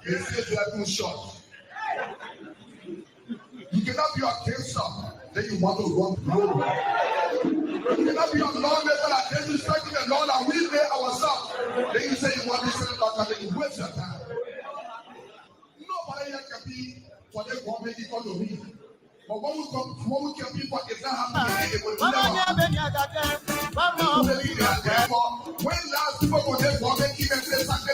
It says you are too short. You cannot be a cancer, then you want to run global. You cannot be a lawmaker and then you strike the law and we lay ourselves. Then you say you want to send back and then you waste your time. Nobody here can be for the government economy. But when we can be for it's not happening, it will never happen. When last people go there, government even say something.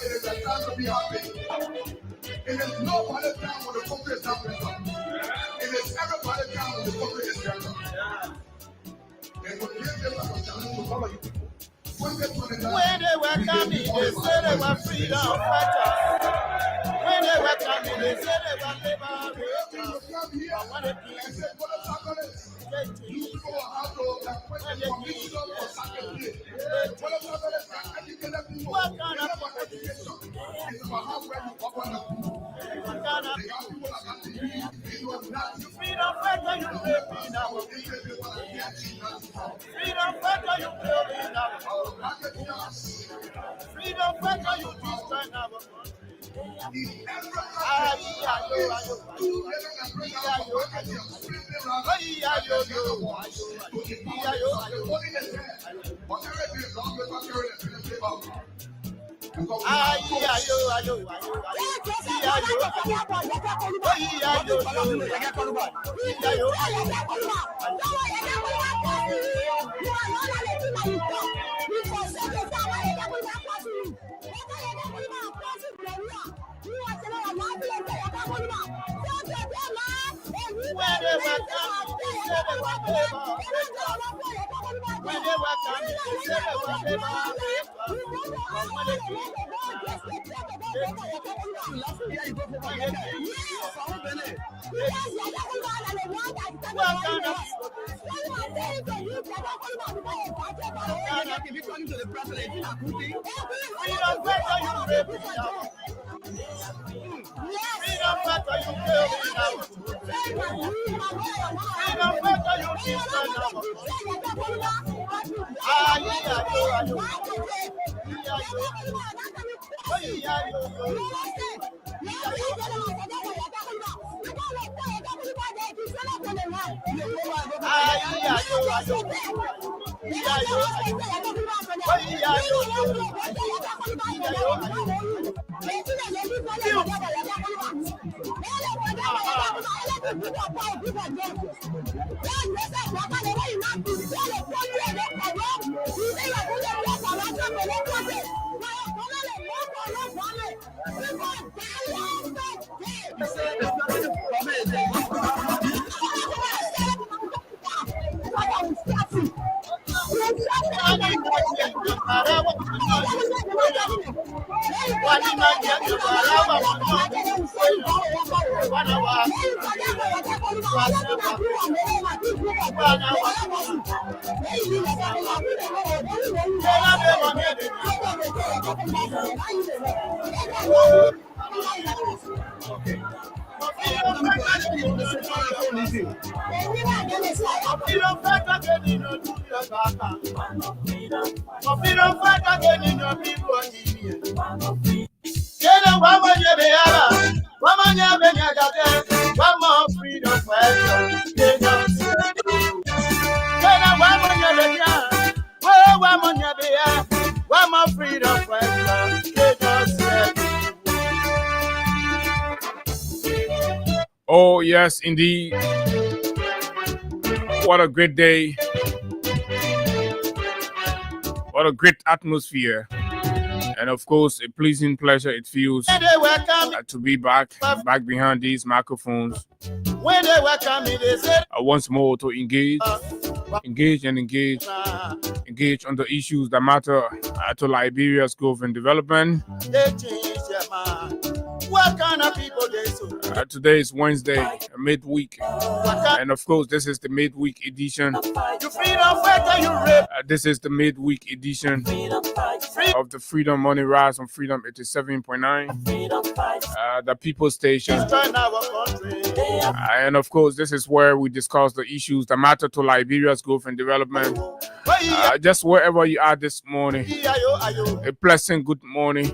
It is a time to be happy. It is nobody time when the country is not better. It is everybody time when the country is better. They will give them a challenge to follow you people. When they were coming, they said they were freedom fighters. When they were coming, they said they were liberators. What a place. You people have to question commission for sacrifice. What kind of education? It's about how well you open the pool. What kind of people that can be freedom fighter, you live in our freedom fighter, you live in our freedom fighter, you destroy our Oh, yes, indeed. What a great day. What a great atmosphere. And of course, a pleasing pleasure it feels to be back behind these microphones. Once more to engage on the issues that matter to Liberia's growth and development. What kind of people they so? Today is Wednesday, midweek. And of course, this is the midweek edition. You freedom fighter, you rape. This is the midweek edition of the Freedom Money Rise on Freedom 87.9, the People Station. And of course, this is where we discuss the issues that matter to Liberia's growth and development. Just wherever you are this morning, a pleasant good morning.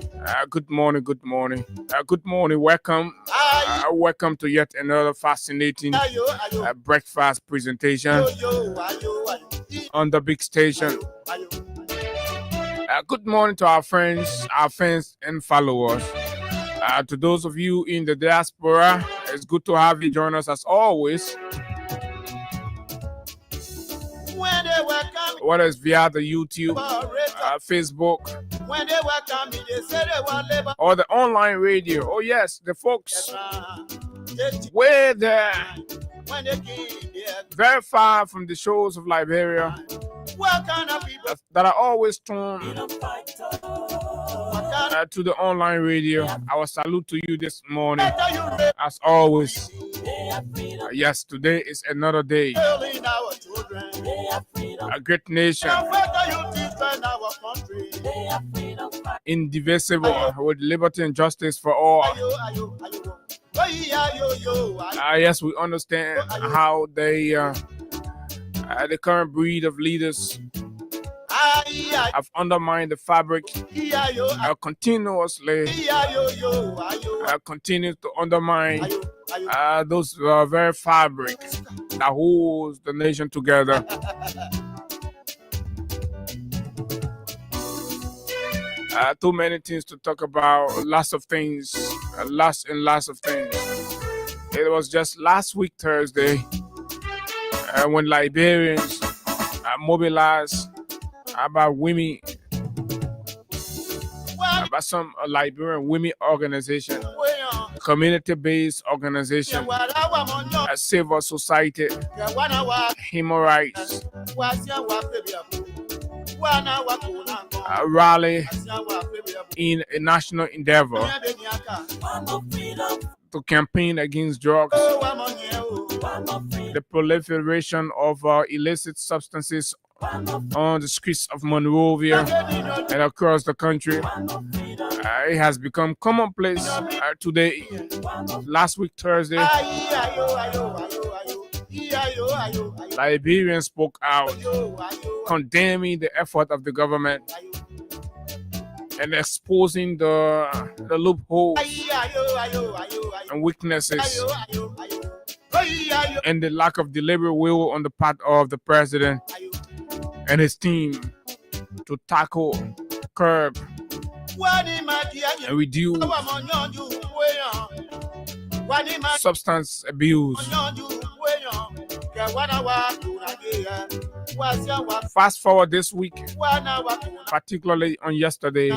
Good morning, good morning. Good morning, welcome. Welcome to yet another fascinating breakfast presentation on the big station. Good morning to our friends, our fans, and followers. To those of you in the diaspora, it's good to have you join us as always. Whether it's via the YouTube, Facebook, or the online radio. Oh yes, the folks way there, very far from the shores of Liberia, that are always tuned to the online radio. Our salute to you this morning, as always. Yes, today is another day. A great nation, indivisible, with liberty and justice for all. Yes, we understand how the current breed of leaders have undermined the fabric, continuously continue to undermine those very fabrics that holds the nation together. Too many things to talk about, lots of things, lots of things. It was just last week, Thursday, when Liberians mobilized about women, about some Liberian women organization, community-based organization, civil society, human rights, rally in a national endeavor to campaign against drugs, the proliferation of illicit substances on the streets of Monrovia and across the country. It has become commonplace today. Last week, Thursday, Liberians spoke out, condemning the effort of the government and exposing the loopholes and weaknesses and the lack of deliberate will on the part of the president and his team to tackle, curb, and reduce substance abuse. Fast forward this week, particularly on yesterday,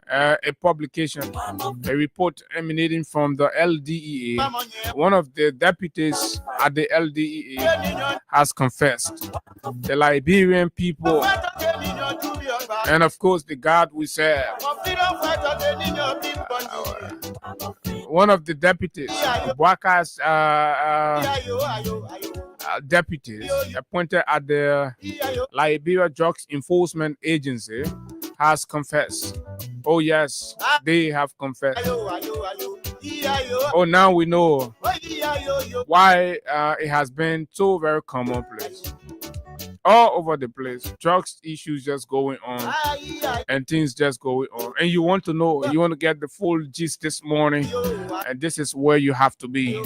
a publication, a report emanating from the LDEA. One of the deputies at the LDEA has confessed the Liberian people, and of course the God we serve. One of the deputies, Bwaka's deputies appointed at the Liberia Drugs Enforcement Agency, has confessed. Oh yes, they have confessed. Oh, now we know why it has been so very commonplace. All over the place, drugs issues just going on and things just going on. And you want to know, you want to get the full gist this morning, and this is where you have to be.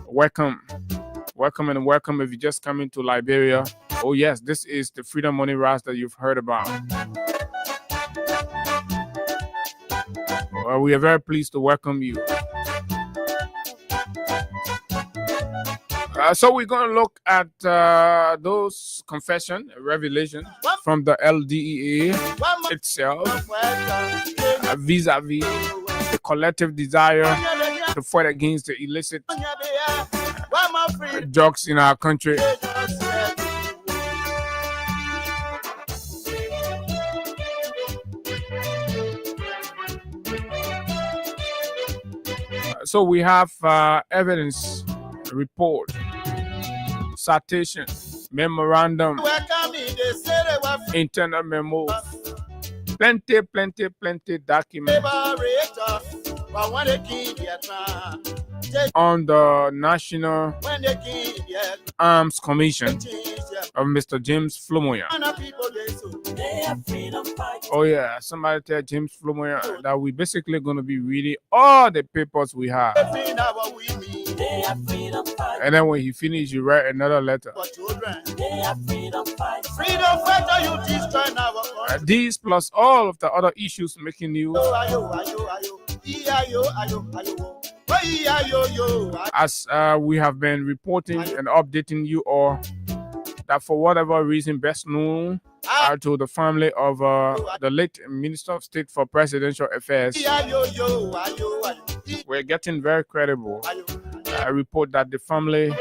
Welcome. Welcome and welcome if you just come into Liberia. Oh yes, this is the Freedom Money Rise that you've heard about. Well, we are very pleased to welcome you. So we're going to look at those confession, revelation from the LDEA itself, vis-a-vis the collective desire to fight against the illicit drugs in our country. So we have evidence, report, citation, memorandum, internal memos, plenty documents on the National Arms Commission of Mr. James Flomoya. Oh yeah, somebody tell James Flomoya that we basically going to be reading all the papers we have. And then when he finishes, you write another letter. These plus all of the other issues making news. As we have been reporting and updating you all, that for whatever reason best known to the family of the late Minister of State for Presidential Affairs, we're getting very credible. I report that the family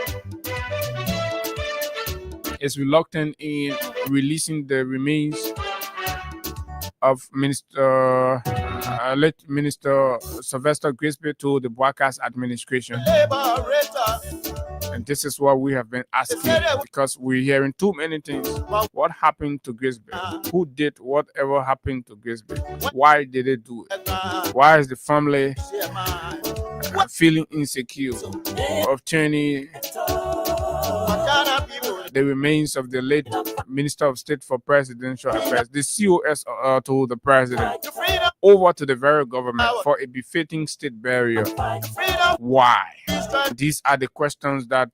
is reluctant in releasing the remains of late Minister Sylvester Grisby to the broadcast administration. And this is what we have been asking, because we're hearing too many things. What happened to Grisby? Who did whatever happened to Grisby? Why did they do it? Why is the family feeling insecure of turning the remains of the late Minister of State for Presidential Affairs, the COS, to the president, over to the very government for a befitting state burial? Why? These are the questions that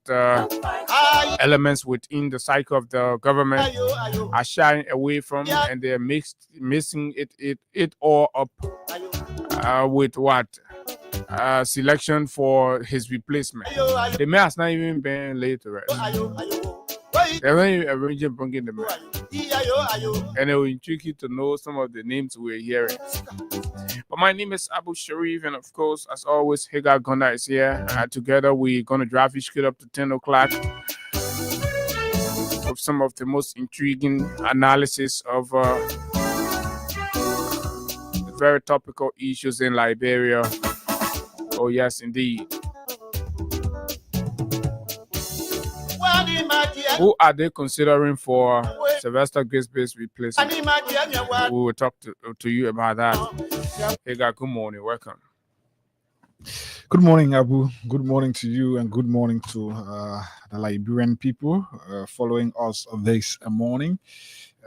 elements within the cycle of the government are shying away from, and they're mixing it all up with what? Selection for his replacement. The mayor has not even been laid to rest. They're not even arranging bringing the mayor. And it will intrigue you to know some of the names we're hearing. But my name is Abu Sharif, and of course, as always, Hagar Gonda is here. Together, we're going to drive you straight up to 10 o'clock with some of the most intriguing analysis of very topical issues in Liberia. Oh, yes, indeed. Who are they considering for Sylvester Grisby's replacement? We will talk to you about that. Hey, guys, good morning. Welcome. Good morning, Abu. Good morning to you, and good morning to the Liberian people following us this morning.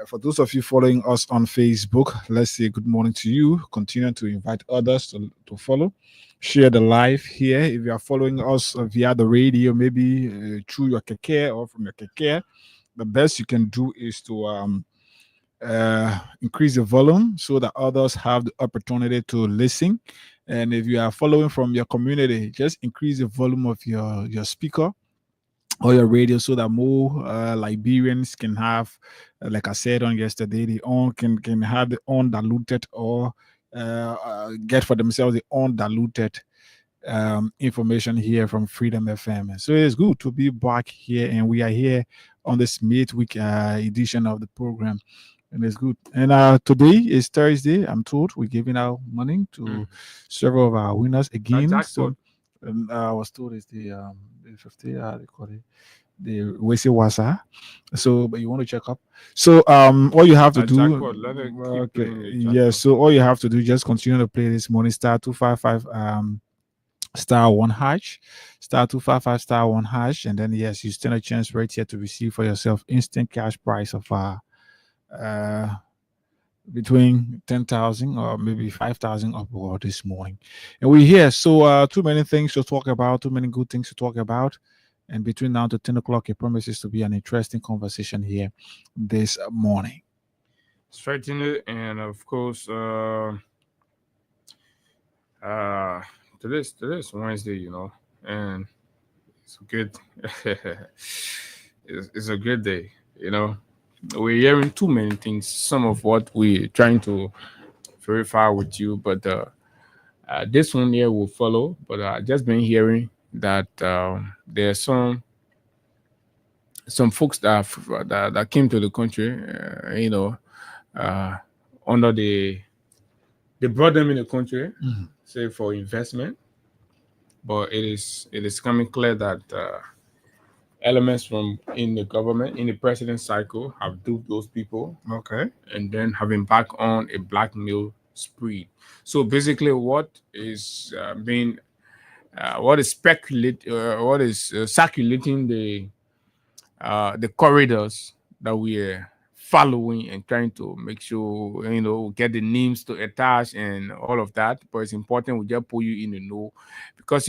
For those of you following us on Facebook, let's say good morning to you. Continue to invite others to follow. Share the live here. If you are following us via the radio, maybe through your keke or from your keke, the best you can do is to increase the volume so that others have the opportunity to listen. And if you are following from your community, just increase the volume of your speaker or your radio so that more Liberians can have, like I said on yesterday, can have the undiluted or get for themselves the undiluted information here from Freedom FM. So it's good to be back here, and we are here on this midweek edition of the program. And it's good. And today is Thursday. I'm told we're giving out money to several of our winners again. So I was told it's the 50. They call it the Wese Wasa. So, but you want to check up. So, all you have to do. Okay. Yes. So all you have to do, just continue to play this money star 255 star 1 hash, star 255 star 1 hash, and then yes, you stand a chance right here to receive for yourself instant cash prize of between 10,000 or maybe 5,000 upward this morning. And we're here, so too many things to talk about, too many good things to talk about. And between now to 10 o'clock, it promises to be an interesting conversation here this morning. Certainly, and of course, today's Wednesday, you know, and it's good. It's a good day, you know. We're hearing too many things. Some of what we're trying to verify with you, but this one here will follow. But I just been hearing that there are some folks that came to the country, you know, under they brought them in the country, say for investment. but it is coming clear that elements from in the government, in the president's cycle, have duped those people. Okay. And then have embarked on a blackmail spree. So basically, what is circulating the corridors that we are following and trying to make sure get the names to attach and all of that. But it's important we just put you in the know, because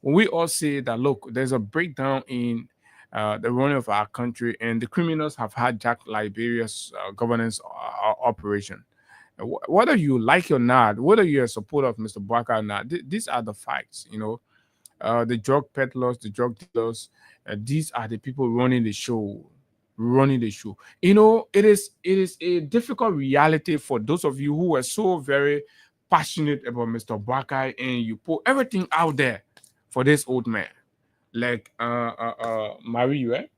when we all say that, look, there's a breakdown in the running of our country, and the criminals have hijacked Liberia's governance operation. Whether you like it or not, whether you're a supporter of Mr. Boubacar or not, these are the facts. The drug peddlers, the drug dealers, these are the people running the show. It is a difficult reality for those of you who are so very passionate about Mr. Boubacar, and you put everything out there for this old man, like Marie, right?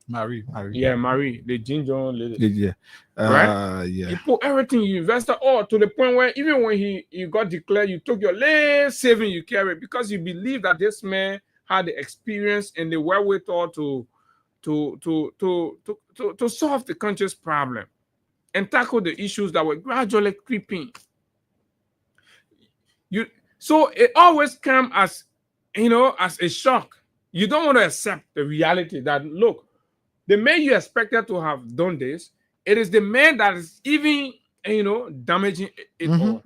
Marie. Yeah, Marie, the ginger lady. Yeah. Right? Yeah. You put everything you invested all to the point where even when he got declared, you took your last saving you carried, because you believe that this man had the experience and the wherewithal to solve the country's problem and tackle the issues that were gradually creeping. So it always comes as a shock. You don't want to accept the reality that, look, the man you expected to have done this, it is the man that is even, damaging it all.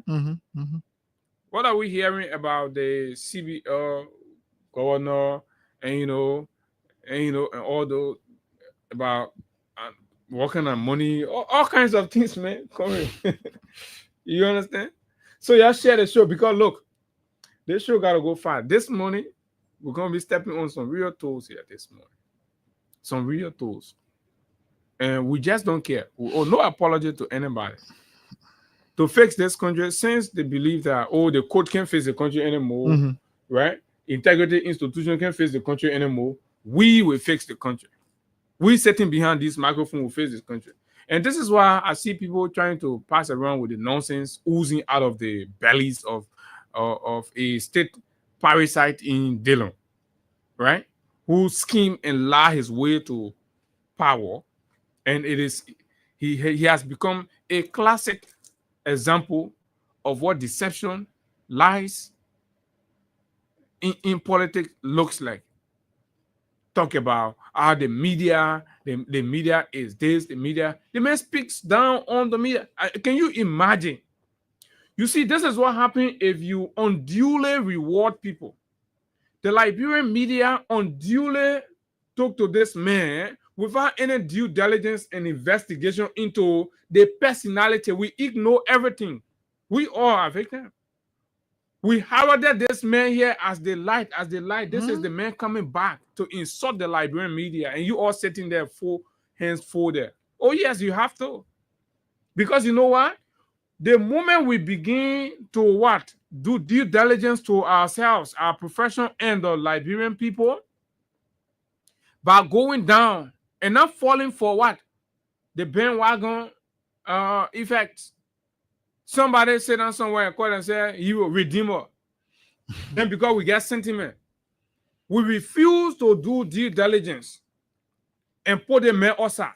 What are we hearing about the CBO governor and all those about working on money, all kinds of things, man? Coming. You understand? So y'all share the show, because look, this show gotta go far. This morning, we're gonna be stepping on some real toes here this morning. Some real toes. And we just don't care. We owe no apology to anybody. To fix this country, since they believe that, the court can't face the country anymore, right? Integrity institution can't face the country anymore. We will fix the country. We sitting behind this microphone will face this country. And this is why I see people trying to pass around with the nonsense oozing out of the bellies of a state parasite in Dillon, right? Who scheme and lie his way to power. And he has become a classic example of what deception, lies in politics looks like. Talk about how the media is this, the man speaks down on the media. Can you imagine? You see, this is what happens if you unduly reward people. The Liberian media unduly talk to this man without any due diligence and investigation into the personality. We ignore everything. We all are victims. We heralded this man here as the light, This is the man coming back to insult the Liberian media, and you all sitting there, full hands folded. Oh yes, you have to. Because you know what? The moment we begin to do due diligence to ourselves, our profession, and the Liberian people, by going down and not falling for the bandwagon effect. Somebody sit down somewhere and call and say, "You a redeemer." Then because we get sentiment, we refuse to do due diligence and put the man outside.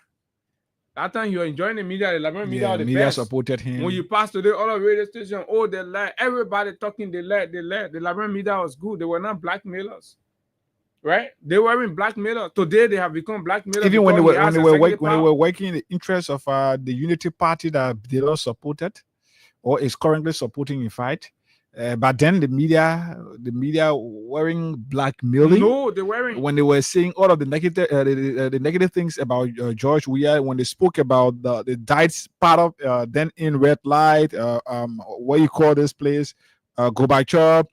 That time you're enjoying the media, the Liberian media, the media best. supported him. When you pass today, all of radio station, they lie. Everybody talking, they lie. The Liberian media was good. They were not blackmailers, right? They weren't blackmailers. Today they have become blackmailers. Even when they were working in the interest of the Unity Party that they all supported, or is currently supporting in fight. But then the media wearing blackmailing. No, they wearing when they were saying all of the negative the negative things about George Weah, when they spoke about the died part of then in red light, what you call this place, Gorbachev,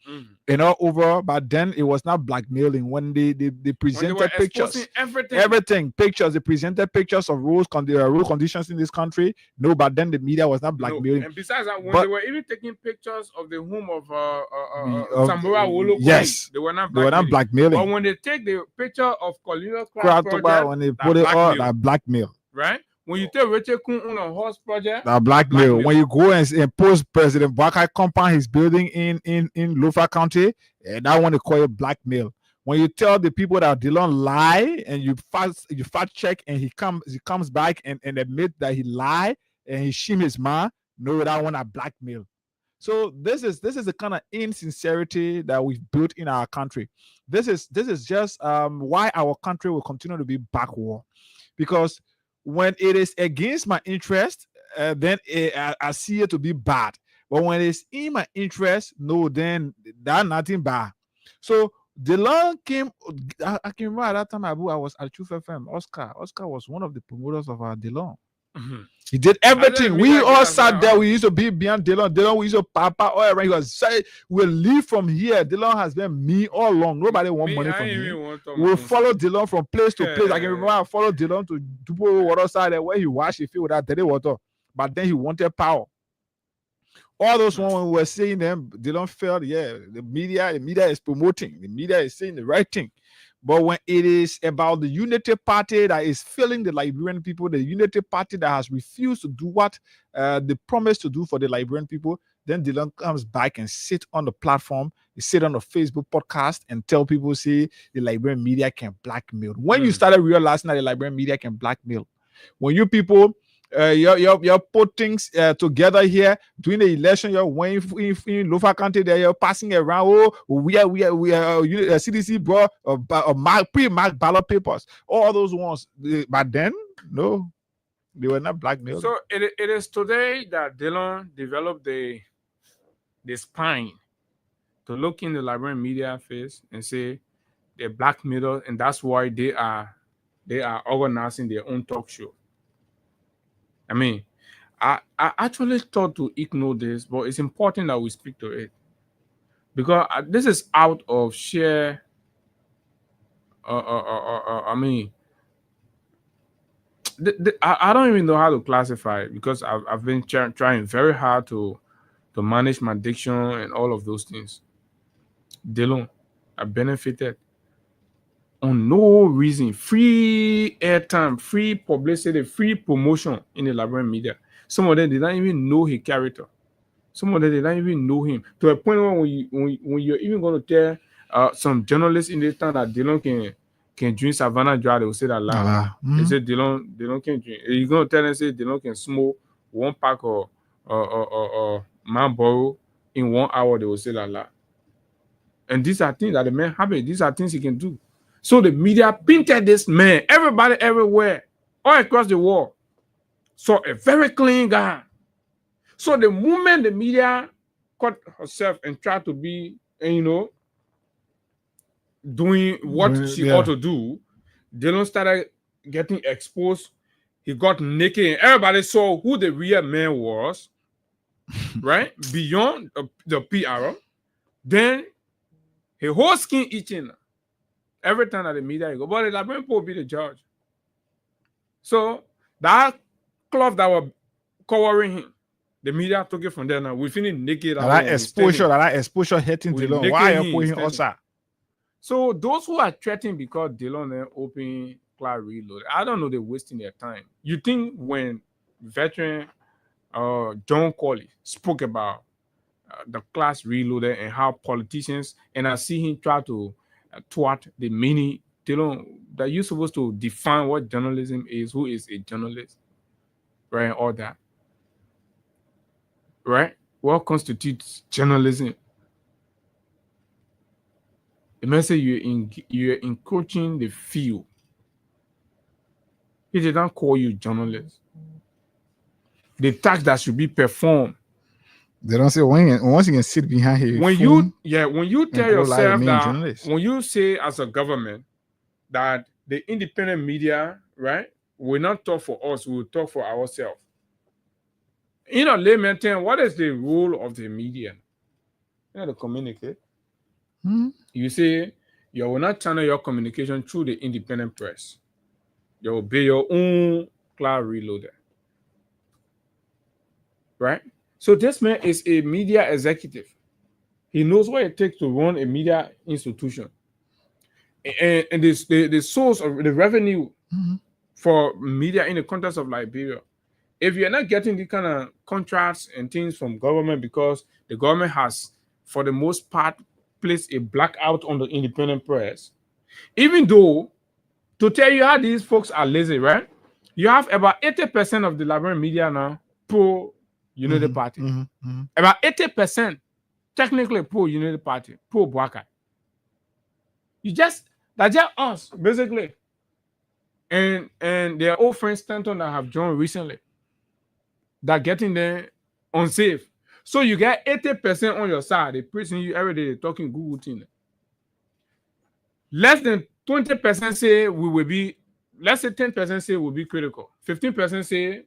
and all over. But then it was not blackmailing when they presented pictures, everything pictures. They presented pictures of rule conditions in this country. No, but then the media was not blackmailing. No. And besides that, when they were even taking pictures of the home of Sambora Wolo, yes, they were not blackmailing. But when they take the picture of Colonial Project, when they put it on, that blackmail, right? When you take Richard Kun on horse project, that blackmail. When you go and post President Boubacar compound his building in Lofa County, That one they call it blackmail. When you tell the people that Dylan lie and you fact check and he comes back and admit that he lied and he shame his man, no, that one a blackmail. So this is the kind of insincerity that we've built in our country. This is just why our country will continue to be backward, because when it is against my interest, then I see it to be bad. But when it's in my interest, no, then that's nothing bad. So Dylan came. I can remember at that time I was at Truth FM. Oscar was one of the promoters of our Dylan. Mm-hmm. He did everything. We all sat there. We used to be behind Dylan. We used to papa all around. He was say, we'll leave from here. Dylan has been me all along. Nobody want money from him. We'll follow Dylan from place to place. I can remember I followed Dylan to Dubo water side there where he washed his feet with that dirty water. But then he wanted power. All those ones when we were saying them, Dylan felt, the media is promoting. The media is saying the right thing. But when it is about the Unity Party that is failing the Liberian people, the Unity Party that has refused to do what they promised to do for the Liberian people, then Dylan comes back and sit on the platform, he sit on the Facebook podcast and tell people, say, the Liberian media can blackmail. When you started realizing that the Liberian media can blackmail, when you people you're put things together here during the election, you're weighing in Lofa County there, you're passing around, we are CDC brought pre-marked ballot papers, all those ones, but then no, they were not blackmailed. So it is today that Dylan developed the spine to look in the Liberian media face and say they're blackmailed, and that's why they are organizing their own talk show. I mean, I actually thought to ignore this, but it's important that we speak to it, because this is out of sheer. I mean, I don't even know how to classify it, because I've been trying very hard to manage my diction and all of those things. Dylan, I benefited on no reason, free airtime, free publicity, free promotion in the Liberian media. Some of them did not even know his character. Some of them did not even know him, to a point where when you're even going to tell some journalists in the town that Dylan can drink Savannah Dry, they will say that lie. They say Dylan can drink. You're going to tell them, say Dylan can smoke one pack or Marlboro in 1 hour, they will say that lie. And these are things that the man have. These are things he can do. So the media painted this man, everybody everywhere, all across the world, saw a very clean guy. So the moment the media caught herself and tried to be, doing what she ought to do, Dylan started getting exposed. He got naked, and everybody saw who the real man was, right? Beyond the PR. Then his whole skin itching. Every time that the media go, but the Liberian people will be the judge. So that cloth that was covering him, the media took it from there. Now we finished naked. That exposure hitting Dylan. Why are you putting us out? So those who are threatened because Dylan open class reload, I don't know, they're wasting their time. You think when veteran John Colley spoke about the class reloaded and how politicians, and I see him try to thwart the mini Dylan, that you're supposed to define what journalism is, who is a journalist, right? All that, right? What constitutes journalism? The message you're encroaching the field. He did not call you journalist. The task that should be performed. They don't say once you can sit behind here. When you tell yourself that, when you say as a government that the independent media, right, will not talk for us, we will talk for ourselves. In a layman term, what is the role of the media? To communicate. Mm-hmm. You say you will not channel your communication through the independent press. You will be your own cloud reloader. Right? So this man is a media executive. He knows what it takes to run a media institution. And the source of the revenue for media in the context of Liberia. If you're not getting the kind of contracts and things from government, because the government has, for the most part, placed a blackout on the independent press. Even though, to tell you how these folks are lazy, right? You have about 80% of the Liberian media now pro Unity Party. About 80% technically pro Unity Party, pro Bwaka. That's just us, basically. And their old friends Stanton that have joined recently that getting there unsafe. So you get 80% on your side. They praising you every day, they're talking good thing. Less than 20% say we will be, let's say 10% say we'll be critical. 15% say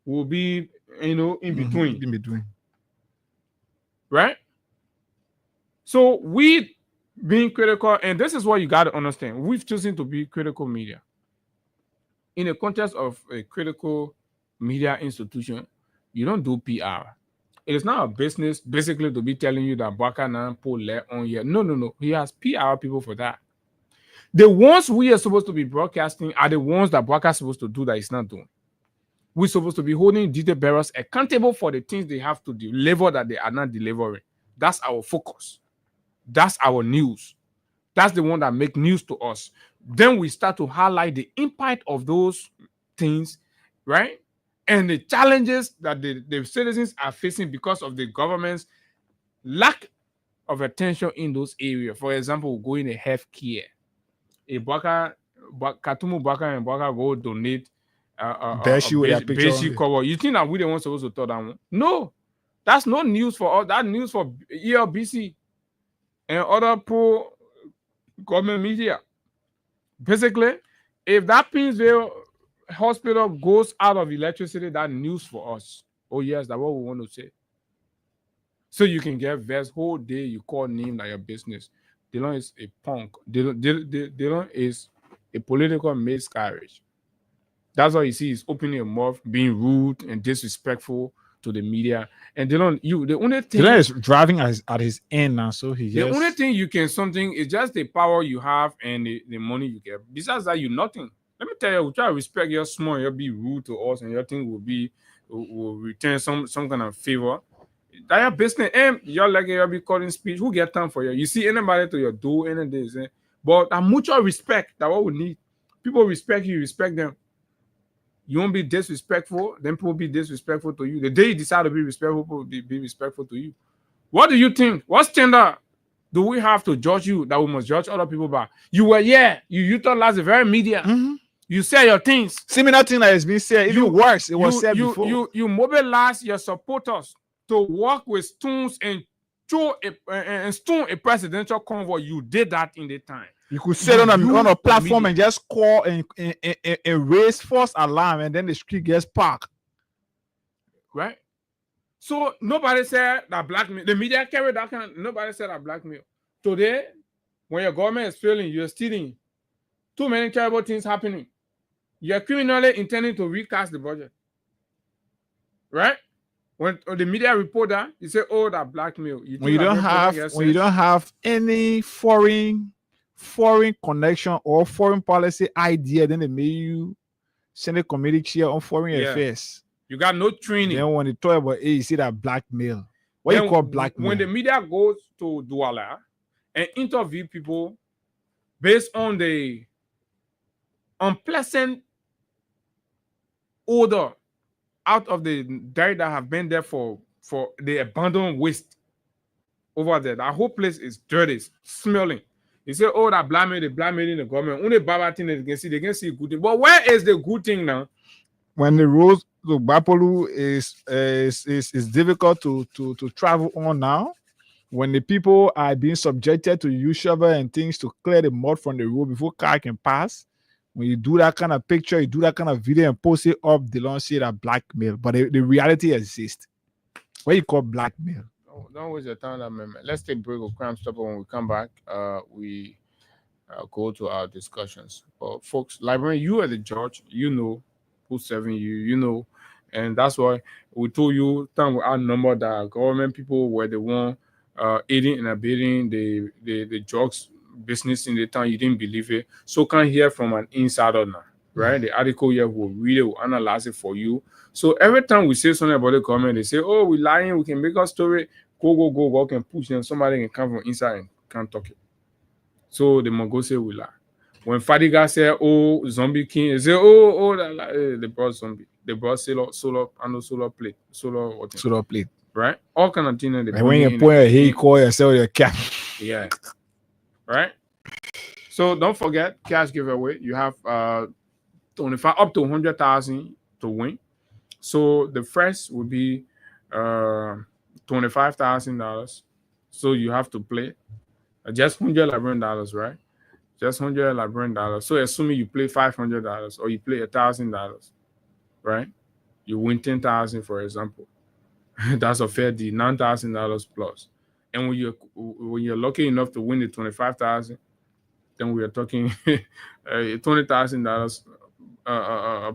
we'll be, in between. In between. Right? So we being critical, and this is what you got to understand. We've chosen to be critical media. In the context of a critical media institution, you don't do PR. It is not a business basically to be telling you that Bwaka now pull let on here. No. He has PR people for that. The ones we are supposed to be broadcasting are the ones that Bwaka is supposed to do that he's not doing. We're supposed to be holding detail bearers accountable for the things they have to deliver that they are not delivering. That's our focus. That's our news. That's the one that make news to us. Then we start to highlight the impact of those things, right? And the challenges that the citizens are facing because of the government's lack of attention in those areas. For example, going to health care. If Katumu Bwaka and Bwaka go donate basic cover, you think that we the ones supposed to tell that one? No, that's no news for us. That's news for ELBC and other pro government media. Basically, if that Pinsville hospital goes out of electricity, that's news for us. Oh yes, that's what we want to say. So you can get vest whole day. You call name like your business. Dylan is a punk. Dylan is a political miscarriage. That's all you see is opening a mouth, being rude and disrespectful to the media. And Dylan, the only thing Dylan is driving at his end now, so the only thing you can something is just the power you have and the money you get. Besides that, you nothing. Let me tell you, we try to respect your small, you'll be rude to us, and your thing will return some kind of favor. That your business, and you're like you'll be calling speech. Who get time for you? You see anybody to your door any days, but a mutual respect. That's what we need. People respect you, respect them. You won't be disrespectful, then people will be disrespectful to you. The day you decide to be respectful, people will be respectful to you. What do you think? What standard do we have to judge you that we must judge other people by? You were you utilize the very media. Mm-hmm. You say your things. Similar thing that has been said, even worse, it was said before. You mobilize your supporters to work with stones and stone a presidential convoy. You did that in the time. You could sit on a platform and just call and raise false alarm, and then the street gets packed. Right? So nobody said that blackmail. The media carried that kind. Nobody said that blackmail. Today, when your government is failing, you're stealing. Too many terrible things happening. You're criminally intending to recast the budget. Right? When the media report that, you say, "Oh, that blackmail." When you don't have any foreign connection or foreign policy idea, then they make you send a committee chair on foreign affairs. You got no training. Then when they talk about you see that blackmail. What you call blackmail? When the media goes to Douala and interview people based on the unpleasant odor out of the dairy that have been there for the abandoned waste over there. That whole place is dirty, smelling. You say, "Oh, that blackmail, they blackmailing the government." Only bad thing they can see good thing. But where is the good thing now? When the roads to Bapolu is difficult to travel on now, when the people are being subjected to use shovel and things to clear the mud from the road before car can pass, when you do that kind of picture, you do that kind of video and post it up, they don't say that blackmail, but the reality exists. What you call blackmail? Don't waste your time, man. Let's take a break of Crime Stopper. When we come back, we go to our discussions. But folks, librarian, you are the judge. You know who's serving you. You know, and that's why we told you time with our number that government people were the one aiding and abetting the drugs business in the town. You didn't believe it, so can't hear from an insider now, right? The article here will read it, will analyze it for you. So every time we say something about the government, they say, "Oh, we're lying. We can make a story." Go, can push them. Somebody can come from inside and can't talk it. So the Mogose will lie. When Fadiga said, "Oh, Zombie King," they say, "Oh, they brought Zombie. They brought solar plate, solar plate, right? All kind of things. And when you put a hey call you sell your cap, yeah, right. So don't forget cash giveaway. You have 25 up to 100,000 to win. So the first will be $25,000. So you have to play just $100, right? Just $100. So assuming you play $500 or you play $1,000, right? You win 10,000, for example. That's a fair deal, $9,000 plus. And when you're lucky enough to win the 25,000, then we are talking $20,000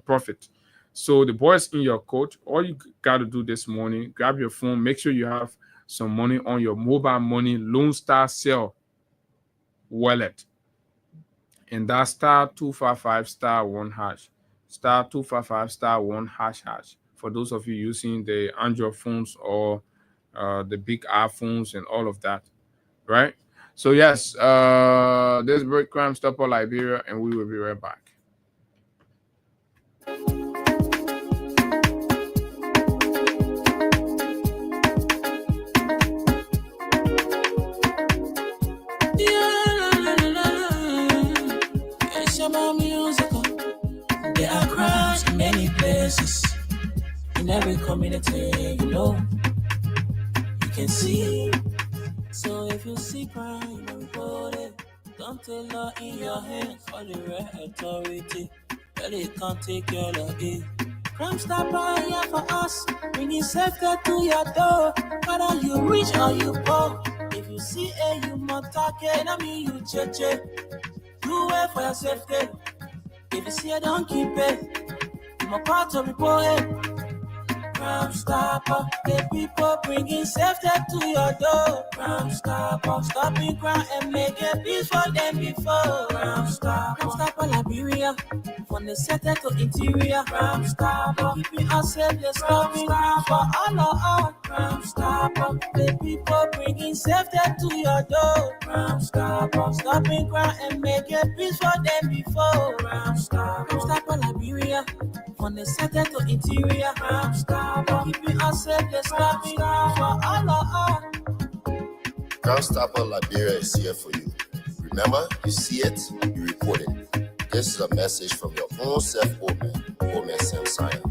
profit. So the boys in your coach, all you got to do this morning, grab your phone, make sure you have some money on your mobile money Lone Star Cell wallet. And that's *255*1#. *255*1#. For those of you using the Android phones or the big iPhones and all of that, right? So yes, this break Crime Stopper Liberia, and we will be right back. There are crimes in many places, in every community, you can see. So if you see crime, report it. Don't take law in your hands for the right authority. But they can't take care of it. Crime Stopper here for us, bringing safety to your door. Whether you rich or you poor, if you see you must target, I mean you cheche. Do it for your safety. If you see don't keep it. I'm a part of report it. Crime Stopper, the people bringing safety to your door. Crime Stopper, stopping crime and making peace for them before. Crime Stopper Liberia, from the center to interior. Crime Stopper, keeping us safe, let's stopping crime for all of us. Crime Stopper, the people bringing safety to your door. Crime Stopper, stopping crime and making peace for them before. Crime Stopper Liberia, from the center to interior. Crime Stopper, keeping us safe, let's stopping crime for all of us. Crime Stopper Liberia is here for you. Remember, you see it, you report it. This is a message from your own self, Omen Sam Sion.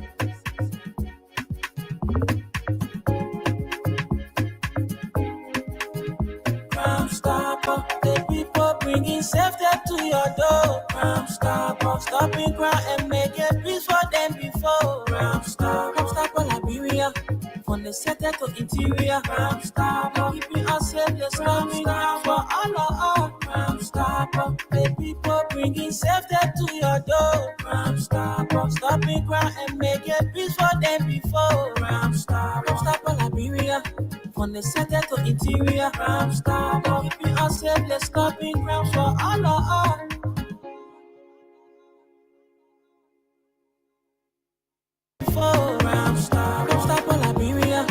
Crime Stopper, the people bringing safety to your door. Crime Stopper, stopping crime and making peace for them before. Crime Stopper Liberia, from the center to interior. Crime Stopper, keeping us safe, let's stopping crime for all of us. Crime Stopper, the people bringing safety to your door. Crime Stopper, stopping crime and making peace for them before. Crime Stopper Liberia, from the center to interior. Crime Stopper, keeping us safe, let's stopping crime for all of us. Crime Stopper Liberia,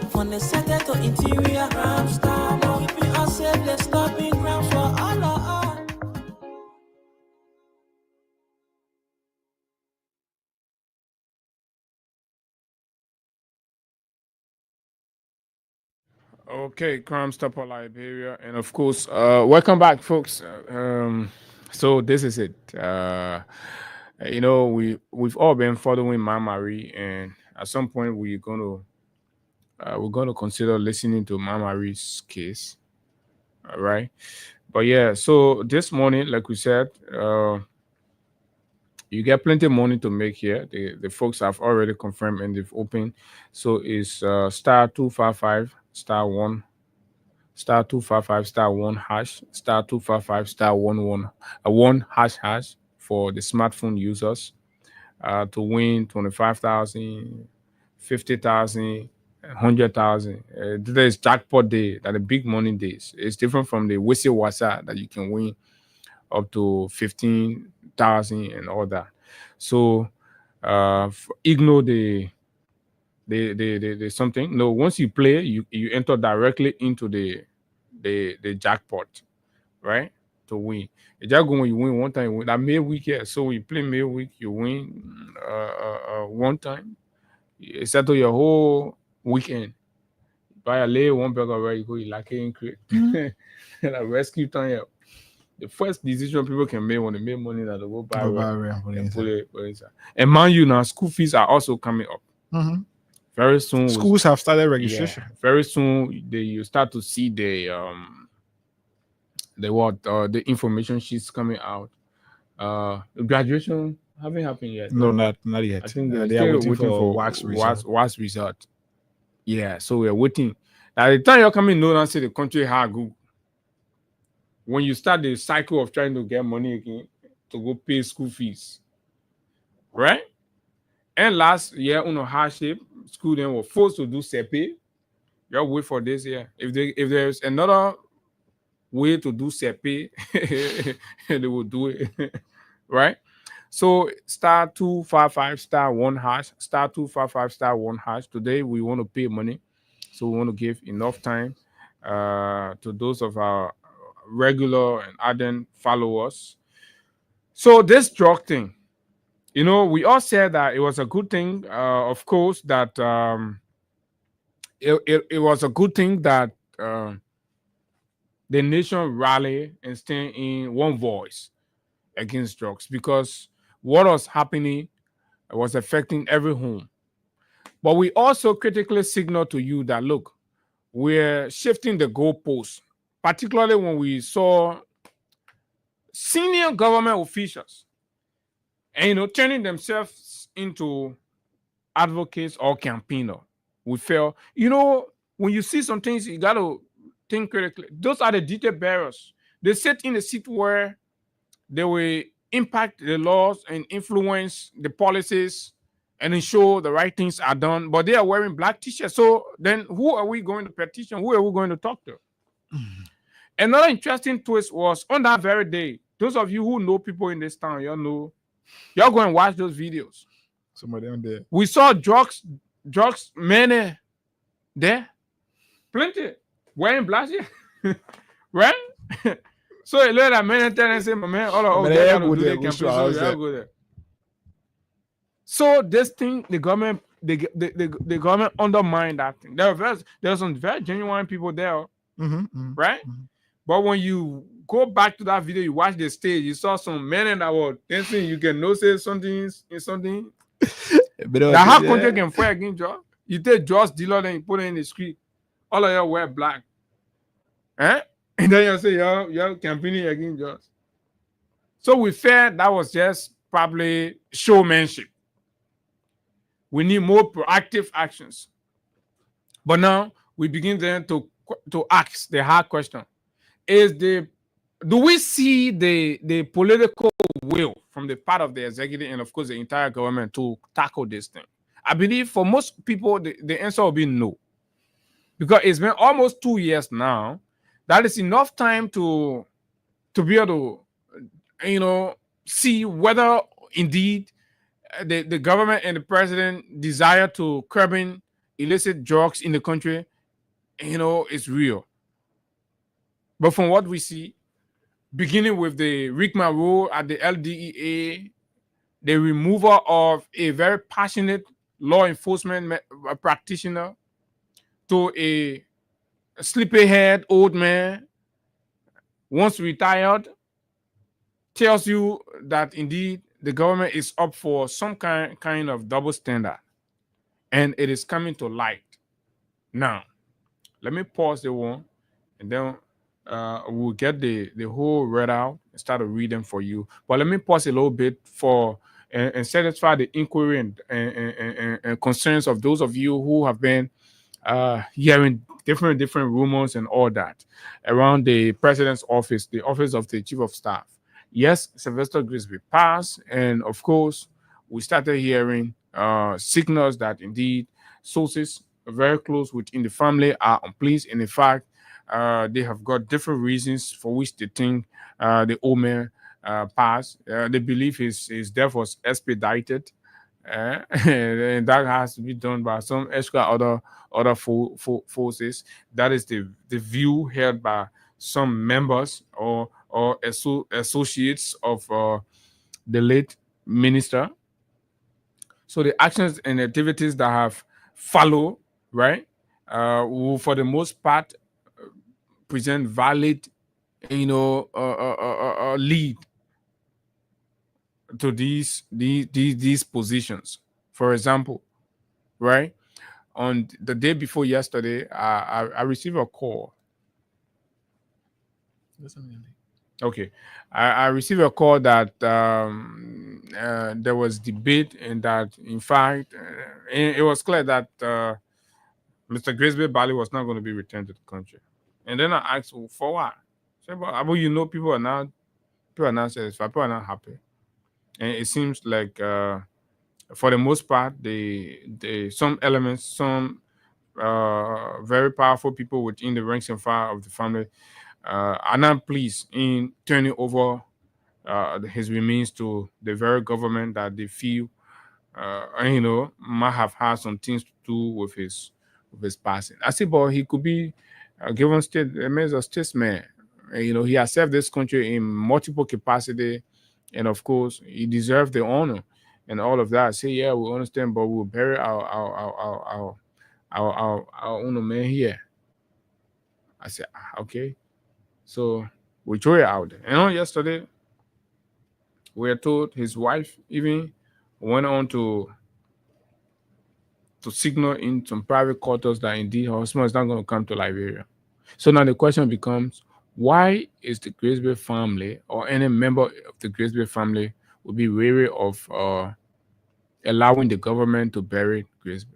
from the center to interior. Crime Stopper, keeping us safe, let's stopping crime for all of us. Okay, Crime Stopper Liberia, and of course, welcome back, folks. So this is it. We've all been following Mama Marie, and at some point we're gonna consider listening to Mama Marie's case. All right, but yeah. So this morning, like we said, you get plenty of money to make here. The folks have already confirmed and they've opened. So it's *255*1 *255*1#, *255*11 for the smartphone users to win 25,000, 50,000, 100,000. Today is jackpot day, that the big money days. It's different from the whistle wasa that you can win up to 15,000 and all that. So ignore the something. No, once you play, you enter directly into the jackpot. right? To win. You just go when you win one time, you win. That midweek, yeah. So when you play midweek, you win one time. You settle your whole weekend. Buy a lay one burger where you go, you like it in create. And a rescue time, yeah. The first decision people can make when they make money that they go buy and put it inside. And mind you, now school fees are also coming up. Mm-hmm. Very soon, Schools have started registration. Yeah, very soon, you start to see the information sheets coming out. Graduation haven't happened yet. No, not yet. I think they are waiting for wax result. Yeah, so we're waiting. At the time you're coming, no one say the country hard good. When you start the cycle of trying to get money again to go pay school fees, right? And last year, on a hardship, school then were forced to do CP. You wait for this year. If there's another way to do CP, they will do it, right? So *255*1#, *255*1#. Today we want to pay money, so we want to give enough time to those of our regular and ardent followers. So this drug thing, we all said that it was a good thing. Of course, that it was a good thing that the nation rally and stand in one voice against drugs, because what was happening was affecting every home. But we also critically signal to you that, look, we're shifting the goalposts, particularly when we saw senior government officials and turning themselves into advocates or campaigner. We felt, when you see some things, you got to think critically. Those are the detail bearers. They sit in a seat where they will impact the laws and influence the policies and ensure the right things are done, but they are wearing black t-shirts. So then who are we going to petition? Who are we going to talk to? Another interesting twist was on that very day, those of you who know people in this town, y'all go and watch those videos. Some of them there. We saw drugs many there. Plenty. Wearing black shit. Right? So a lot of men tell and say, my man, all of them go there. Go there. So this thing, the government undermined that thing. There were some very genuine people there, right? Mm-hmm. But when you go back to that video, you watch the stage, you saw some men that were dancing. You can notice something. That how country can fight against drugs? You take drugs dealer, then you put it in the street. All of you wear black, and then you say you're campaigning against drugs. So we felt that was just probably showmanship. We need more proactive actions. But now we begin then to ask the hard question: do we see the political will from the part of the executive and of course the entire government to tackle this thing? I believe for most people the answer will be no, because it's been almost 2 years now. That is enough time to be able to see whether indeed the government and the president desire to curbing illicit drugs in the country, is real. But from what we see, beginning with the Rickman rule at the LDEA, the removal of a very passionate law enforcement practitioner to a sleepyhead old man, once retired, tells you that indeed the government is up for some kind of double standard, and it is coming to light. Now, let me pause the one, and then we'll get the whole read out and start to read them for you. But let me pause a little bit for and satisfy the inquiry and concerns of those of you who have been hearing different rumors and all that around the president's office, the office of the chief of staff. Yes, Sylvester Grisby passed, and of course, we started hearing signals that indeed sources very close within the family are unpleased. And in fact, they have got different reasons for which they think the old man passed. They believe his death was expedited, and that has to be done by some extra other forces. That is the view held by some members or associates of the late minister. So the actions and activities that have followed, right, will for the most part present valid, lead to these positions. For example, right, on the day before yesterday, I received a call. Okay, I received a call that there was debate, and that in fact it was clear that Mr. Grisby Bali was not going to be returned to the country. And then I asked, well, for what? I said, well, Abu, people are not satisfied, people are not happy. And it seems like for the most part, some elements, some very powerful people within the ranks and file of the family are not pleased in turning over his remains to the very government that they feel, might have had some things to do with his passing. I said, but he could be given a major statesman. He has served this country in multiple capacity, and of course, he deserves the honor and all of that. I say, yeah, we understand, but we'll bury our own man here. I said, okay. So we throw it out there. Yesterday, we were told his wife even went on to signal in some private quarters that indeed her husband is not going to come to Liberia. So now the question becomes, why is the Grisby family or any member of the Grisby family would be wary of allowing the government to bury Grisby?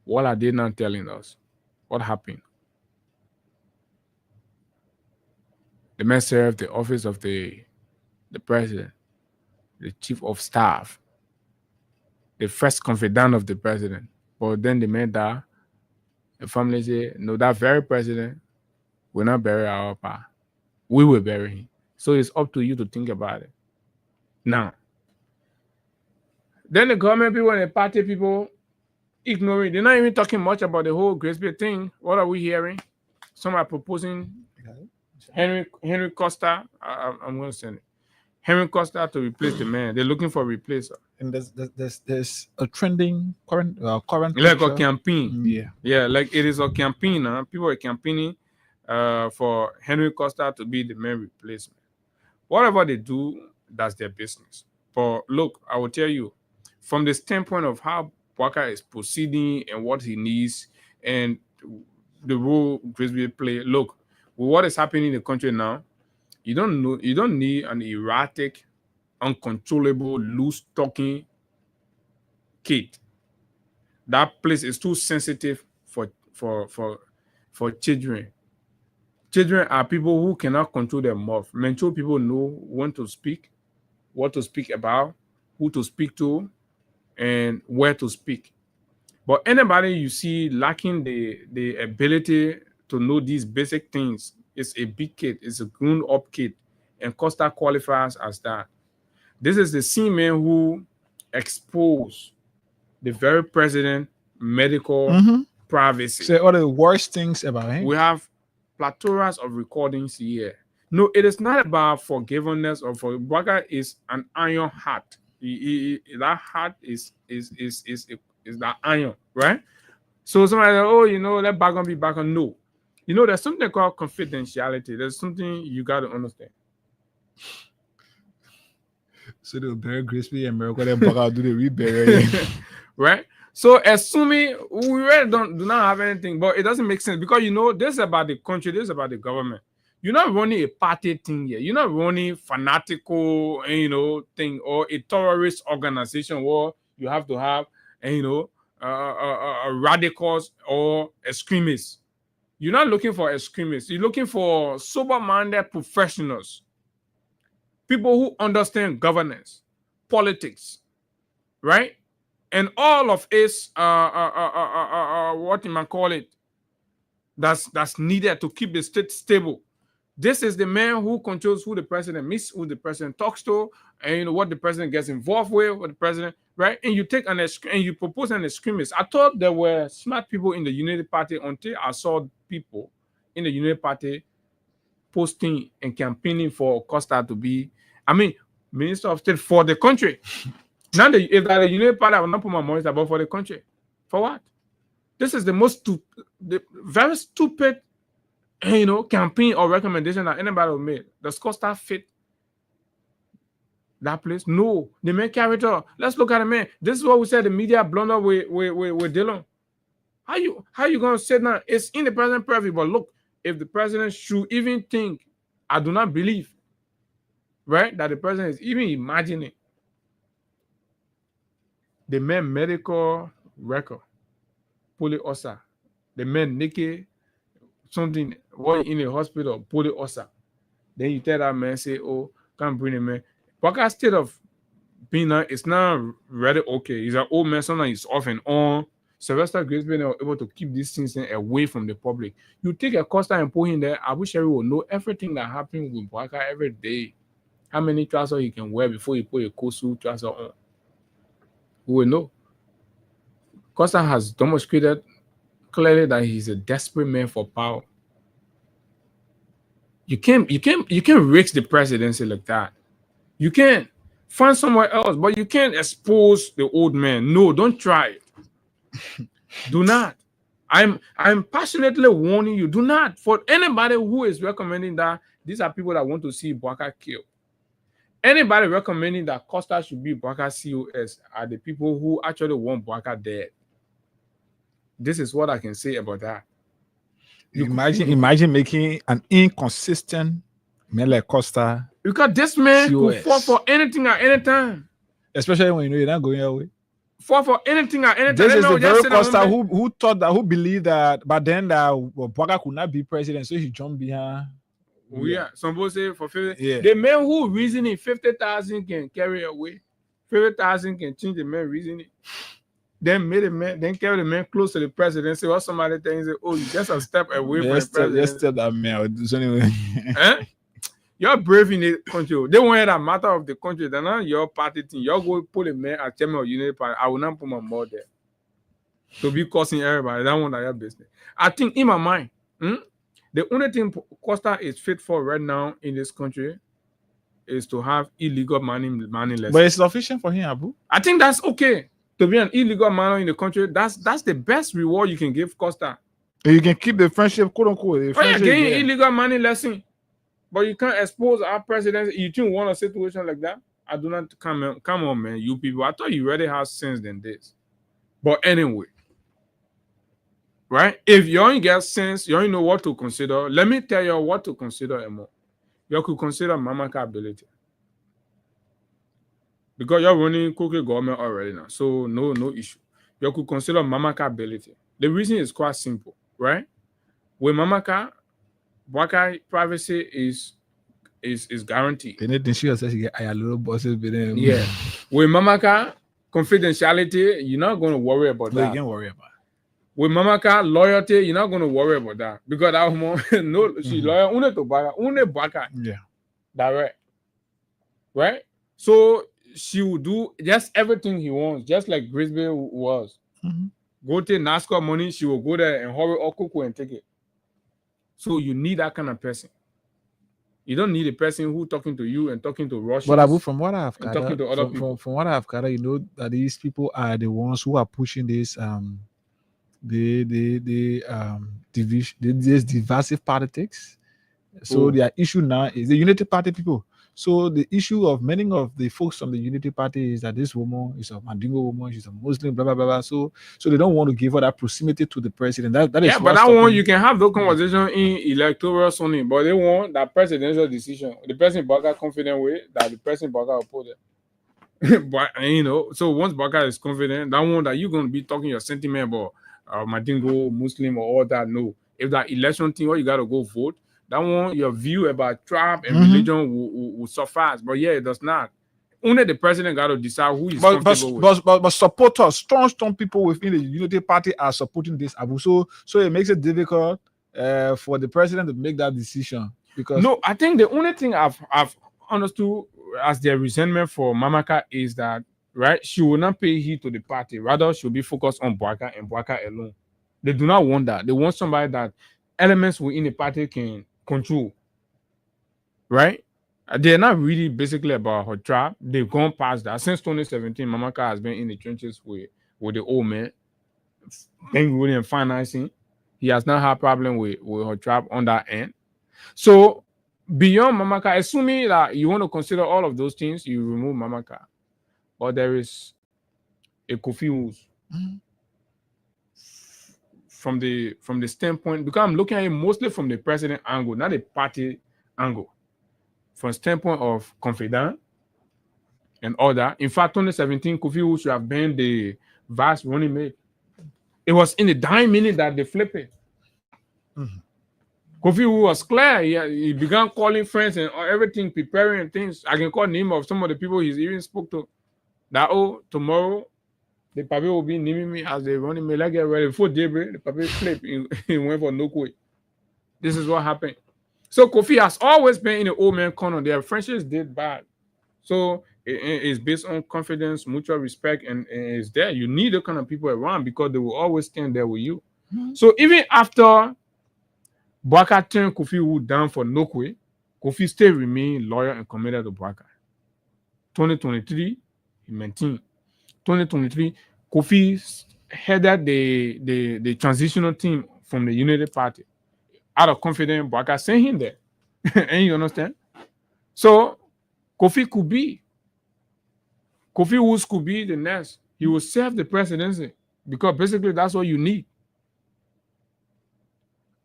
What are they not telling us? What happened? The man served the office of the president, the chief of staff, the first confidant of the president. But then the man died. The family say, no, that very president will not bury our pa. We will bury him. So it's up to you to think about it. Now, then the government people and the party people ignore it. They're not even talking much about the whole Grisby thing. What are we hearing? Some are proposing Henry Costa. I'm going to send it. Henry Costa to replace the man. They're looking for a replacer. And there's a trending current like a campaign. Yeah, like it is a campaign. People are campaigning for Henry Costa to be the main replacement. Whatever they do, that's their business. But look, I will tell you, from the standpoint of how Walker is proceeding and what he needs and the role Grisby play, look, with what is happening in the country now, you don't need an erratic, uncontrollable, loose-talking kid. That place is too sensitive for children. Children are people who cannot control their mouth. Mature people know when to speak, what to speak about, who to speak to, and where to speak. But anybody you see lacking the ability to know these basic things is a big kid, it's a grown-up kid, and Costa qualifies as that. This is the same man who exposed the very president medical privacy. Say all the worst things about him. We have plethora of recordings here. No, it is not about forgiveness or for Braga is an iron heart. That heart is that iron, right? So somebody, let Bagon be Bagon. No. There's something called confidentiality. There's something you got to understand. So they'll bury Grisby and America, then Baga do the rebury. Right? So assuming we really do not have anything, but it doesn't make sense because this is about the country, this is about the government. You're not running a party thing here. You're not running fanatical, thing or a terrorist organization where you have to have, radicals or extremists. You're not looking for extremists. You're looking for sober-minded professionals, people who understand governance, politics, right? And all of this, what you might call it, that's needed to keep the state stable. This is the man who controls who the president meets, who the president talks to, and what the president gets involved with the president, right? And you take and you propose an extremist. I thought there were smart people in the Unity Party until I saw people in the Unity Party posting and campaigning for Costa to be, Minister of State for the country. Now, if that the United Party, I will not put my money about for the country. For what? This is the very stupid, campaign or recommendation that anybody will make. Does Costa fit that place? No. The main character. Let's look at the man. This is what we said. The media blunder with Dylan. How you gonna say that? It's in the president's purview. But look, if the president should even think, I do not believe, right, that the president is even imagining the man medical record, poly ulcer, the man naked, something in a hospital, poly ulcer. Then you tell that man, say, oh, can't bring him man. Baka state of being it's not really okay. He's an old man, sometimes he's off and on. Sylvester Grace being able to keep these things away from the public. You take a Costa and put him there, I wish everyone will know everything that happens with Baka every day. How many trousers he can wear before he put a Kosu trouser on. We will know. Costa has demonstrated clearly that he's a desperate man for power. You can't risk the presidency like that. You can find somewhere else, but you can't expose the old man. No, don't try it. Do not. I'm passionately warning you. Do not. For anybody who is recommending that, these are people that want to see Bouaka killed. Anybody recommending that Costa should be Bouaka COS are the people who actually want Bouaka dead. This is what I can say about that. Imagine making an inconsistent Mele Costa. Because this man could fall for anything at any time. Especially when you know you're not going away. Fall for anything at any time. This is the very Costa who believed that, but then that Bouaka could not be president, so he jumped behind. Oh, yeah. Some people say for 50. Yeah. The man who reasoning 50,000 can carry away. 50,000 can change the man reasoning. Then carry the man close to the presidency. Or somebody thinks, oh, you just a step away from the president. Just tell that man. So anyway. You're brave in the country. They want that matter of the country. They're not your party thing. You're going to put a man as chairman of Unity Party. I will not put my mouth there. To be causing everybody. That one that your business. I think in my mind, the only thing Costa is fit for right now in this country is to have illegal money lessons. But it's sufficient for him, Abu. I think that's okay. To be an illegal miner in the country, that's the best reward you can give Costa. You can keep the friendship, quote unquote. Getting illegal money lesson. But you can't expose our president. You think want a situation like that? I do not come on, man. You people. I thought you already have sense than this. But anyway, right? If you only get sense, you only know what to consider. Let me tell you what to consider more. You could consider Mamaka ability. Because you're running cookie government already now. So no issue. You could consider Mamaka ability. The reason is quite simple, right? With Mamaka, Bouaka privacy is guaranteed. Anything she says, she get a little bosses. Yeah. With Mamaka, confidentiality, you're not going to worry about that. You can't worry about it. With Mamaka, loyalty, you're not going to worry about that. Because that woman, she's loyal only to Bouaka. Yeah. Direct. Right? So she will do just everything he wants, just like Grisby was. Mm-hmm. Go take NASCAR money, she will go there and hurry up cook and take it. So you need that kind of person. You don't need a person who talking to you and talking to Russians. But Abu, from what I've gathered, talking to other people. From what I've gathered, you know that these people are the ones who are pushing this this divisive politics. So their issue now is the Unity Party people. So the issue of many of the folks from the Unity Party is that this woman is a Mandingo woman, she's a Muslim, blah blah blah blah. So they don't want to give her that proximity to the president. That is but that one you can have those conversations in electoral zoning, but they want that presidential decision. The person Bouaka confident with that the person Bouaka will put it. But so once Bouaka is confident, that one that you're gonna be talking your sentiment about Mandingo, Muslim or all that. No, if that election thing, you gotta go vote. That one, your view about tribe and religion will suffice. But yeah, it does not. Only the president got to decide who is comfortable with. But supporters, strong people within the Unity Party are supporting this Abu. So it makes it difficult for the president to make that decision. Because no, I think the only thing I've understood as their resentment for Mamaka is that, right, she will not pay heed to the party. Rather, she'll be focused on Bouaka and Bouaka alone. They do not want that. They want somebody that elements within the party can control. right? They're not really basically about her trap. They've gone past that. Since 2017, Mamaka has been in the trenches with the old man, then William financing. He has not had problem with her trap on that end. So beyond Mamaka, assuming that you want to consider all of those things, you remove Mamaka. But there is a Kofi Woods. From the standpoint, because I'm looking at it mostly from the president angle, not the party angle. From standpoint of confidence and all that. In fact, 2017, Kofi Woods should have been the vice running mate. It was in the dying minute that they flipped it. Kofi Woods was clear. He began calling friends and everything, preparing things. I can call name of some of the people he's even spoke to. That, tomorrow, the papi will be naming me as the running mate. Like, get ready. Before daybreak, the papi flipped. He went for Nokwe. This is what happened. So Kofi has always been in the old man corner. Their friendships did bad. So it's based on confidence, mutual respect, and it's there. You need the kind of people around because they will always stand there with you. So even after Bouaka turned Kofi Woods down for Nokwe, Kofi still remained loyal and committed to Bouaka. 2023, he maintained. 2023, Kofi headed the transitional team from the United Party. Out of confidence, Bouaka sent him there. And you understand? So Kofi Woods could be the next. He will serve the presidency because basically that's what you need.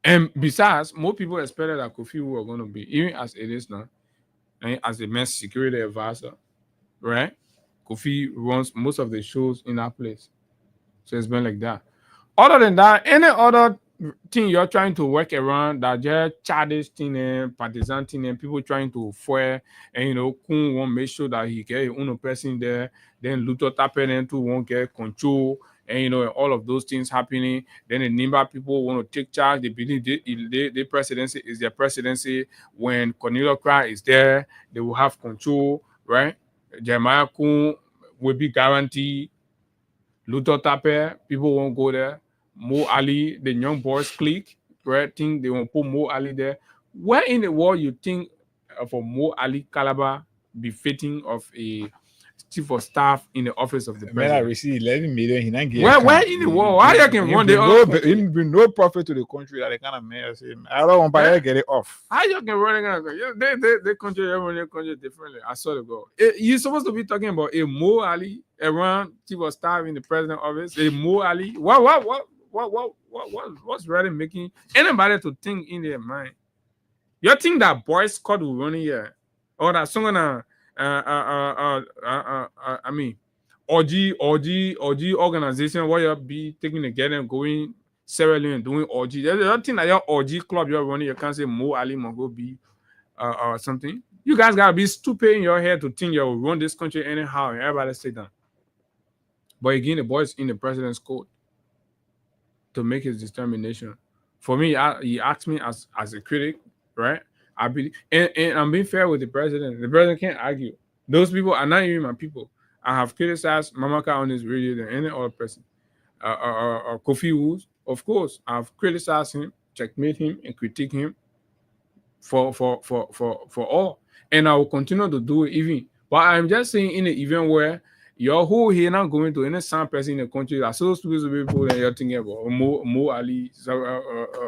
And besides, more people expected that Kofi Woods was going to be, even as it is now, and as the main security advisor, right? Kofi runs most of the shows in that place. So it's been like that. Other than that, any other thing you're trying to work around that just childish thing and partisan thing and people trying to foil and Kun won't make sure that he get his own person there, then Luther Tappen too won't get control and all of those things happening. Then the Nimba people want to take charge. They believe the presidency is their presidency. When Cornelius Cry is there, they will have control, right? Jeremiah Kun will be guaranteed. Luther Tappen, people won't go there. Mo Ali, the young boys clique, right? Think they won't put Mo Ali there. Where in the world you think of a Mo Ali caliber befitting of a chief of staff in the office of the president? I received 11 million. He not get where in the world? How you can run the he bring no profit to the country that they kind of mayor say, I don't want to get it off. How you can run it? They country, everyone country differently. I saw the go. You're supposed to be talking about a Mo Ali around chief of staff in the president office. A Mo Ali. What's really making anybody to think in their mind? You think that Boy Scott will run here, or that someone I mean, OG organization where you be taking together and going Sierra Leone and doing OG. There's a thing that your OG club you're running. You can't say Mo Ali Mongo be something. You guys gotta be stupid in your head to think you will run this country anyhow and everybody sit down. But again, the boys in the president's code to make his determination. For me, he asked me as a critic, right? And I'm being fair with the president. The president can't argue. Those people are not even my people. I have criticized Mamaka on his radio than any other person. Kofi Woods, of course, I've criticized him, checkmate him, and critique him for all. And I will continue to do it even. But I'm just saying in the event where you're who here not going to any sound person in the country that so stupid people that you're thinking about Mo Ali,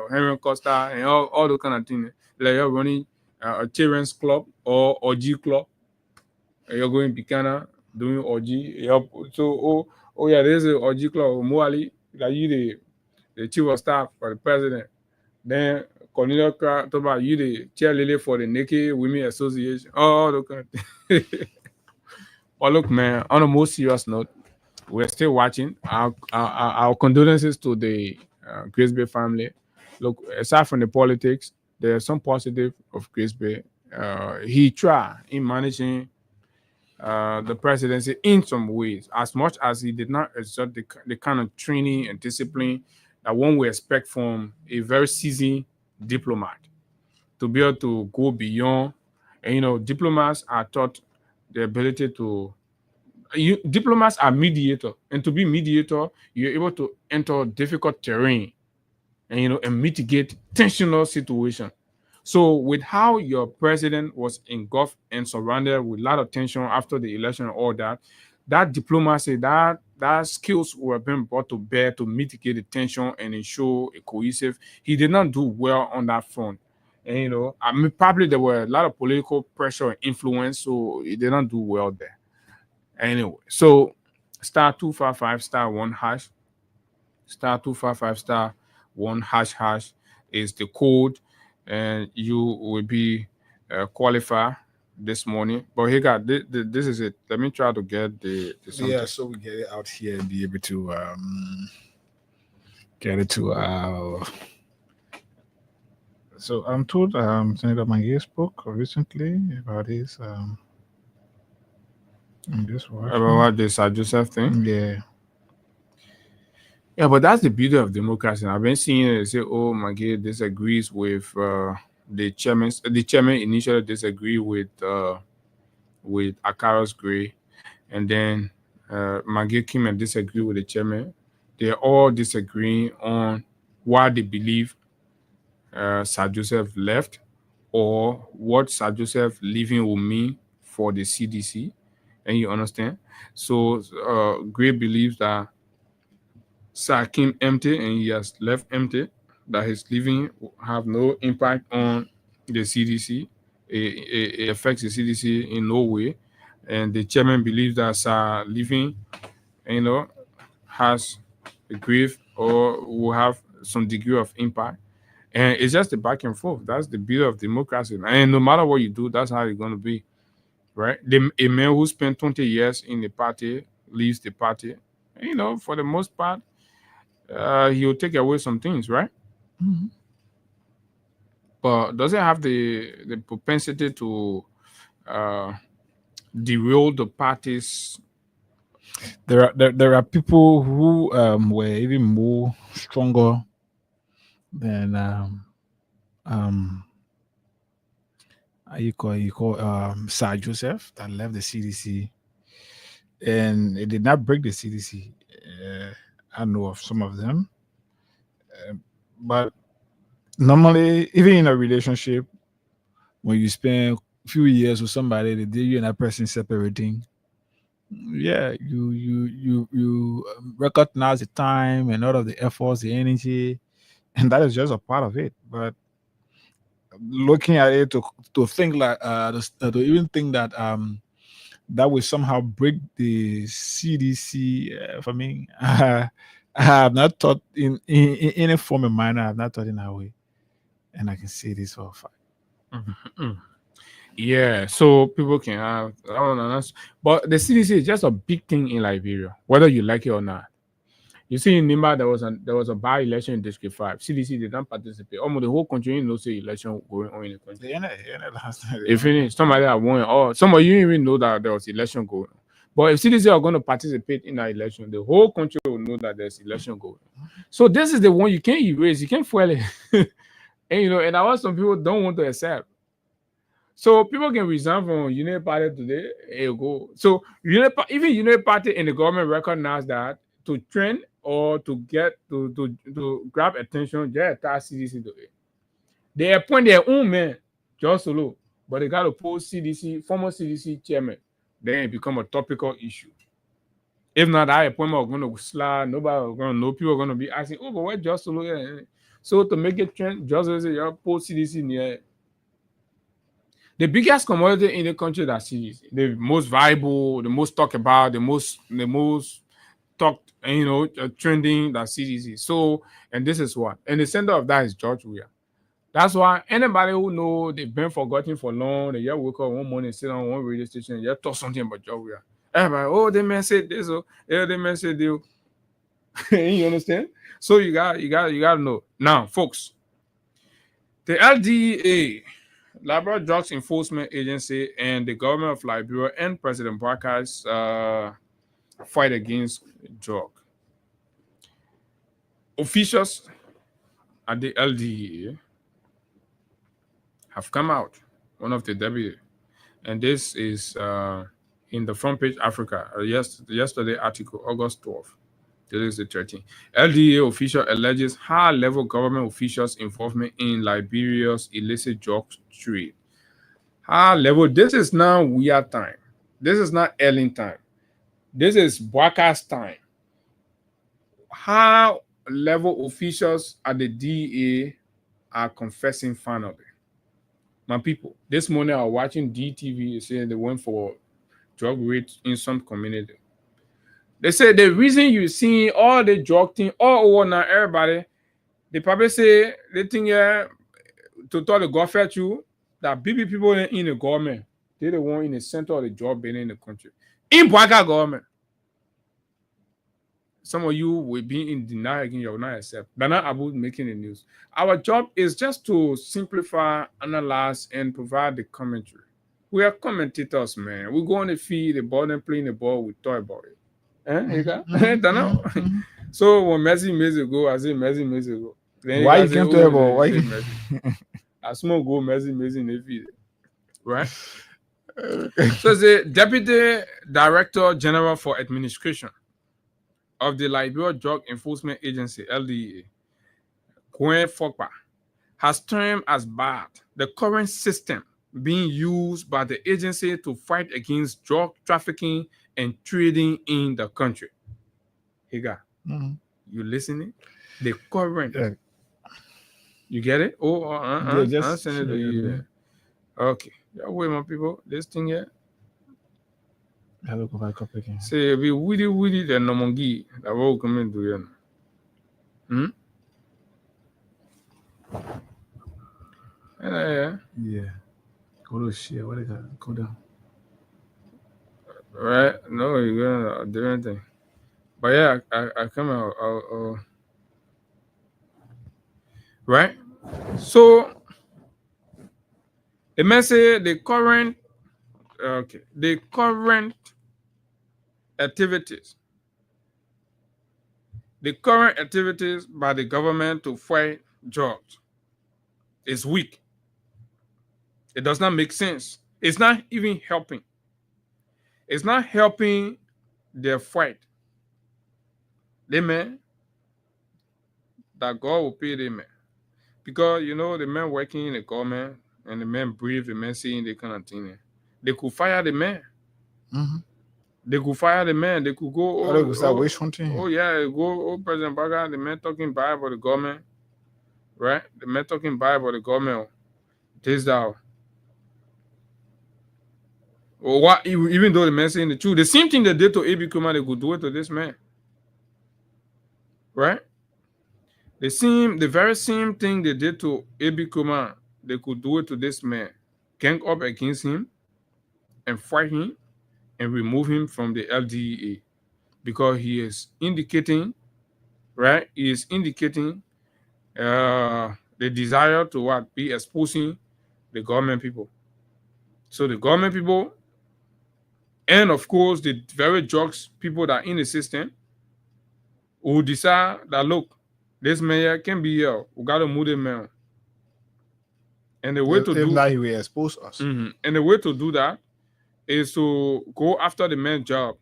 Henry Costa, and all those kind of things. Like you're running a children's club or OG club. You're going Bikana doing OG. So there's an OG club. Mo Ali, like you the chief of staff for the president. Then Cornelius talk about you the cheerleader for the Naked Women Association. All those kind of things. Well, look, man, on a more serious note, we're still watching. Our condolences to the Grace Bay family. Look, aside from the politics, there's some positive of Grace Bay. He tried in managing the presidency in some ways, as much as he did not exert the kind of training and discipline that one would expect from a very seasoned diplomat to be able to go beyond. And, diplomats are taught the ability to diplomats are mediator, and to be mediator, you're able to enter difficult terrain and and mitigate tensional situation. So with how your president was engulfed and surrounded with a lot of tension after the election and all that, that diplomacy, that skills were being brought to bear to mitigate the tension and ensure a cohesive. He did not do well on that front. And I mean, probably there were a lot of political pressure and influence, so he did not do well there. Anyway, so *255 *1#, *255 *1# is the code, and you will be qualified this morning. But here, God, this is it. Let me try to get the something. Yeah, so we get it out here and be able to get it to so I'm told Senator Mangue spoke recently about this about the Sir Joseph thing. Yeah, but that's the beauty of democracy. I've been seeing it say, "Oh, Mangue disagrees with the chairman." The chairman initially disagreed with Akaros Gray, and then Mangue came and disagreed with the chairman. They're all disagreeing on why they believe Sir Joseph left, or what Sir Joseph leaving will mean for the CDC. And you understand? So Gray believes that Sir came empty and he has left empty, that his leaving will have no impact on the CDC. It affects the CDC in no way. And the chairman believes that Sir leaving, has a grave or will have some degree of impact. And it's just a back and forth. That's the beauty of democracy. And no matter what you do, that's how it's going to be, right? A man who spent 20 years in the party leaves the party. For the most part, he'll take away some things, right? Mm-hmm. But does it have the propensity to derail the parties? There are people who were even more stronger than you call Sir Joseph, that left the CDC, and it did not break the CDC. I know of some of them, but normally, even in a relationship, when you spend a few years with somebody, the day you and that person separating, yeah, you recognize the time and all of the efforts, the energy, and that is just a part of it. But looking at it to think like to even think that that will somehow break the CDC, for me, I have not thought in any form of manner. I have not thought in that way, and I can see this for a fact. Mm-hmm. Yeah, so people can have, I don't know, but the CDC is just a big thing in Liberia, whether you like it or not. You see, in Nimba, there was a by-election in District 5. CDC did not participate. Almost the whole country didn't know the election going on in the country. It finished. Somebody that won, or some of you didn't even know that there was election going on. But if CDC are going to participate in that election, the whole country will know that there's election going on. So this is the one you can't erase. You can't foil it. And I want some people don't want to accept. So people can resign from United Party today. It go. So even United Party and the government recognize that to trend or to get to grab attention, they attach CDC to it. They appoint their own man, just solo, but they got to post former CDC chairman. Then it become a topical issue. If not, that appointment are going to slide. Nobody is going to know. People are going to be asking, "Oh, but why just solo?" So to make it trend, just say you post CDC near. The biggest commodity in the country that CDC, the most viable, the most talked about, the most talked, trending that CDC. So, and this is what, and the center of that is George Weah. That's why anybody who know they've been forgotten for long, they just wake up one morning, sit on one radio station, and just talk something about George Weah. Everybody, oh, they man said this, oh, yeah, they man said this. You understand? So you got to know. Now, folks, the LDA, Liberia Drugs Enforcement Agency, and the government of Liberia and President Barker's fight against drug. Officials at the LDA have come out, one of the deputy, and this is in the Front Page Africa, yesterday article, August 12th. This is the 13th. LDA official alleges high-level government officials' involvement in Liberia's illicit drugs trade. High-level. This is not weird time. This is not Ellen time. This is Bwaka's time. High-level officials at the DEA are confessing finally. My people, this morning I was watching DTV saying they went for drug raid in some community. They say the reason you see all the drug thing all over now, everybody, they probably say they think to tell the government you that BB people in the government, they're the one in the center of the job being in the country. In Bwaka government. Some of you will be in denial again, you will not accept. But not about making the news. Our job is just to simplify, analyze, and provide the commentary. We are commentators, man. We go on the field, the ball, and playing the ball, we talk about it. So when Messi makes a goal, I say Messi makes a goal. Why you can't talk about why? I small goal, Messi in the field, right? So the Deputy Director General for Administration of the Liberia Drug Enforcement Agency (LDEA), Gwen Fokpa, has termed as bad the current system being used by the agency to fight against drug trafficking and trading in the country. Higa, you listening? The current. You get it? Oh, just send it to you. Okay. Yeah, wait, my people. This thing here. Hello, go back up again. Say, be witty, the Nomongi that will come into you. Yeah. Go to share. What is that? Go down. Right? No, you're gonna do anything. But yeah, I come out. Right? So the man say the current activities by the government to fight drugs is weak. It does not make sense. It's not even helping. It's not helping their fight. They man, that God will pay them, man. Because, you know, the men working in the government and the men brief, the men saying they kind of thing. They could fire the man. They could fire the man. They could go. They could start witch hunting. Oh, yeah. Go, President Baga, the men talking bad about the government. Right? The men talking bad about the government. This that. Or what, even though the man saying the truth, the same thing they did to A.B. Kuma, they could do it to this man. Right? The very same thing they did to A.B. Kuma, they could do it to this man. Gang up against him and fight him and remove him from the LDEA. Because he is indicating, right? He is indicating the desire to what? Be exposing the government people. So the government people, and of course, the very drugs people that are in the system who decide that, look, this man can be here. We got to move the man. And the way to do that, he will expose us. And the way to do that is to go after the man's job.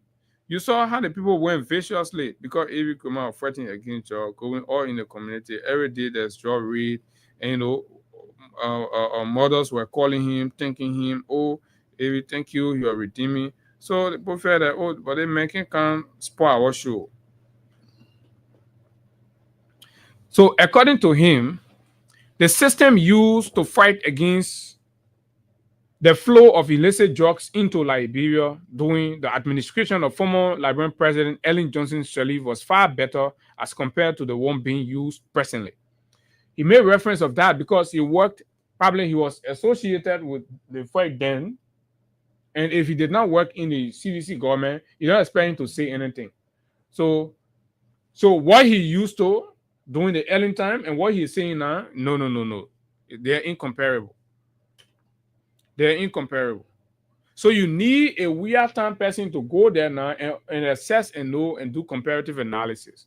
You saw how the people went viciously because every Kuma fighting against job, going all in the community. Every day there's job raid. And, you know, mothers were calling him, thanking him, oh, Avery, thank you, you are redeeming. So the people felt that, oh, but they making come spoil our show. So according to him, the system used to fight against the flow of illicit drugs into Liberia during the administration of former Liberian President Ellen Johnson Sirleaf was far better as compared to the one being used presently. He made reference of that because he was associated with the fight then. And if he did not work in the CDC government, you're not expecting to say anything. So what he used to during the Ellen time and what he's saying now, no. They're incomparable. So you need a real-time person to go there now and assess and know and do comparative analysis.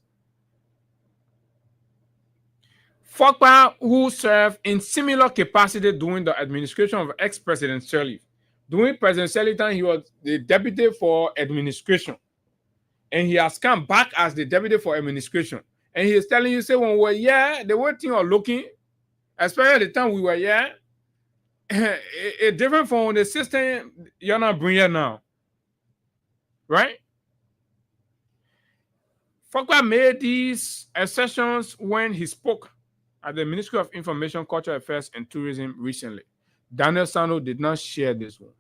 Fokpa, who served in similar capacity during the administration of ex-President Sirleaf. During President Sirleaf time, he was the deputy for administration. and he has come back as the deputy for administration. And he is telling you, say, when we were here, the way things are looking, especially at the time we were here, it's different from the system you're not bringing now. Right? Fokpa made these assertions when he spoke at the Ministry of Information, Cultural Affairs, and Tourism recently. Daniel Sano did not share this one.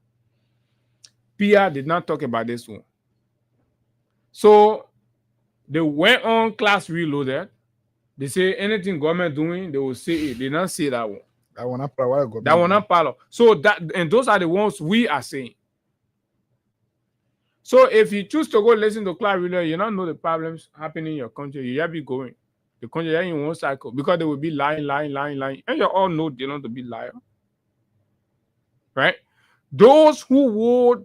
Pia did not talk about this one. So they went on Class Reloaded. They say anything government doing, they will say it. They don't say that one. That one not part. That one not part of. So that, and those are the ones we are saying. So if you choose to go listen to Class Reloaded, you don't know the problems happening in your country. You have to be going. The country is in one cycle because they will be lying. And you all know they don't to be liar. Right? Those who were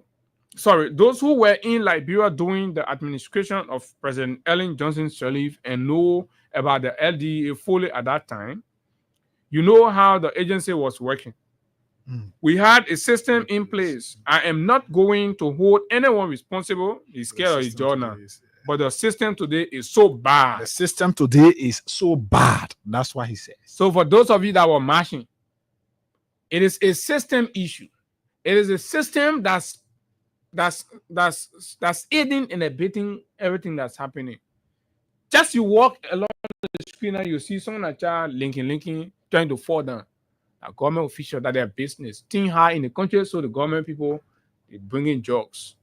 in Liberia during the administration of President Ellen Johnson Sirleaf and know about the LDA fully at that time, you know how the agency was working. We had a system in place. I am not going to hold anyone responsible. He's scared of his job now. But the system today is so bad. The system today is so bad. That's what he says. So for those of you that were marching, it is a system issue. It is a system that's aiding and abetting everything that's happening. Just you walk along the screen and you see someone at child linking, trying to fall down. A government official that their business thing high in the country, so the government people they bringing jobs,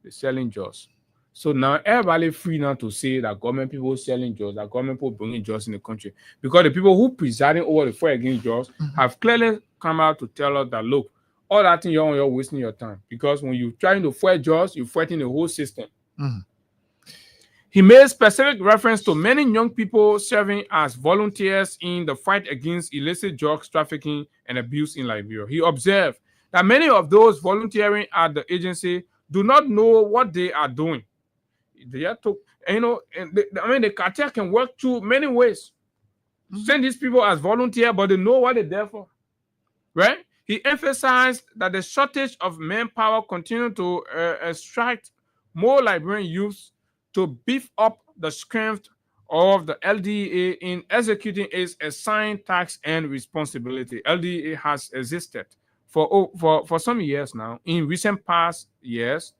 they selling jobs. So now everybody free now to say that government people selling jobs, that government people bringing jobs in the country, because the people who presiding over the fight against jobs have clearly come out to tell us that look, all that thing you're wasting your time, because when you're trying to fight jobs, you're fighting the whole system. He made specific reference to many young people serving as volunteers in the fight against illicit drugs trafficking and abuse in Liberia. He observed that many of those volunteering at the agency do not know what they are doing. They are to, the cartel can work through many ways. Send these people as volunteers, but they know what they're there for. Right? He emphasized that the shortage of manpower continued to extract more Liberian youths to beef up the strength of the LDA in executing its assigned tasks and responsibility. LDA has existed for some years now. In recent past years,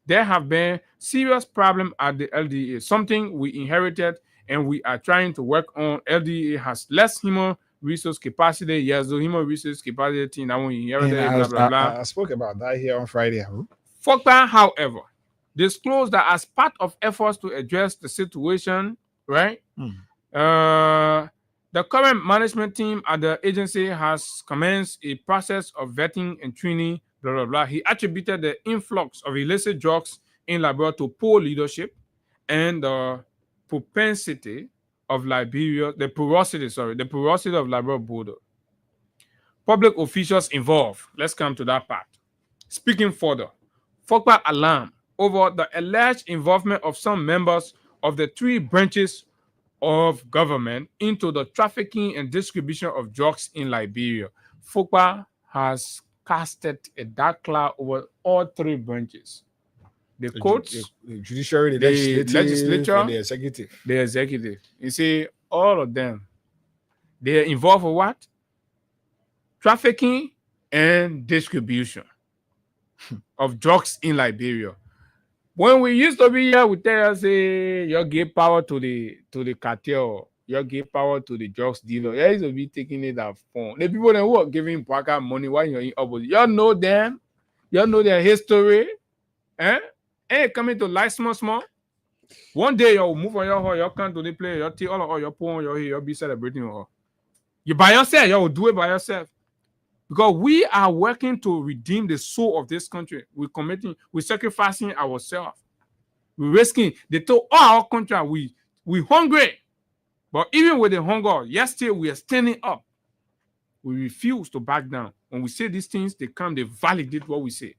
there have been serious problems at the LDA, something we inherited and we are trying to work on. LDA has less human resource capacity. Yes, the human resource capacity thing that we inherited, I spoke about that here on Friday. Fokpa, however, disclosed that as part of efforts to address the situation, right? The current management team at the agency has commenced a process of vetting and training, blah, blah, blah. He attributed the influx of illicit drugs in Liberia to poor leadership and the propensity of Liberia, the porosity of Liberia border. Public officials involved. Let's come to that part. Speaking further, Fokpa alarmed over the alleged involvement of some members of the three branches of government into the trafficking and distribution of drugs in Liberia. Fokpa has casted a dark cloud over all three branches. The courts, the judiciary, the legislature, and the executive. The executive. You see, all of them, they are involved with what? Trafficking and distribution of drugs in Liberia. When we used to be here, we tell us, say, you give power to the cartel, you give power to the drugs dealer. You used to be taking it at phone. The people who are giving Paka money while you're in opposite, you know them, you know their history, and coming to life small. One day you'll move on your hall, you come to the play, you take all of your phone, you'll be celebrating your hall. You by yourself, you'll do it by yourself. Because we are working to redeem the soul of this country. We're sacrificing ourselves. We're risking. They told all our country we hungry. But even with the hunger, yesterday we are standing up. We refuse to back down. When we say these things, they validate what we say.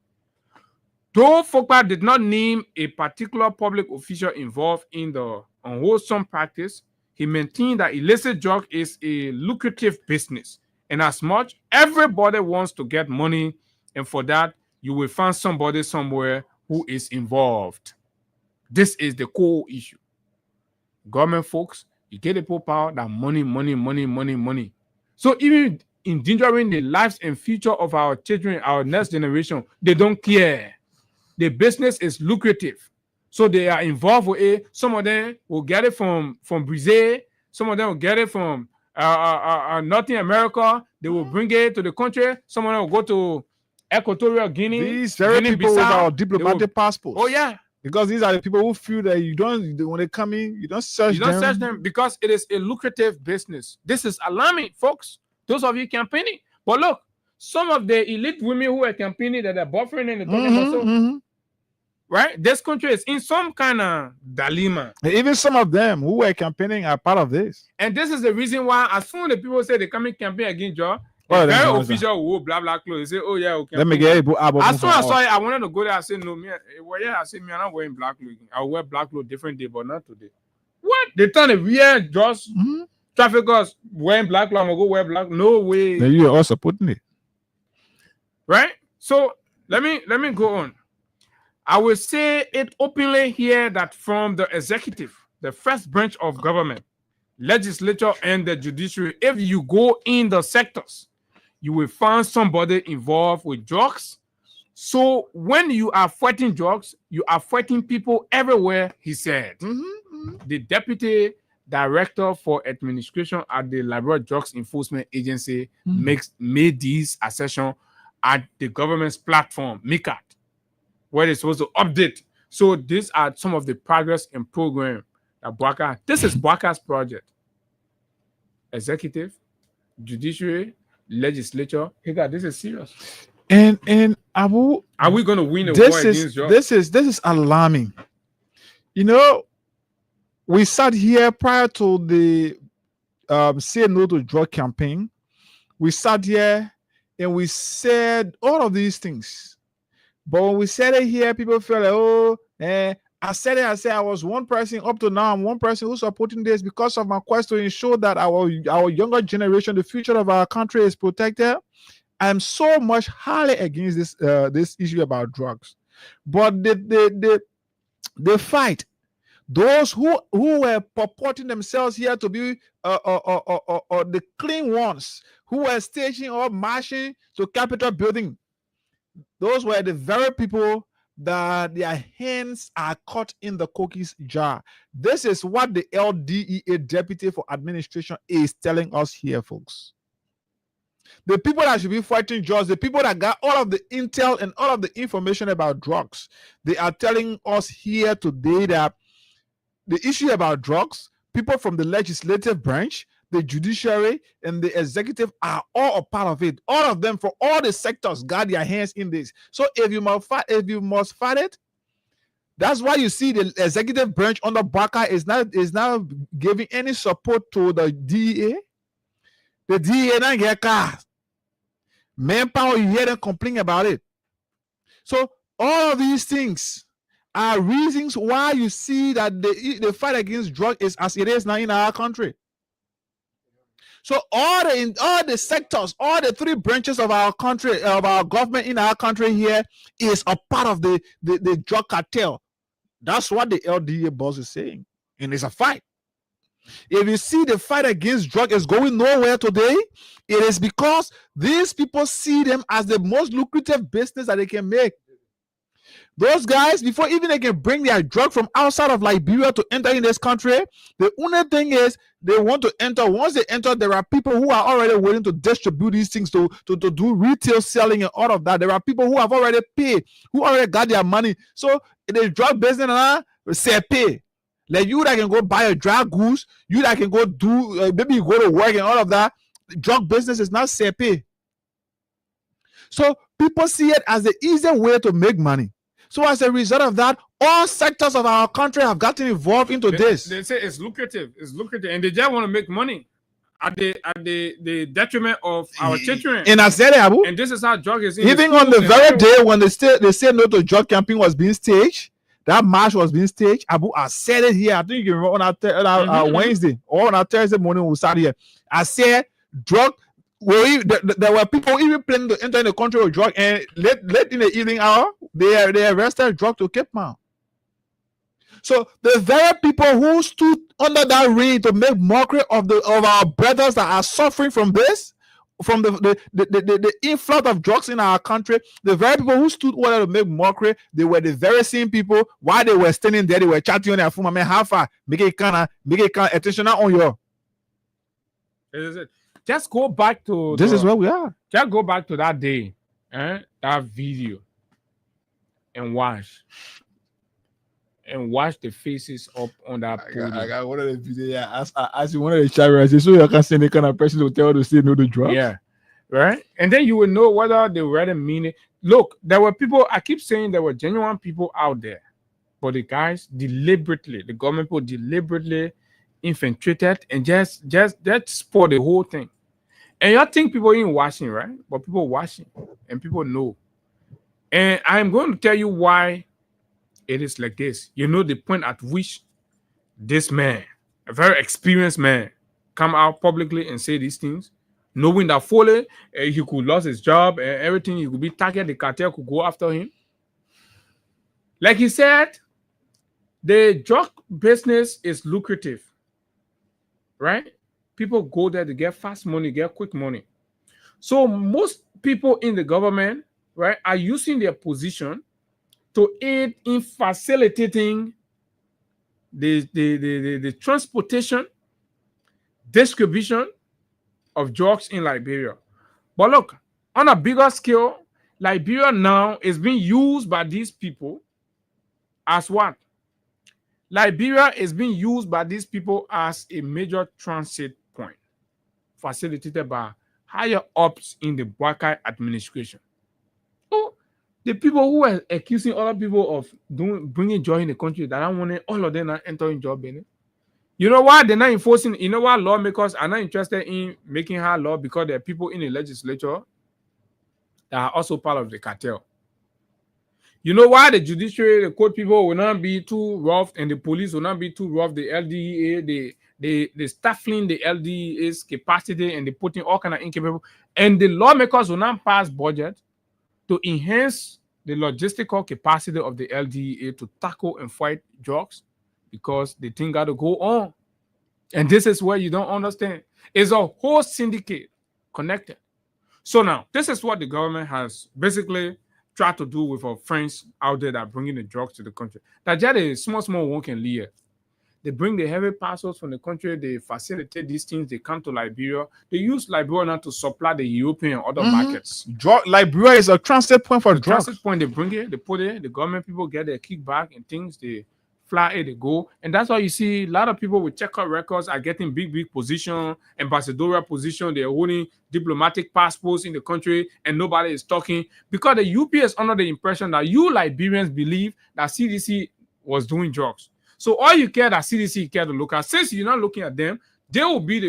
Though Fokpa did not name a particular public official involved in the unwholesome practice, he maintained that illicit drug is a lucrative business. And as much, everybody wants to get money, and for that, you will find somebody somewhere who is involved. This is the core issue. Government folks, you get the power, that money. So even endangering the lives and future of our children, our next generation, they don't care. The business is lucrative. So they are involved with it. Some of them will get it from Brazil. Some of them will get it from Northern America. They will bring it to the country. Some of them will go to Equatorial Guinea. These very people with our diplomatic passports. Oh, yeah. Because these are the people who feel that when they come in, you don't search them. You don't search them because it is a lucrative business. This is alarming, folks. Those of you campaigning. But look, some of the elite women who are campaigning that are buffering and talking right? This country is in some kind of dilemma. Even some of them who were campaigning are part of this. And this is the reason why as soon as the people say they come in campaign against Joe, very official will blah blah clothes. They say, oh yeah, okay. Let me get it. As soon as I saw it, I wanted to go there. I said, no, me. Well, yeah, I said, me, I'm not wearing black clothes. I'll wear black clothes different day, but not today. What? They turn a weird just traffickers wearing black clothes. I'm gonna go wear black. No way. Then you are also putting it. Right? So let me go on. I will say it openly here that from the executive, the first branch of government, legislature, and the judiciary, if you go in the sectors, you will find somebody involved with drugs. So when you are fighting drugs, you are fighting people everywhere, he said. The deputy director for administration at the Liberal Drugs Enforcement Agency made this assertion at the government's platform, MICAT, where they're supposed to update. So these are some of the progress and program that Bouaka. This is Bouaka's project. Executive, judiciary, legislature. Hey God, this is serious. And Abu, are we going to win a war against drugs? This is alarming. You know, we sat here prior to the Say No to Drug campaign. We sat here and we said all of these things. But when we said it here, people feel like, I said I was one person. Up to now, I'm one person who's supporting this because of my quest to ensure that our younger generation, the future of our country, is protected. I'm so much highly against this issue about drugs. But the fight, those who were purporting themselves here to be the clean ones, who were staging or marching to Capitol building, those were the very people that their hands are caught in the cookies jar. This is what the LDEA deputy for administration is telling us here, folks. The people that should be fighting drugs, the people that got all of the intel and all of the information about drugs, they are telling us here today that the issue about drugs, people from the legislative branch, the judiciary, and the executive are all a part of it. All of them, for all the sectors, got their hands in this. So if you must fight it, that's why you see the executive branch under Bouaka is now giving any support to the DEA. The DEA don't get cars. Manpower, you hear them complain about it. So all of these things are reasons why you see that the fight against drug is as it is now in our country. So all the sectors, all the three branches of our country, of our government in our country here, is a part of the drug cartel. That's what the LDA boss is saying. And it's a fight. If you see the fight against drug is going nowhere today, it is because these people see them as the most lucrative business that they can make. Those guys, before even they can bring their drug from outside of Liberia to enter in this country, the only thing is they want to enter. Once they enter, there are people who are already willing to distribute these things, to do retail selling and all of that. There are people who have already paid, who already got their money. So the drug business, say pay. Like you that can go buy a dry goose, you that can go do, maybe you go to work and all of that. Drug business is not say pay. So people see it as the easier way to make money. So as a result of that, all sectors of our country have gotten involved into this. They say it's lucrative, and they just want to make money at the detriment of our children. And I said it, Abu. And this is how drug is. Even on the very day when they said no to drug campaign was being staged, that march was being staged. Abu, I said it here. I think you remember on our Wednesday or on our Thursday morning we started here. I said drug. There were people even planning to enter in the country with drug, and late in the evening hour, they arrested drug to Cape Town. So the very people who stood under that ring to make mockery of our brothers that are suffering from this, from the influx of drugs in our country, the very people who stood under to make mockery, they were the very same people. While they were standing there, they were chatting on their phone. Man, how far? Make it kind of attention on you. Is it? Just go back to this is where we are. Just go back to that day, that video, and watch the faces up on that podium. I got one of the videos. Yeah, as you one of the chat, so you can send the kind of person to tell to say no to drugs. Yeah, right. And then you will know whether they really mean it. Look, there were people. I keep saying there were genuine people out there, but the guys deliberately, the government people deliberately infiltrated and just spoil the whole thing. And you think people ain't watching, right? But people watching and people know. And I'm going to tell you why it is like this. You know the point at which this man, a very experienced man, come out publicly and say these things, knowing that Foley, he could lose his job and everything, he could be targeted, the cartel could go after him. Like he said, the drug business is lucrative, right? People go there to get fast money, get quick money. So most people in the government, right, are using their position to aid in facilitating the transportation, distribution of drugs in Liberia. But look, on a bigger scale, Liberia now is being used by these people as what? Liberia is being used by these people as a major transit point, facilitated by higher ups in the Boakai administration. So the people who are accusing other people of bringing joy in the country, that don't want all of them are entering job in it. You know why they're not enforcing? You know why lawmakers are not interested in making hard law? Because there are people in the legislature that are also part of the cartel. You know why the judiciary, the court people will not be too rough, and the police will not be too rough? The LDEA, they staffing the LDEA's capacity, and they putting all kind of incapable. And the lawmakers will not pass budget to enhance the logistical capacity of the LDEA to tackle and fight drugs, because the thing got to go on. And this is where you don't understand. It's a whole syndicate connected. So now, this is what the government has basically tried to do with our friends out there that are bringing the drugs to the country. That just a small one can leave. They bring the heavy parcels from the country. They facilitate these things. They come to Liberia. They use Liberia now to supply the European and other markets. Liberia is a transit point for drugs. Transit point. They bring it. They put it. The government people get their kickback and things. They fly it. They go. And that's why you see a lot of people with checkout records are getting big position, ambassadorial position. They're holding diplomatic passports in the country, and nobody is talking, because the UP is under the impression that you Liberians believe that CDC was doing drugs. So all you care that CDC care to look at, since you're not looking at them, they will be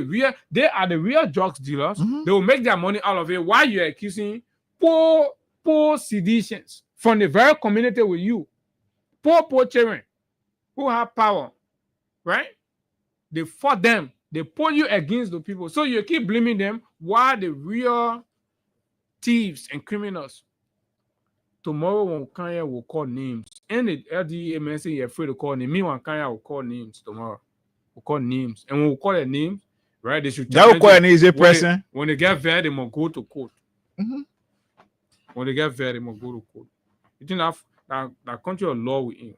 they are the real drugs dealers. They will make their money out of it, while you're accusing poor citizens from the very community with you, poor children who have power, right? They fought them. They put you against the people. So you keep blaming them, while the real thieves and criminals, tomorrow when Kanye will call names, and the LDA may say you're afraid to call names. Me when Kanye will call names tomorrow. We'll call names. And when we call their names, right, they should that will call an easy person. When they get there, they must go to court. When they get there, they must go to court. You think that country of law we're in.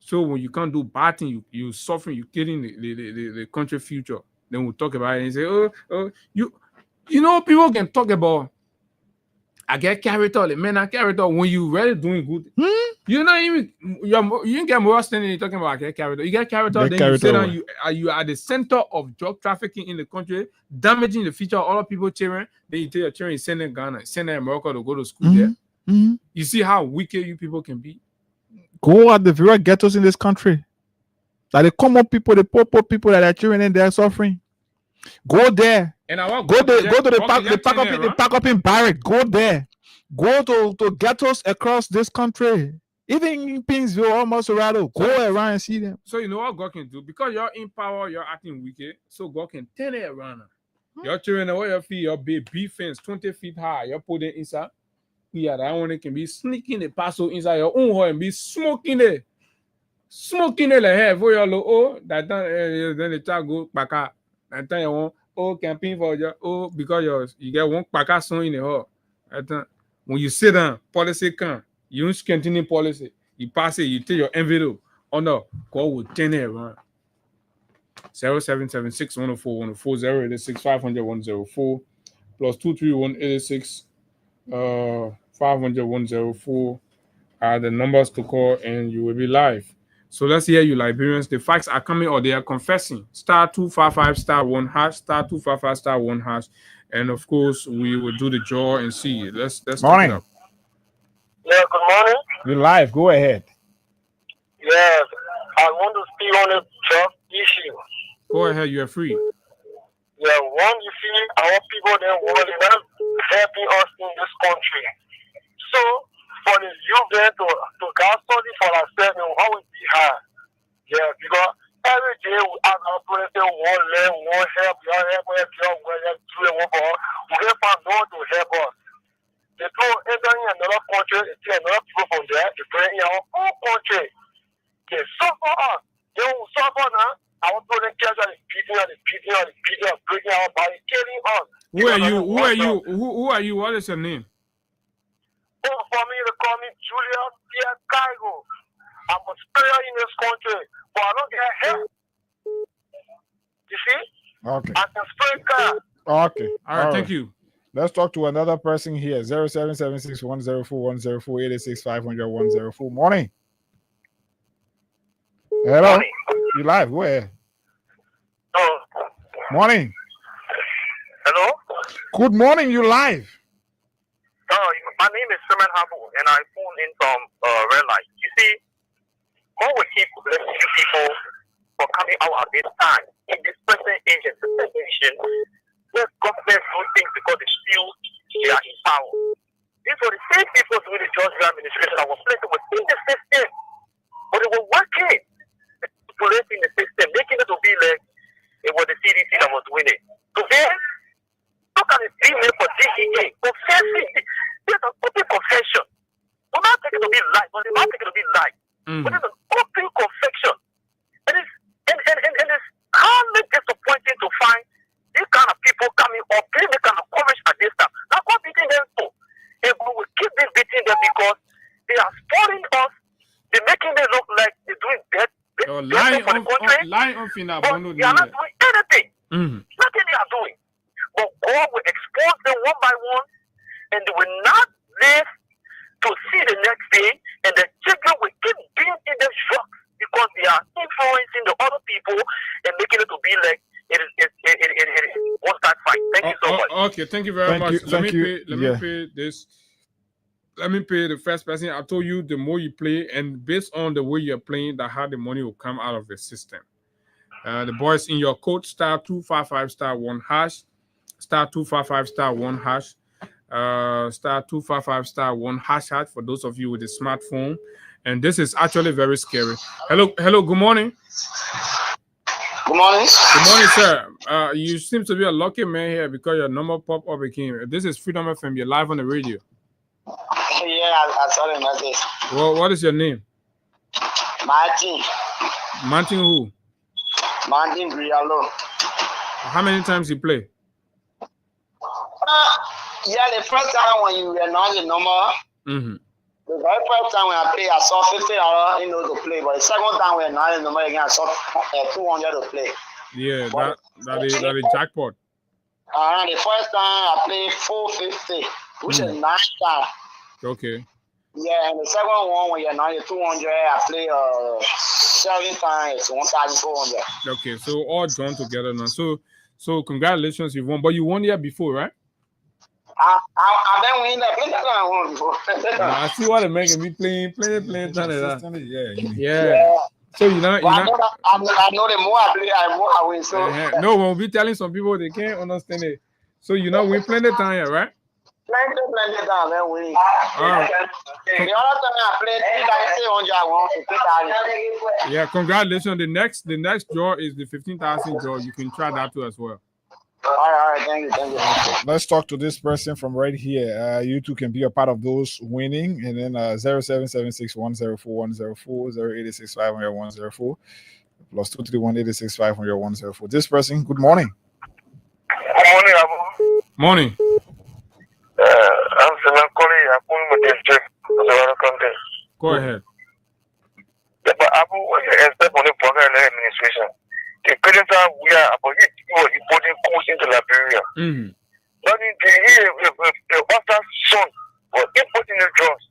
So when you can't do bad things, you suffering, you killing the country future. Then we'll talk about it and say, you know, people can talk about I get character, the men are character when you really doing good. You know, you get more standing talking about get character. You get character, then you say that you are the center of drug trafficking in the country, damaging the future of other people's children. Then you tell your children, send them Ghana, send them America to go to school there. You see how wicked you people can be. Go at the very ghettos in this country. Like the common people, the poor people that are children and they're suffering. Go there. And I want go to the pack up in Barrack. Go there. Go to ghettos across this country. Even in Pinsville, almost around. Go around and see them. So you know what God can do? Because you're in power, you're acting wicked. So God can turn it around. Your children, where your feet, your big fence, 20 feet high, you put it inside. Yeah, that one can be sneaking the parcel inside your own home and be smoking it. Smoking in the hair for your low. That time then the child go back out. That time you want campaign for your because you get one pack song in the hall. That time when you sit down, policy come. You don't continue policy. You pass it. You take your envelope. Oh no, call with 10 around. 0776 104 104 086 500 104 plus 231 86 500 104 are the numbers to call and you will be live. So let's hear you, Liberians. The facts are coming or they are confessing. *255 *1 hash, *255 *1 hash, and of course we will do the draw and see. Let's Morning. Take it up. Yeah, good morning. You're live. Go ahead. Yes, I want to speak on a job issue. Go ahead, you are free. Yeah, one, you see, our people, they're not helping us in this country. So, for the youth there to get study for ourselves, how would be hard? Yeah, because every day we ask our parents, they want learn, want help, we can't find no one to help us. They go enter in another country, they take another people from there, they bring in our own country. They suffer us. They will suffer now. Our people catch us, beating us, breaking our body, killing us. Who are you? Who are you? What is your name? For me, they call me Julius Pierre Kaigo. I'm a sprayer in this country, but I don't get help. You see? Okay. I can spray car. Okay. All right, thank you. Let's talk to another person here. 0776 104 104 86 500 104. Morning. Hello. Morning. You live? Go ahead. Oh. Morning. Hello? Good morning. You live? My name is Simon Habu, and I phone in from Red Light. You see, God will keep blessing you people for coming out at this time. In this present age and situation, where government do things because they are in power. These were the same people doing the Georgia administration that were placed within the system. But they were working, manipulating the system, making it to be like it was the CDC that was winning. Today, look at the female for DEA, confessing. There's an open confession. Do not take it to be light, but do not take it to be light. But it's an open confession. And it's hardly disappointing to find these kind of people coming up, giving the kind of courage at this time. Now, God beating them too. And we will keep them beating them because they are spoiling us. They're making them look like they're doing bad. Lying on but they are not doing anything. Nothing they are doing. But God will expose them one by one, and they will not live to see the next day, and the children will keep being in the shock because they are influencing the other people and making it to be like it won't start fight. Thank you so much. Okay, thank you very much. Let me pay this. Let me pay the first person. I told you the more you play, and based on the way you're playing, that how the money will come out of the system. The boys in your code *255 *1 hash, *255 *1 hash, *255 *1 hash for those of you with a smartphone. And this is actually very scary. Hello, good morning. Good morning. Good morning, sir. You seem to be a lucky man here because your number popped up again. This is Freedom FM. You're live on the radio. Yeah, I saw the message. Well, what is your name? Martin. Martin who? Martin Brialo. How many times you play? Yeah, the first time when you were not the number. The very first time when I play, I saw $50, to play. But the second time when I the number again, I saw 200 to play. Yeah, that is jackpot. The first time I played 450, which is 9 times. Okay. Yeah, and the second one when you're 200, I play 7 times, 1,400. Okay, so all joined together now. So congratulations, you won. But you won here before, right? I've been winning that. Play that I won before. I see what they're making me playing. Yeah. So you know. I know the more I play, the more I win. So no, we'll be telling some people they can't understand it. So we playing the time here, right? Plenty time, man. Winning. All right. The other time I played 3 times 700, I won 15,000. Yeah, congratulations. The next draw is the 15,000 draw. You can try that too as well. All right, thank you. Let's talk to this person from right here. You two can be a part of those winning. And then 0776104104 0865 on your 104 plus 231 on your 104. This person, good morning. Good morning, Abu. Morning. I'm Senan Koli. I'm calling with district of the country. Go ahead. Yeah, but Abu, what you expect from the program administration? The current time we are about importing goods into Liberia. But in the Western zone was importing the drugs.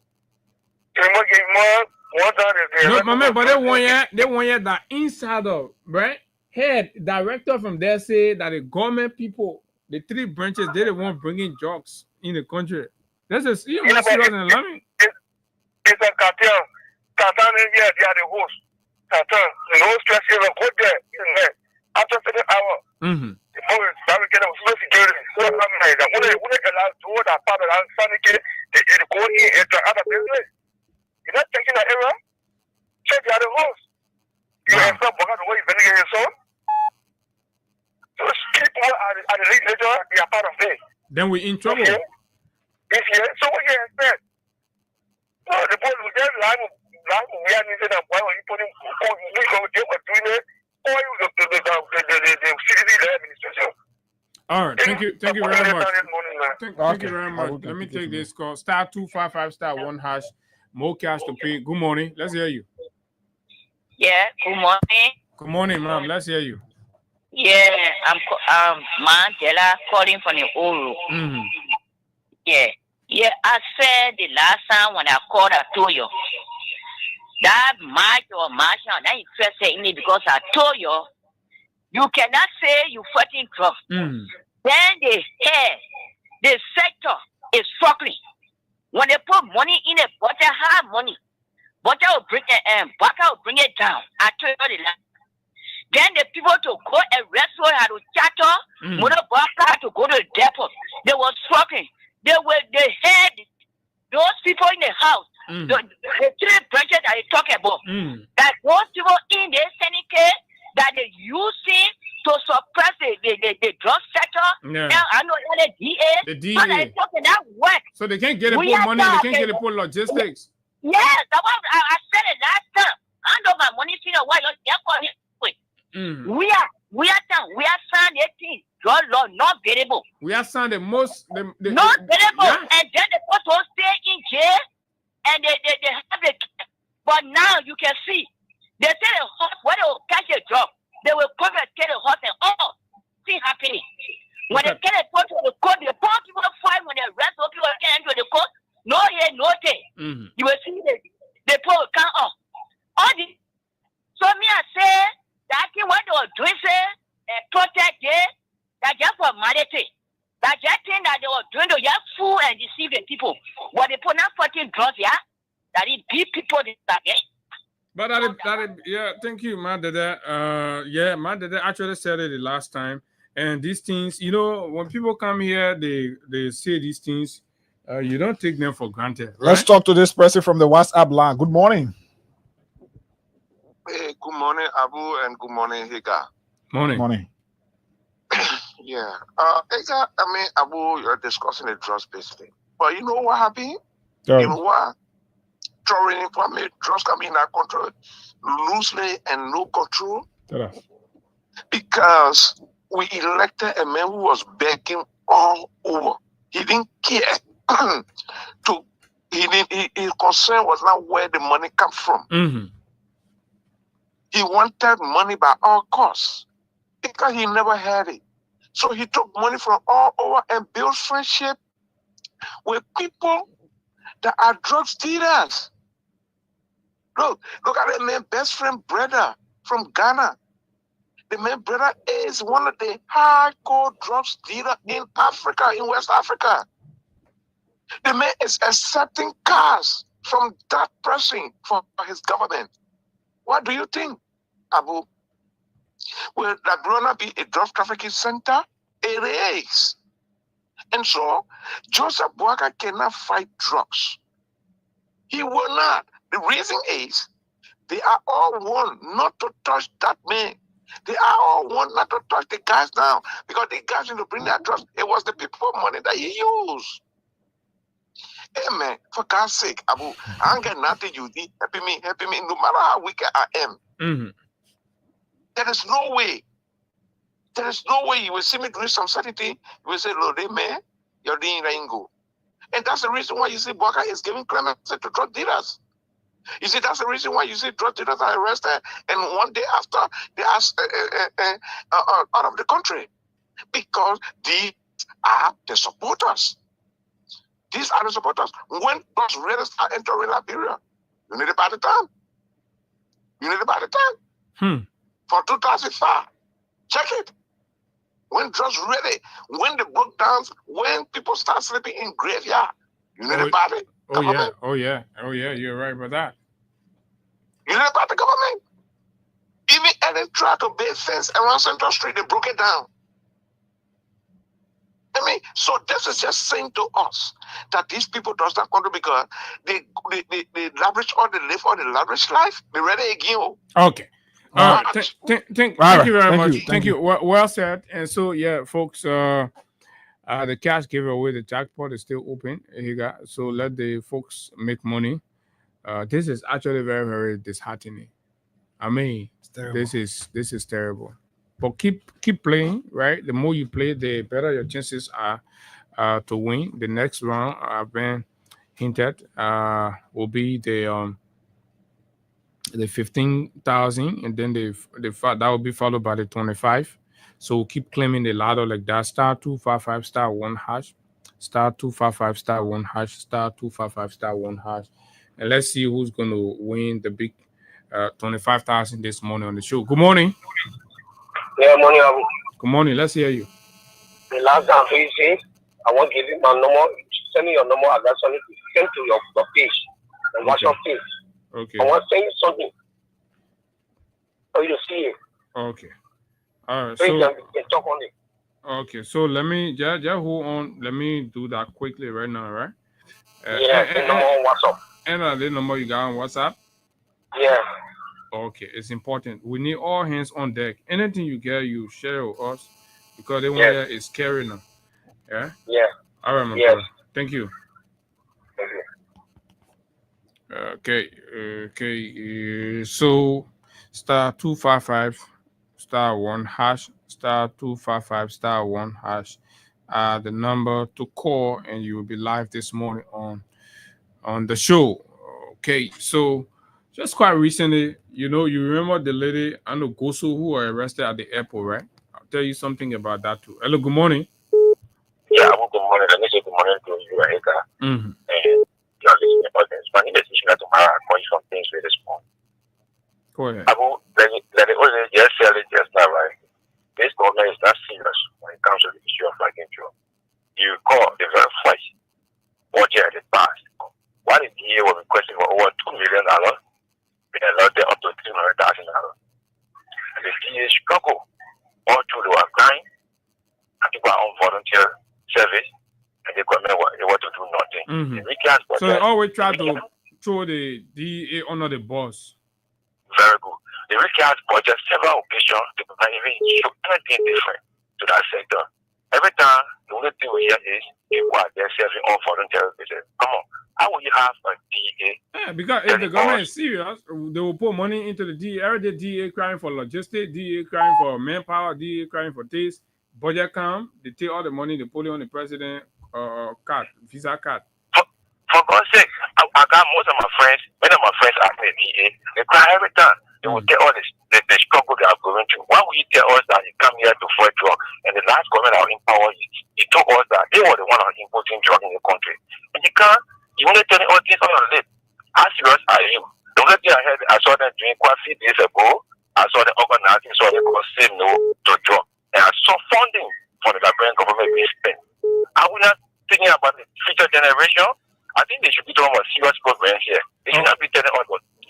No, my man, but they want you that insider, right? Head director from there say that the government people, the 3 branches, they don't want bringing drugs in the country. That's a serious alarming. It's a cartel. Cartel in here, they are the host. Cartel, no stress, you know, go there, after 7 hours. The police, barricade of security. So I'm like, when they allow to hold that part of the sanity, they go in and to other business. You're not taking that error? Check the other host. You have some work the way you're going to get your son. So people are the legislature, they are part of it. Then we're in trouble. Okay? So what you expect? So the police will just lie we are using them while you put in doing it, or the city administration. All right, thank you very much. Thank you very much. Let me take this call. *255 *1#. More cash to pay. Good morning. Let's hear you. Yeah, good morning. Good morning, ma'am. Let's hear you. Yeah, I'm Mandela calling from the Oro. Yeah, I said the last time when I called, I told you that March, now you first say it because I told you, you cannot say you fighting drugs. Then the sector is struggling. When they put money in it, butter hard money. Butter will bring it down. I told you the last. Then the people to go and wrestle had to chatter, to go to the depot. They were struggling. They had those people in the house, the 3 branches that you talk about, that those people in the Senate that they using to suppress the drug sector. Now I know the DA. The DA. So they talking that work. So they can't get it for money. They can't get it for logistics. Yes, I said it last time. I know my money. You know why you're calling it. We are signed 18 drug law not variable. We are signed the most not variable, and then they put to stay in jail, and they have it. But now you can see they say the horse when they will catch a drug, they will come and get the horse and all things happening. When they get a court to the court, the poor people fight when they arrest those people get into the court. No here, no day. You will see the poor will come off. All this. So me I say that thing what they were doing say protect it, that just for humanity. That just thing that they were doing to just fool and deceive the people. What they put not fucking drugs, yeah? That it beat people that day. But yeah, thank you, man. Yeah, man, that actually said it the last time. And these things, you know, when people come here, they say these things. You don't take them for granted. Right? Let's talk to this person from the WhatsApp line. Good morning. Hey, good morning, Abu, and good morning, Higa. Morning. Yeah. Higa, I mean, Abu, you're discussing the drugs basically. But you know what happened? You know what? Throwing from it, drugs coming in our control loosely and no control. Because we elected a man who was begging all over. He didn't care. His concern was not where the money comes from. He wanted money by all costs because he never had it. So he took money from all over and built friendship with people that are drugs dealers. Look at the man's best friend brother from Ghana. The man's brother is one of the hardcore drugs dealers in Africa, in West Africa. The man is accepting cars from that person for his government. What do you think, Abu? Will Liberia be a drug trafficking center? It is. And so, Joseph Boakai cannot fight drugs. He will not. The reason is, they are all warned not to touch that man They are all want not to touch the guys now because the guys need to bring their drugs. It was the people money that he used. Hey man, for God's sake, Abu, I ain't got nothing you did. Helping me, no matter how wicked I am. Mm-hmm. There is no way. There is no way you will see me doing some certain thing. You will say, Lord, man, you're doing Rango. And that's the reason why you see Boka is giving clemency to drug dealers. You see, that's the reason why you see drug dealers are arrested and one day after they are out of the country. Because these are the supporters. These are the supporters. When those raiders are entering Liberia, you need about the time. You need about the time. For 2005. Check it. When drugs ready, when the broke down, when people start sleeping in graveyard, you need about it. Oh yeah, you're right about that. You know about the government? Even any try to build fence around Central Street, they broke it down. I mean, so this is just saying to us that these people does not control because they lavish or they live on the lavish life. They ready again. Okay. Thank you very much. Thank you. Well said. And so, yeah, folks, the cash giveaway, the jackpot is still open. So let the folks make money. This is actually very, very disheartening. I mean, this is terrible. But keep playing, right? The more you play, the better your chances are to win. The next round, I've been hinted, will be the 15,000, and then that will be followed by the 25. So keep claiming the ladder like that. Star 255 star 1 hash, star 255 star 1 hash, star 255 star 1 hash, and let's see who's going to win the big 25,000 this morning on the show. Good morning. Yeah, morning, Abu. Good morning. Let's hear you. The last time you say, I want to give you my number. Send me your number. I got something to send to your page, and watch your page. Okay. I want to say something for you to see it. Okay. All right. So you can talk on it. Okay. So let me just hold on. Let me do that quickly right now, right? Yeah. Number on WhatsApp. And the number you got on WhatsApp. Yeah. Okay. It's important. We need all hands on deck. Anything you get, you share with us because they want to is scary now. Yeah. Yeah. All right, my brother. Thank you. Thank you. Okay. So star 255 star 1 hash, star 255 star 1 hash, the number to call, and you will be live this morning on the show. Okay. So just quite recently, you remember the lady Goso who were arrested at the airport, right? I'll tell you something about that too. Hello, good morning. Yeah, good morning. Let me say good morning to you, Erika. Mm-hmm. And you're listening to us. My name is Ishmael Tomara. I'm calling from Kingsway this morning. Go ahead. Abu, let it always just tell it just now, right? This government is not serious when it comes to the issue of flagging drug. You call the very first budget at the past. Why the DA was requesting for over $2 million, being allowed up to $300,000. And the DA struggle all through the crying, and people are on volunteer service, and the government they want to do nothing. Mm-hmm. So they always try to throw the DA under the bus. Very good. The recast budget several occasions to even show anything different to that sector. Every time, the only thing we hear is people are there serving on volunteer basis. Come on, how will you have a DA? Yeah, because if the government is serious, they will put money into the DA. Every day, DA crying for logistics, DA crying for manpower, DA crying for this. Budget come, they take all the money, they put it on the president card, Visa card. For God's sake, I got most of my friends, many of my friends are in the DA, they cry every time. They will tell all this, the struggle they are going through. Why will you tell us that you come here to fight drug? And the last government that empowered you, he told us that they were the one importing drug in the country. And you only telling all this on your lip. How serious are you? The only thing I saw them doing quite a few days ago, I saw them organizing so they could say no to drug. And I saw funding for the Liberian government being spent. Are we not thinking about the future generation? I think they should be talking about serious programs here. They should not be telling us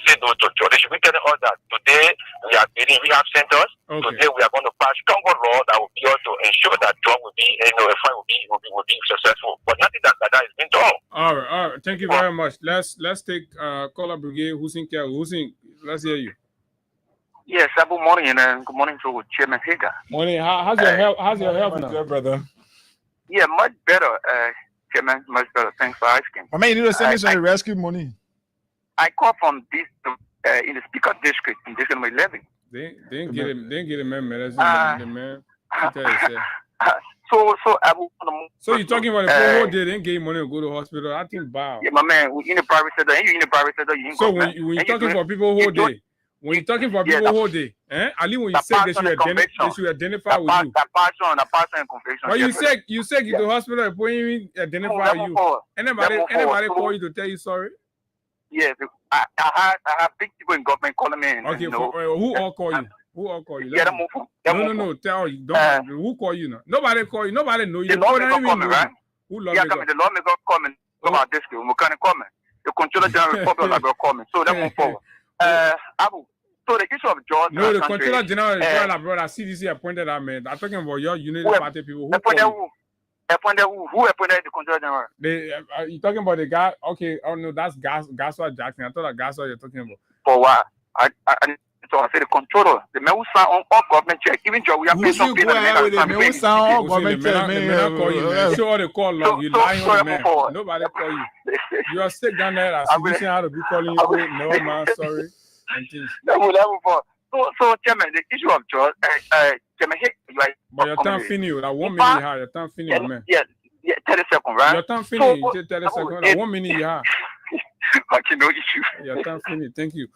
say no to drug. They should be telling us that today we are building rehab centers. Okay. Today we are going to pass stronger law that will be able to ensure that drug will be, a fight will be successful. But nothing that has been done. All right. Thank you very much. Let's take caller brigade. Hussein, let's hear you. Yes, good morning and good morning to Chairman Higa. Morning. How's your health? How's your health now, brother? Yeah, much better, Chairman. Much better. Thanks for asking. I mean, you need to send me some rescue money. I call from this in the Speaker District in District number 11. They didn't get him. They didn't get him, man. That's the man. So you're talking about the whole day? They didn't get money to go to the hospital. I think wow. Yeah, my man. We in the private sector. And you in the private sector. You so when you're talking for people whole day. When you're talking for people whole day, Ali, when you say they should identify with you. The passion and conviction. But you said you to the hospital and when identify you. Anybody call you to tell you sorry? Yes, I have big people in government calling me. Okay, who all call you? Who all call you? No. Tell you. Don't. Who call you now? Nobody call you. Nobody know you. The lawmaker coming, right? Who lawmaker? Yeah, the lawmaker coming. About this, we can't come. The Controller General Republic will coming. So that move forward. Abu. So the issue of George. No, the Controller General brother CDC appointed that man. I'm talking about your Unity Party people. Who appointed the Controller General? You talking about the guy? Okay, oh no, that's Gaswa Jackson. I thought that Gaswa you're talking about. For what? So I say the controller, the man who sign on all government check, even though we are paying some people. The man who sign all government check, man. Call you, man. Show all the call log. You lying on the man. Nobody call you. You are sick down there. I see how to be calling you. No man, sorry. So, Chairman, the issue of George, Chairman, like. But your time finished. Like 1 minute you have. Your time finished, man. Yeah, 30 seconds, right? Your time finished. You take 30 seconds. Like 1 minute you have. Okay, no issue. Your time finished. Thank you.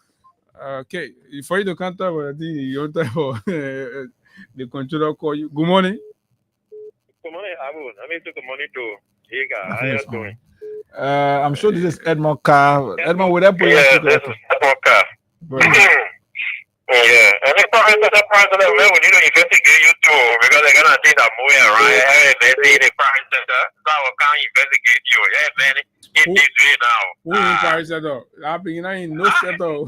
Okay, for you to counter, your time for the controller call you. Good morning. Good morning, Abu. I mean, good morning to Higa. How are you doing? I'm sure this is Edmond Carr. Edmond, would that put this is Edmond Carr. Yeah, and the president, man, we need to investigate you too because they're gonna think that moving around. Hey, they see the private sector, so I can't investigate you. Yeah, man, in this way now. Who in private sector? I begin in no sector.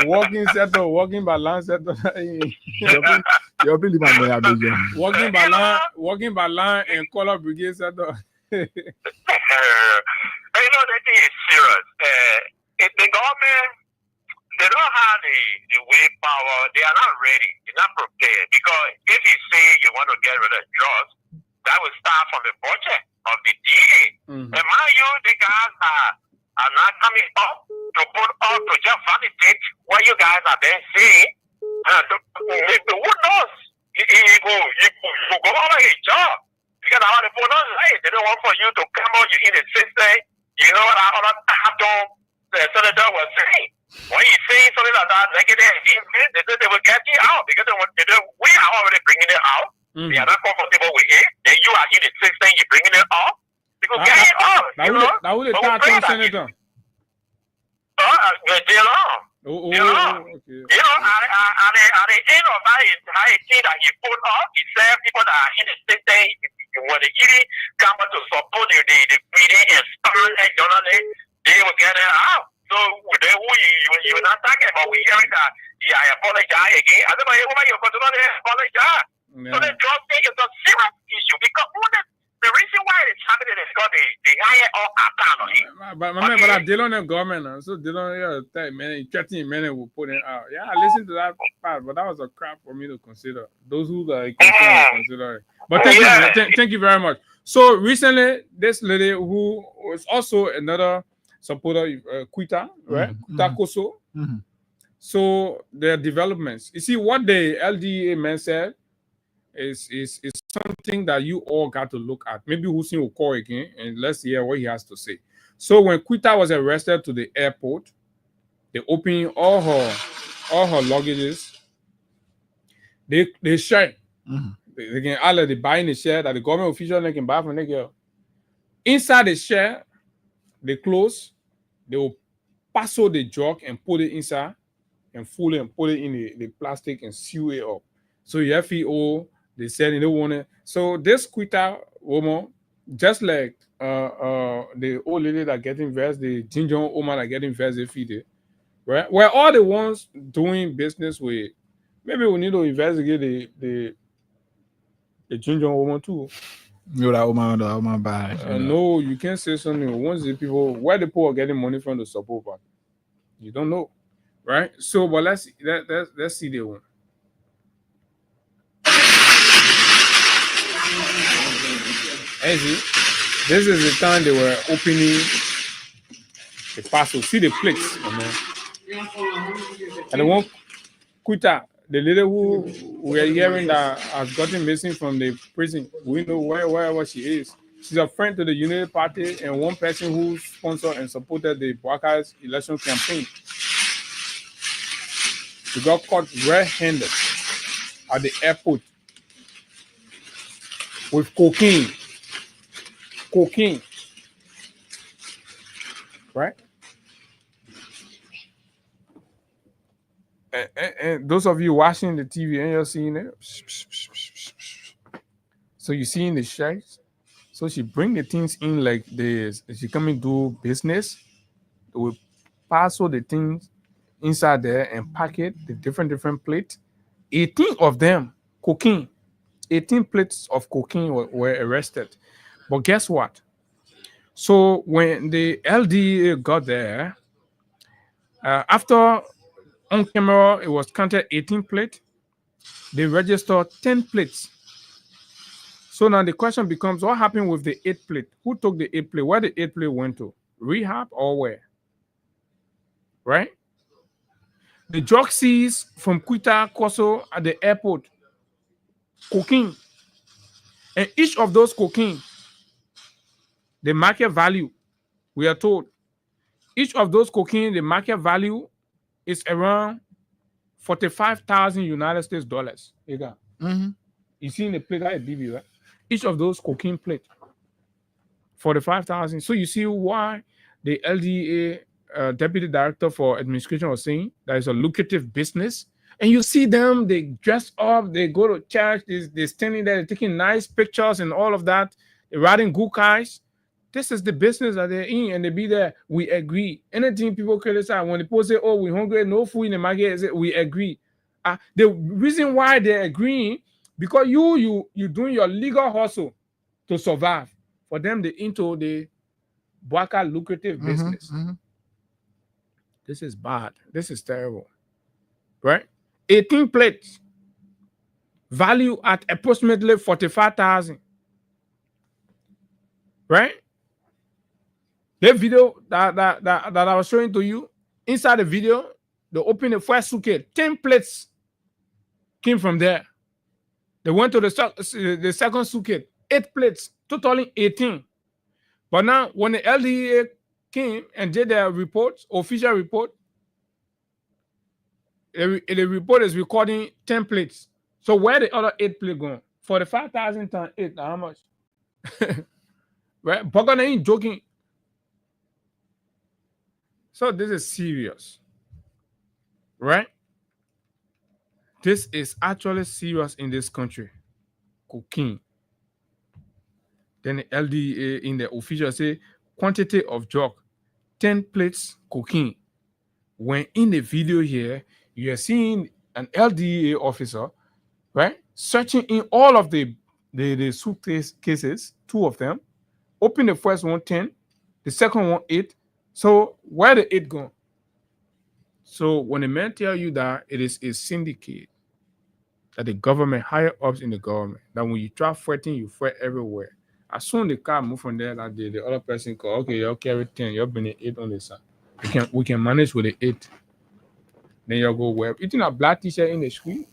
Walking balance settle. Walking balance and color brigade settle. You know that thing is serious. If the government, they don't have the willpower, they are not ready, they're not prepared. Because if you say you want to get rid of drugs, that will start from the budget of the DA. And mind you, the guys are not coming up to put up to just validate what you guys are then saying. Who knows? You go over his job. Because a lot of people don't like it. They don't want for you to come on, you in the system. You know what our other senator was saying? When you say something like that, negative, they said they will get you out because we are already bringing it out. They are not comfortable with it. Then you are in the system, you're bringing it out. They will get it out. That would have senator. You know, at the end of that entire thing that he put up, he said people that are in the system, when they even come to support the meeting and start and journalists, they will get it out. So you were not talking about we hearing that I apologize again. I don't know why you're going to apologize. So the drug thing is a serious issue because the reason why it's happening is because they hire all account on it. But I deal on the government, so they don't threatening men will put it out. Yeah, I listened to that part, but that was a crap for me to consider. Those who are consider it. But thank you very much. So recently, this lady who was also another supporter, Quita, right? Quita Koso. So their developments. You see, what the LDA man said is something that you all got to look at. Maybe Hussein will call again and let's hear what he has to say. So when Quita was arrested to the airport, they opened all her luggages. They share. They can all they buy in the share that the government official they can buy from the girl. Inside the share, they close. They will pass out the drug and put it inside and full it and put it in the plastic and seal it up. So you FEO, they said they don't want it. So this Quita woman, just like the old lady that get invested, the ginger woman that get invested, they feed it, right? We're all the ones doing business with. Maybe we need to investigate the ginger woman too. You that woman buy. No, you can't say something. Once the people, where the people are getting money from the support part, you don't know. Right? So, but let's see the one. And see, this is the time they were opening the parcel. See the plates, man. And the one Kuta, the lady who we are hearing that has gotten missing from the prison. We know wherever she is. She's a friend to the Unity Party and one person who sponsored and supported the Bwaka's election campaign. She got caught red-handed at the airport with cocaine. Right? And those of you watching the TV and you're seeing it, so you're seeing the shakes. So she bring the things in like this. She come and do business. We parcel the things inside there and pack it, the different plates. 18 of them, cocaine. 18 plates of cocaine were arrested. But guess what? So when the LDA got there, after on camera, it was counted 18 plates. They registered 10 plates. So now the question becomes, what happened with the 8 plate? Who took the 8 plate? Where the 8 plate went to? Rehab or where? Right? The drug seized from Kuta Koso at the airport, cocaine. And each of those cocaine, the market value, we are told, each of those cocaine, the market value is around 45,000 United States dollars. Mm-hmm. You see in the plate, right? Each of those cocaine plate, 45,000. So you see why the LDA Deputy Director for Administration was saying that it's a lucrative business. And you see them, they dress up, they go to church, they're standing there, they're taking nice pictures and all of that. They're riding gukais. This is the business that they're in, and they be there. We agree. Anything people criticize, when the people say, oh, we're hungry, no food in the market, we agree. The reason why they're agreeing, because you doing your legal hustle to survive. For them, they into the Bwaka lucrative business. Mm-hmm. This is bad. This is terrible. Right? 18 plates, value at approximately 45,000. Right? The video that I was showing to you, inside the video, they opened the first suitcase. 10 plates came from there. They went to the second suitcase. 8 plates, totaling 18. But now, when the LDA came and did their report, official report, the report is recording 10 plates. So where the other 8 plates going? 45,000 times 8, how much? Right? Bogana ain't joking. So this is serious. Right? This is actually serious in this country. Cocaine. Then the LDA in the official say quantity of drug, 10 plates cocaine. When in the video here, you are seeing an LDA officer, right, searching in all of the suitcase cases, 2 of them. Open the first one 10, the second one 8. So where the 8 gone? So when the men tell you that it is a syndicate, that the government, higher ups in the government, that when you try fighting, you fight everywhere. As soon as the car move from there, like the other person call, okay, you'll carry 10, you'll bring 8 on the side. We can manage with the 8. Then you'll go where? You think a black t-shirt in the street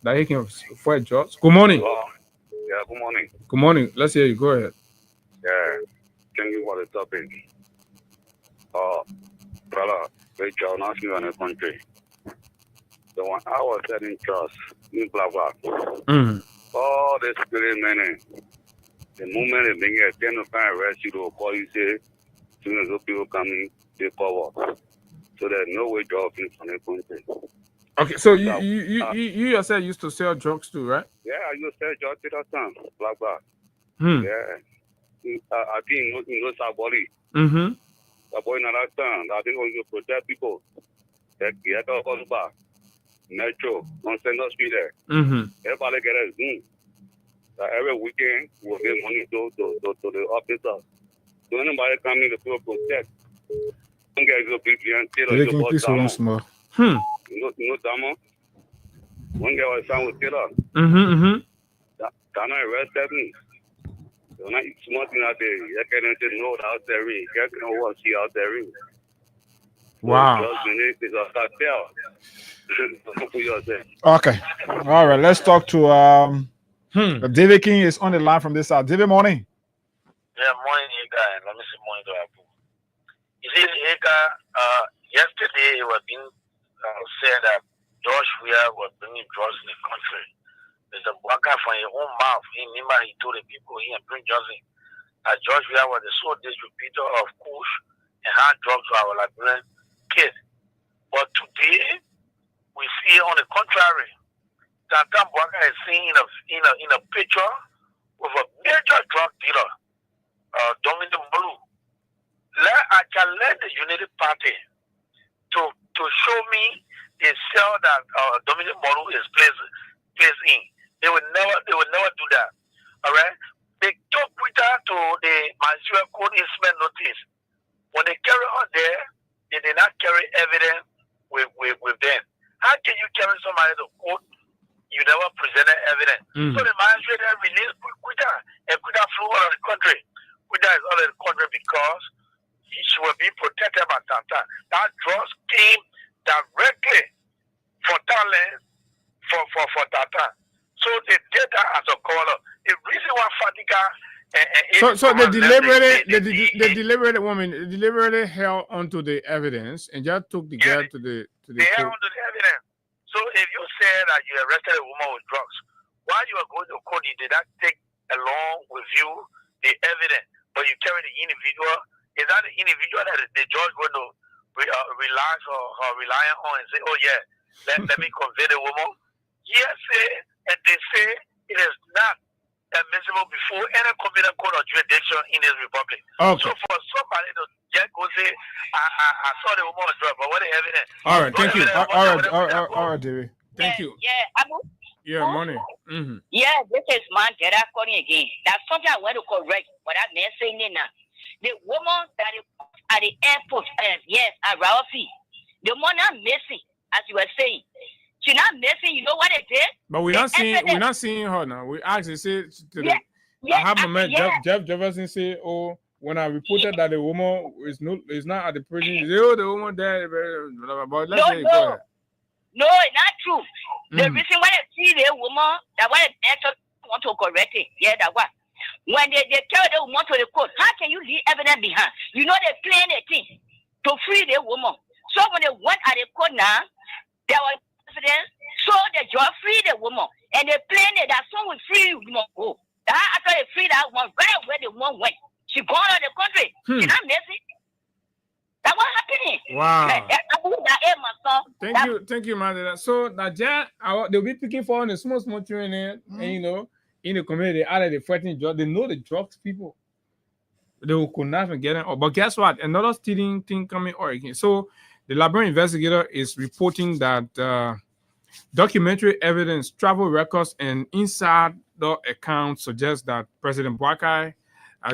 that he can fight jobs? Good morning. Yeah, good morning. Good morning. Let's hear you. Go ahead. Yeah, thank you for the topic. Brother, great job not you in the country. So when I was selling trust in Blabla, all the spirit men, the moment they bring a 10 to 5 arrest you to call you, say, soon as those people coming, they cover. So there's no way job in the country. Okay, so you yourself used to sell drugs too, right? Yeah, I used to sell drugs to that time, Blabla. Yeah. I think in those body. The boy in that time, I think when you protect people, that you have to back. Metro, on Central Street there. Everybody get a Zoom. Every weekend, we'll give money to the officer. So anybody coming to protect. They can please hold on small. No Damo. One guy was found with Taylor. Dana arrested me. When I smoking out there, I can't know out there. I can't know see out there. Wow. Okay. All right. Let's talk to David King is on the line from this side. David, morning. Yeah, morning, Ega. Let me say morning to Abu. You see, Ega, yesterday it was being said that George Weah was bringing drugs in the country. Mr. Bwaka, from his own mouth, he told the people he and Prince Johnson that George Weah was the sole distributor of kush and hard drugs to our Liberian kids. But today, we see on the contrary, that Bwaka is seen in a picture with a major drug dealer, Dominic Molu. I can let the Unity Party to show me the cell that Dominic Molu is placed in. They will never do that. All right. They took Twitter to the Nigeria Code Instrument Notice. When they carry on there, they did not carry evidence with them. How can you carry somebody to court? You never presented evidence. So the magistrate released Twitter, and Twitter flew out of the country. Twitter is out of the country because she will be protected by Tata. That drugs came directly for talent for Tata. So they did that as a caller. The reason why Fadiga so they deliberately held onto the evidence and just took the girl to the they held onto the evidence. So if you say that you arrested a woman with drugs, while you were going to court, you did not take along with you the evidence, but you carry the individual. Is that the individual that the judge going to rely on and say, oh yeah, let me convict a woman? Yes, and they say it is not admissible before any competent court or jurisdiction in this republic. Okay. So for somebody to just go say, I saw the woman was drunk, but what the evidence? All right, thank you. All right, David. Thank you. Yeah, money. Yeah, this is Mandela calling again. That's something I want to correct, but that man saying it now. The woman that is at the airport, yes, at Ralphie, the one not missing, as you were saying. She's not missing. You know what they did? But we're not seeing her now. We actually say I have met Jeff Jefferson say, oh, when I reported that the woman is not at the prison, he say, oh, the woman there. But let's say, go ahead. No, it's not true. The reason why they see the woman, that why they actually want to correct it. Yeah, that one. When they carry the woman to the court, how can you leave evidence behind? You know they plan a thing to free the woman. So when they went at the court now, there was evidence, so the judge freed the woman, and they planned it that some will free the woman go. After they free that one, right where the woman went, she gone out of the country. She not messy. That was happening. Wow. Thank you, Mandela. So they'll be picking for the small children and you know, in the community, out of the fighting drugs, they know the drugs people. They will not get it. But guess what? Another stealing thing coming again. So the Liberian investigator is reporting that documentary evidence, travel records, and insider accounts suggest that President Bwaka,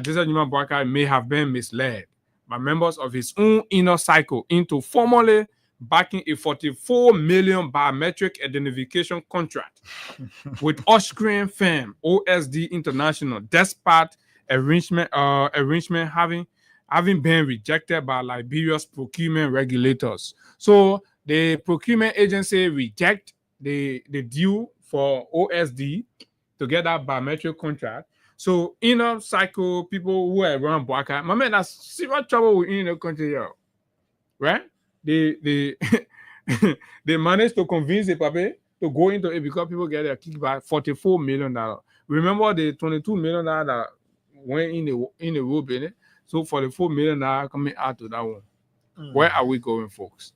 Joseph Numa Bwaka, may have been misled by members of his own inner cycle into formally backing a 44 million biometric identification contract with Austrian firm OSD International, despite arrangement having been rejected by Liberia's procurement regulators. So the procurement agency reject the deal for OSD to get that biometric contract. So inner cycle people who are around Bwaka, my man, that's serious trouble within the country here, right? They managed to convince the papi to go into it because people get their kickback $44 million. Remember the $22 million that went in the road, in it. So $44 million coming out to that one. Where are we going, folks?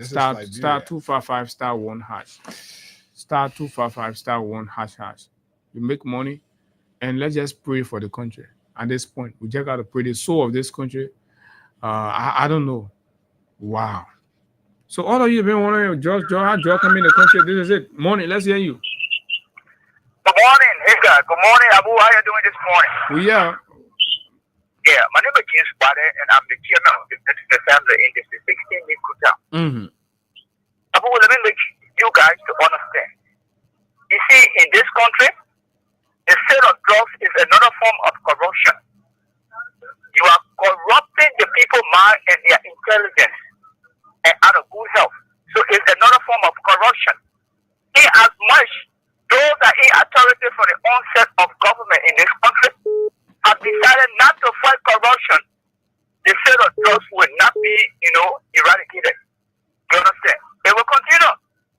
Star 255 *1 hash. Star 255 *1 hash. You make money, and let's just pray for the country. At this point, we just got to pray the soul of this country. I don't know. Wow. So all of you have been wondering, George, how George come in the country? This is it. Morning. Let's hear you. Good morning, Ega. Good morning, Abu. How are you doing this morning? We are. Yeah, my name is James Bade, and I'm the chairman of the family in the 16 Nick Hotel. Abu, let me make you guys to understand. You see, in this country, the sale of drugs is another form of corruption. You are corrupting the people's mind and their intelligence and out of good health. So it's another form of corruption. In as much those that in authority for the onset of government in this country have decided not to fight corruption, the sale of drugs will not be, eradicated. You understand? They will continue.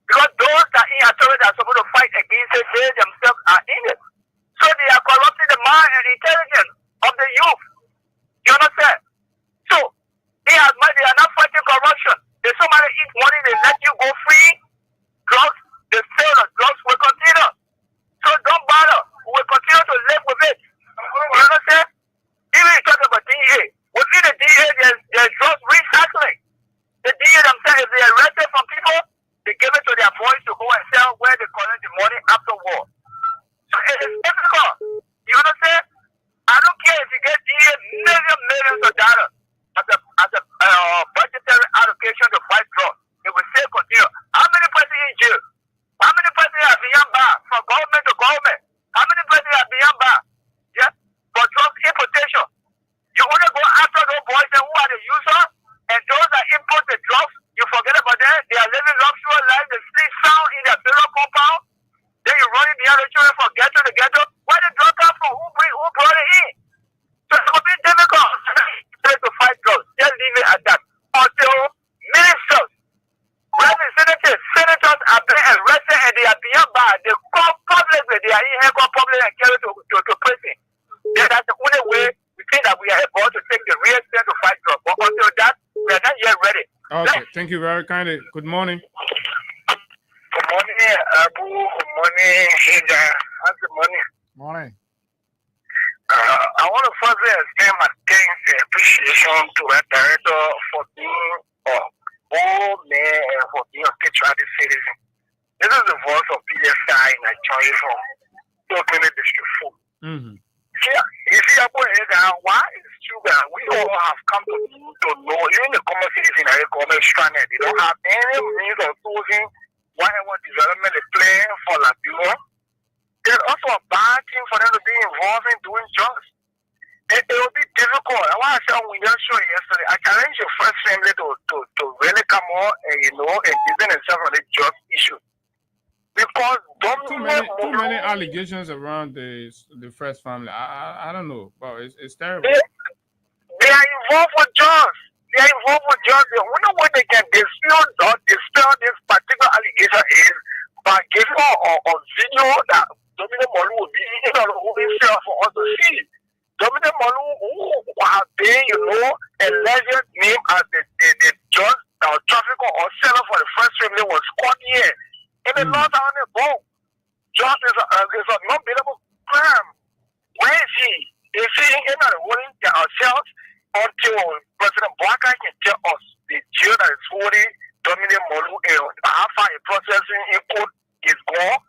Because those that in authority are supposed to fight against it, they themselves are in it. So they are corrupting the mind and intelligence of the youth. You understand? So, in as much they are not fighting corruption, if somebody eat money, they let you go free, drugs, the sale of drugs will continue. So don't bother. We will continue to live with it. You understand? Even you talk about DEA. Within the DEA, there's drugs recycling. The DEA themselves, if they arrested from people, they give it to their boys to go and sell where they collect the money after war. So it is difficult. You understand? I don't care if you get DEA millions of dollars as a budgetary allocation to fight drugs. It will still continue. How many persons in jail? How many persons are beyond bar from government to government? How many persons are beyond bar? Yeah? For drug importation. You only go after those boys and who are the users, and those that import the drugs, you forget about them. They are living luxury life. They sleep sound in their burial compound. Then you run in the other children from ghetto to ghetto. Where the drug come from? Who brought it in? So it will be difficult to fight drugs. Just leave it at that. Until ministers, senators are being arrested and they are beyond bar. They come publicly. They are in here, come publicly and carry to prison. Then that's the only way we think that we are able to take the real stand to fight drugs. But until that, we are not yet ready. Okay, thank you very kindly. Good morning. Good morning, Abu. Good morning, Hida. Good morning. Morning. I want to first extend my thanks and appreciation to our director for being old man and for being a patriotic citizen. This is the voice of PSI in Nigeria from Oakland District 4. You see, Abu Hida, why is true that we all have come to know, even the common citizen are government stranded. They don't have any means of choosing whatever development is playing for Liberia. It's also a bad thing for them to be involved in doing jobs. It will be difficult. I want to say when you show yesterday, I challenge your first family to really come on and present themselves on the job issue. Because too many allegations around the first family. I don't know, but it's terrible. They are involved with jobs. They are involved with jobs. The only way they can dispel this particular allegation is by giving a video that Dominic Molu will be for us to see. Dominic Molu, who have been, alleged name as the judge that was trafficker or seller for the first family was caught here. In the law on the boat, just is a non-billable crime. Where is he? Is he in the ruling ourselves until President Bwaka can tell us the jail that is holding Dominic Molu and how far the processing in court is gone?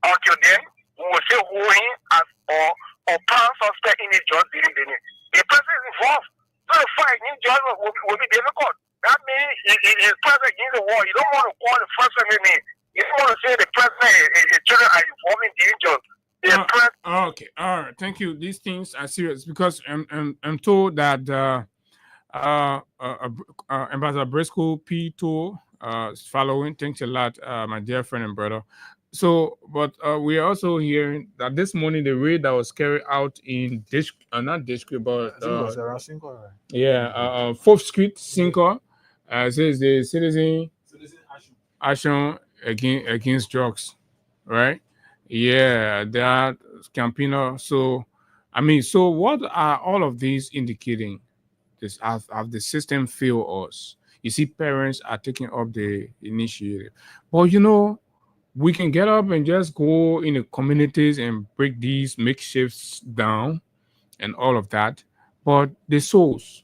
Until then, we will say who he as or pound suspect in the judge dealing with it. The president is involved. So the fight in judge will be difficult. That means he is present in the war. You don't want to call the first family. You don't want to say the president and his children are involved in the judge. Okay, all right, thank you. These things are serious because I'm told that Ambassador Briscoe P2 is following. Thanks a lot, my dear friend and brother. So, but we are also hearing that this morning the raid that was carried out in not District, but 4th Street, Cinco, says the citizen action against drugs, right? Yeah, that Campino. So what are all of these indicating? This have the system failed us? You see, parents are taking up the initiative, but we can get up and just go in the communities and break these makeshifts down and all of that. But the source,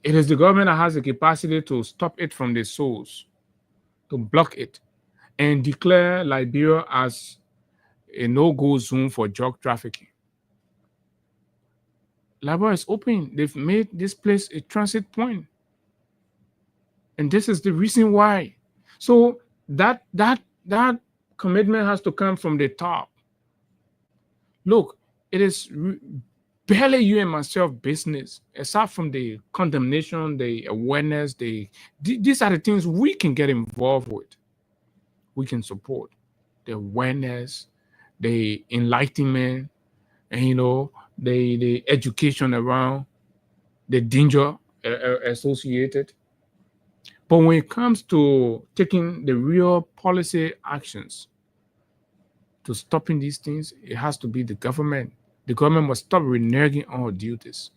it is the government that has the capacity to stop it from the source, to block it, and declare Liberia as a no-go zone for drug trafficking. Liberia is open. They've made this place a transit point. And this is the reason why. So that commitment has to come from the top. Look, it is barely you and myself business, aside from the condemnation, the awareness, these are the things we can get involved with. We can support the awareness, the enlightenment, and the education around the danger associated. But when it comes to taking the real policy actions to stopping these things, it has to be the government. The government must stop reneging on her duties.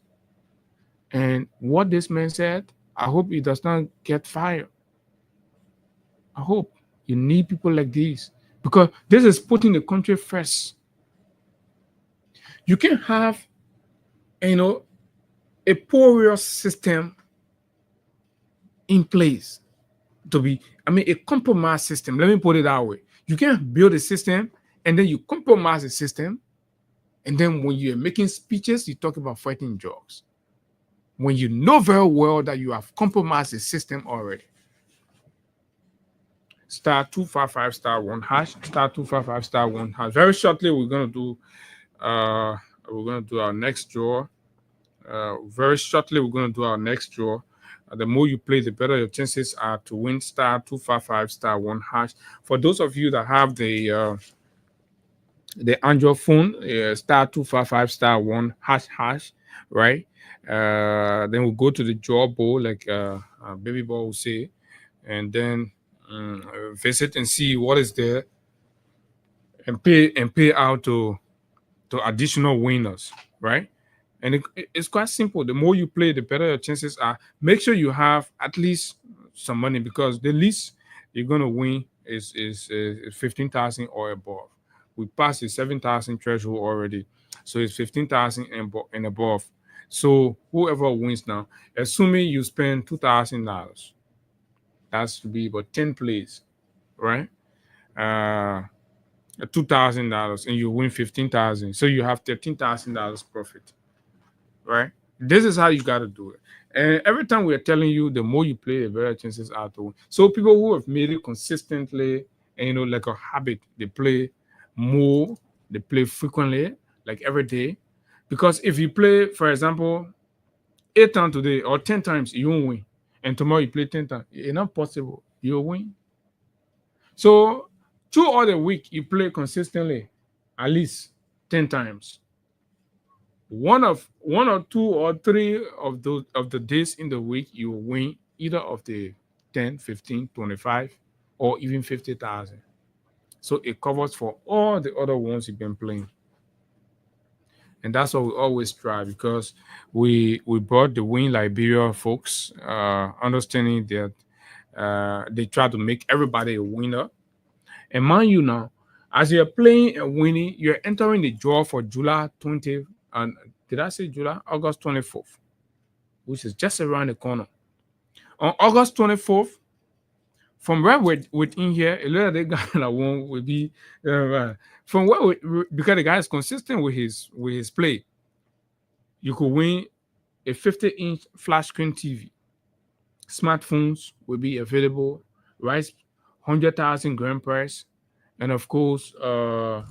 And what this man said, I hope he does not get fired. I hope you need people like these, because this is putting the country first. You can have, a porous system in place to be, a compromise system. Let me put it that way. You can't build a system and then you compromise the system. And then when you're making speeches, you talk about fighting drugs, when you know very well that you have compromised the system already. *255 *1 hash, *255 *1 hash. Very shortly, we're gonna do our next draw. The more you play, the better your chances are to win. *255 *1 hash. For those of you that have the Android phone, *255 *1 hash, right? Then we'll go to the draw bowl, like Baby Boy will say, and then visit and see what is there, and pay out to additional winners, right? And it's quite simple. The more you play, the better your chances are. Make sure you have at least some money, because the least you're gonna win is 15,000 or above. We passed the 7,000 threshold already, so it's 15,000 and above. So whoever wins now, assuming you spend $2,000, that's to be about 10 plays, right? $2,000, and you win 15,000, so you have $13,000 profit, right? This is how you got to do it. And every time we're telling you, the more you play, the better chances are to win. So people who have made it consistently, and like a habit, they play more, they play frequently, like every day. Because if you play, for example, 8 times today or 10 times, you won't win. And tomorrow you play 10 times, it's not possible. You'll win. So throughout the week, you play consistently at least 10 times. One or two or three of the days in the week, you will win either of the 10, 15, 25, or even 50,000. So it covers for all the other ones you've been playing. And that's what we always try, because we brought the Win Liberia folks, understanding that they try to make everybody a winner. And mind you now, as you're playing and winning, you're entering the draw for July 20th. And did I say July? August 24th, which is just around the corner. On August 24th, from where we're in here, a lot of the guy that won will be from where because the guy is consistent with his play. You could win a 50-inch flat screen TV. Smartphones will be available, right? 100,000 grand prize, and of course, we're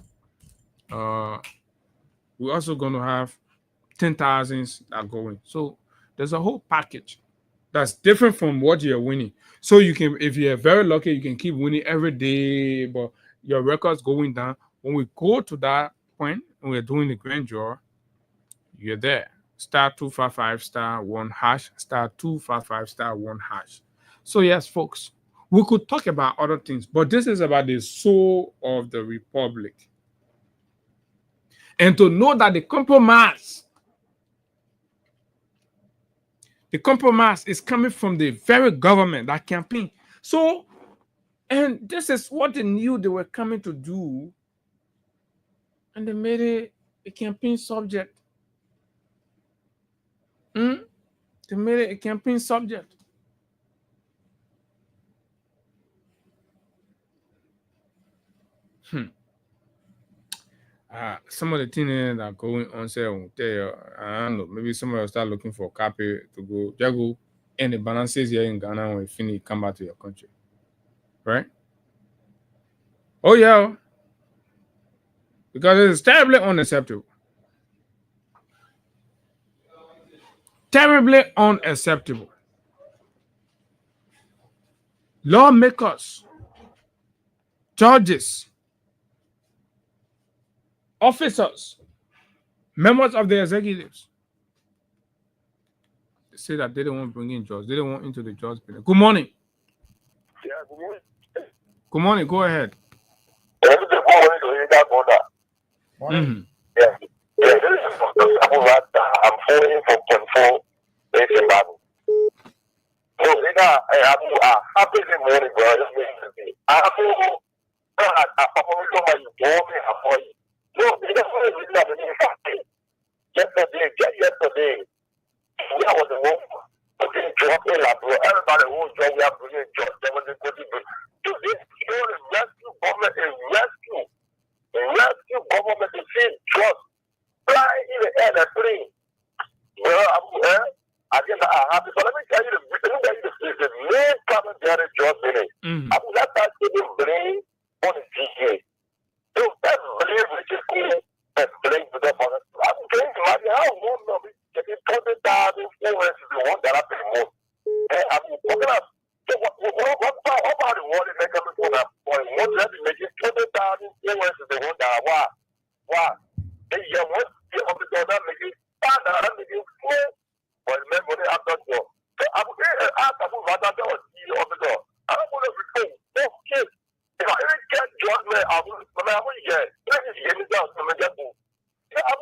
also going to have 10,000s that go in. So there's a whole package that's different from what you're winning. So you can, if you're very lucky, you can keep winning every day, but your record's going down. When we go to that point and we're doing the grand draw, you're there. *255 *1 hash, *255 *1 hash. So yes, folks, we could talk about other things, but this is about the soul of the republic. And to know that the compromise is coming from the very government, that campaign. So, and this is what they knew they were coming to do, and they made it a campaign subject. They made it a campaign subject. some of the things that are going on, say, I don't know, maybe somebody will start looking for copy to go. Just go and the balances here in Ghana when you finish, come back to your country. Right? Oh, yeah. Because it's terribly unacceptable. Terribly unacceptable. Lawmakers, judges, officers, members of the executives, they say that they don't want to bring in judges. They don't want into the judge building. Good morning. Yeah, good morning. Good morning. Go ahead. Mm-hmm. Yeah, this is I'm phoning from 24 days in Bible. So, I'm happy in the morning, bro. I'm yesterday, we was the one putting job in bro. Everybody who job, we are bringing job. They want to go to the rescue government is rescue. The rescue government is saying trust. Fly in the air, they're free. Well, I guess I'm happy. So let me tell you the main problem there is just in it. I mean, that's why people blame on the DA. So that's blame which is cool. That's blame to the father. I'm going to imagine how one of it getting 20,000 followers is the one that I pay more. I mean, what about the one that make up for that point? What does it make it 20,000 followers is the one that I want? Why? And you want the officer that make it 5,000 make it 4. But remember, they have done so. So I'm going to ask about that the officer. I don't want to return 4 kids. If I even get judgment, I will get.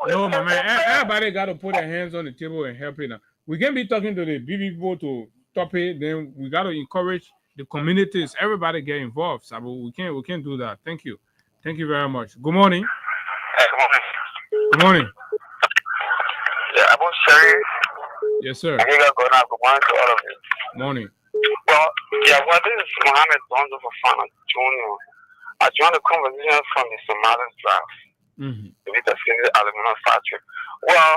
No, my man. Everybody got to put their hands on the table and help it. We can be talking to the big people to stop it. Then we got to encourage the communities. Everybody get involved. So we can't do that. Thank you. Thank you very much. Good morning. Hey, good morning. Good morning. Yeah, I'm Sherry. Yes, sir. Good morning to all of you. Morning. Well, yeah, this is Mohammed Bonzo for Fana Jr. I joined the conversation from the Somalian draft. With the Cindy aluminum factory. Well,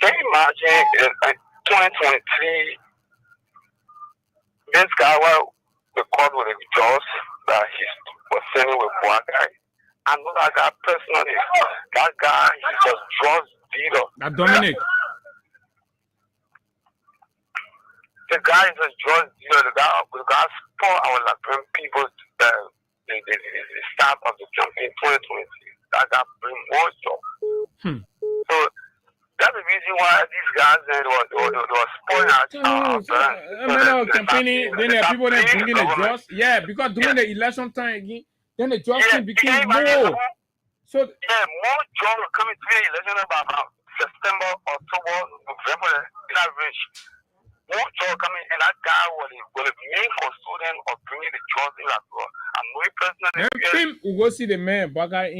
can you imagine in 2023, this guy, the court with the judge that he was sending with one guy. I know that guy personally. That guy, he's just drug dealer. That Dominic. The guy is a drug dealer. The guy spoiled our Liberian people the start of the campaign 2023. That guy bring more job. So that's the reason why these guys they were spoiling our campaigning. Then there are people that bringing the jobs. Yeah, because during the election time again, then the jobs became more. So more jobs coming to the election about September, October, November. In average. More job coming, and that guy was the main custodian of bringing the jobs in as well. I'm very personally. We go see the man, Baga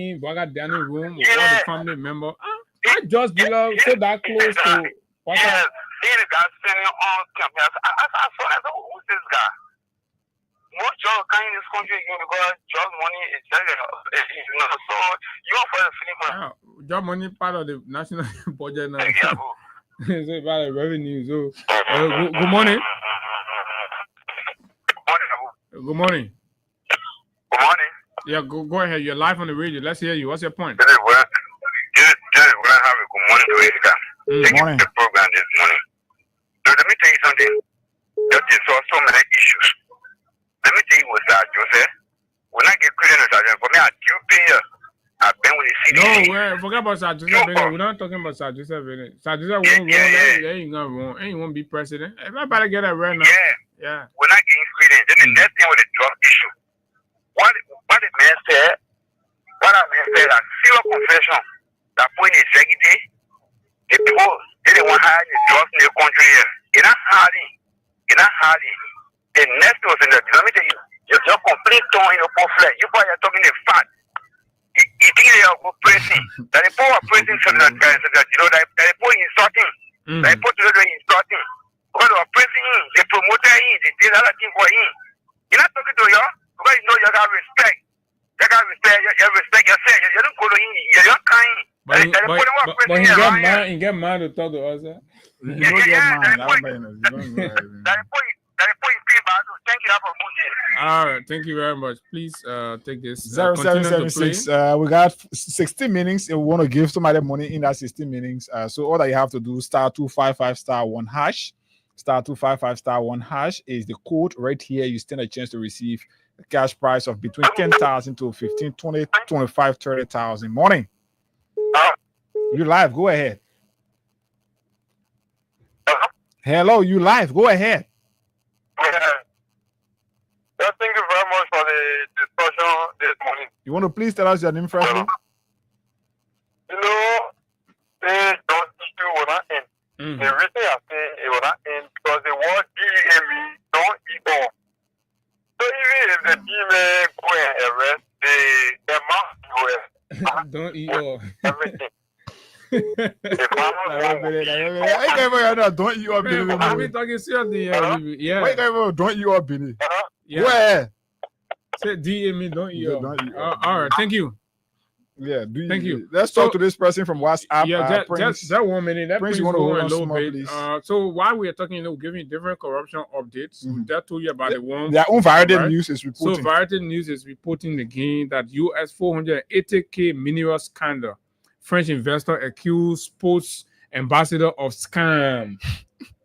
down in room, with all the family member. I just belong so that close to. Yes, he the guy standing on campus. I saw that. Who's this guy? More job coming in this country again because job money is so you offer the feeling. Job money part of the national budget now. So about the revenue. So good morning. Good morning. Good morning. Yeah, go ahead. You're live on the radio. Let's hear you. What's your point? Just have a good morning to you guys. Good morning. The program this morning. So let me tell you something. There is so many issues. Let me tell you what's that, Joseph. When I get credit, for me, I do pay here. I've been with the CDC. No, forget about Sir Joseph Bennett. We're not talking about Sir Joseph Bennett. Sir Joseph won't run. He ain't gonna run. He won't be president. Everybody get that right now. Yeah. We're not getting credit. Then the next thing with the drug issue. What the man said, a serious confession that when the executive, the people, they didn't want to hire the drugs in the country here. You're not hiding. The next was in the, let me tell you, you're complete tone in your pamphlet. You boys are talking the fact. You think they are pressing. That the power pressing from that guy, that the power insulting. That the power insulting. Because they are pressing him, they promoted him, they did other things for him. You're not talking to you because you know you got respect. You got respect, you respect yourself. You don't go to him, you he get mad to talk to us. You don't get mad. All right, thank you very much. Please take this. 0776. We got 16 meanings. We want to give somebody money in that 16 meanings. So all that you have to do, *255*1#. *255*1# is the code right here. You stand a chance to receive a cash prize of between 10,000 to 15, 20, 25, 30,000. Morning. You live. Go ahead. Hello, you live. Go ahead. Thank you very much for the discussion this morning. You want to please tell us your name first? You know, they don't issue will not end. The reason I say it will not end because the word DME don't eat all. So even if the DME go and arrest the mouth don't eat all. Everything. Don't eat all Billy. I've been talking seriously. Yeah. Wait, don't eat all Billy. Yeah. Where? Say DME, don't eat all. All right, thank you. Yeah, thank you. Let's talk to this person from WhatsApp. Yeah, just 1 minute. That Prince, Prince you want to hold on a little small, bit. please? So while we are talking, giving different corruption updates, that told you about the one. Their own Variety right? News is reporting. So Variety News is reporting again that US 480K mineral scandal. French investor accused sports ambassador of scam.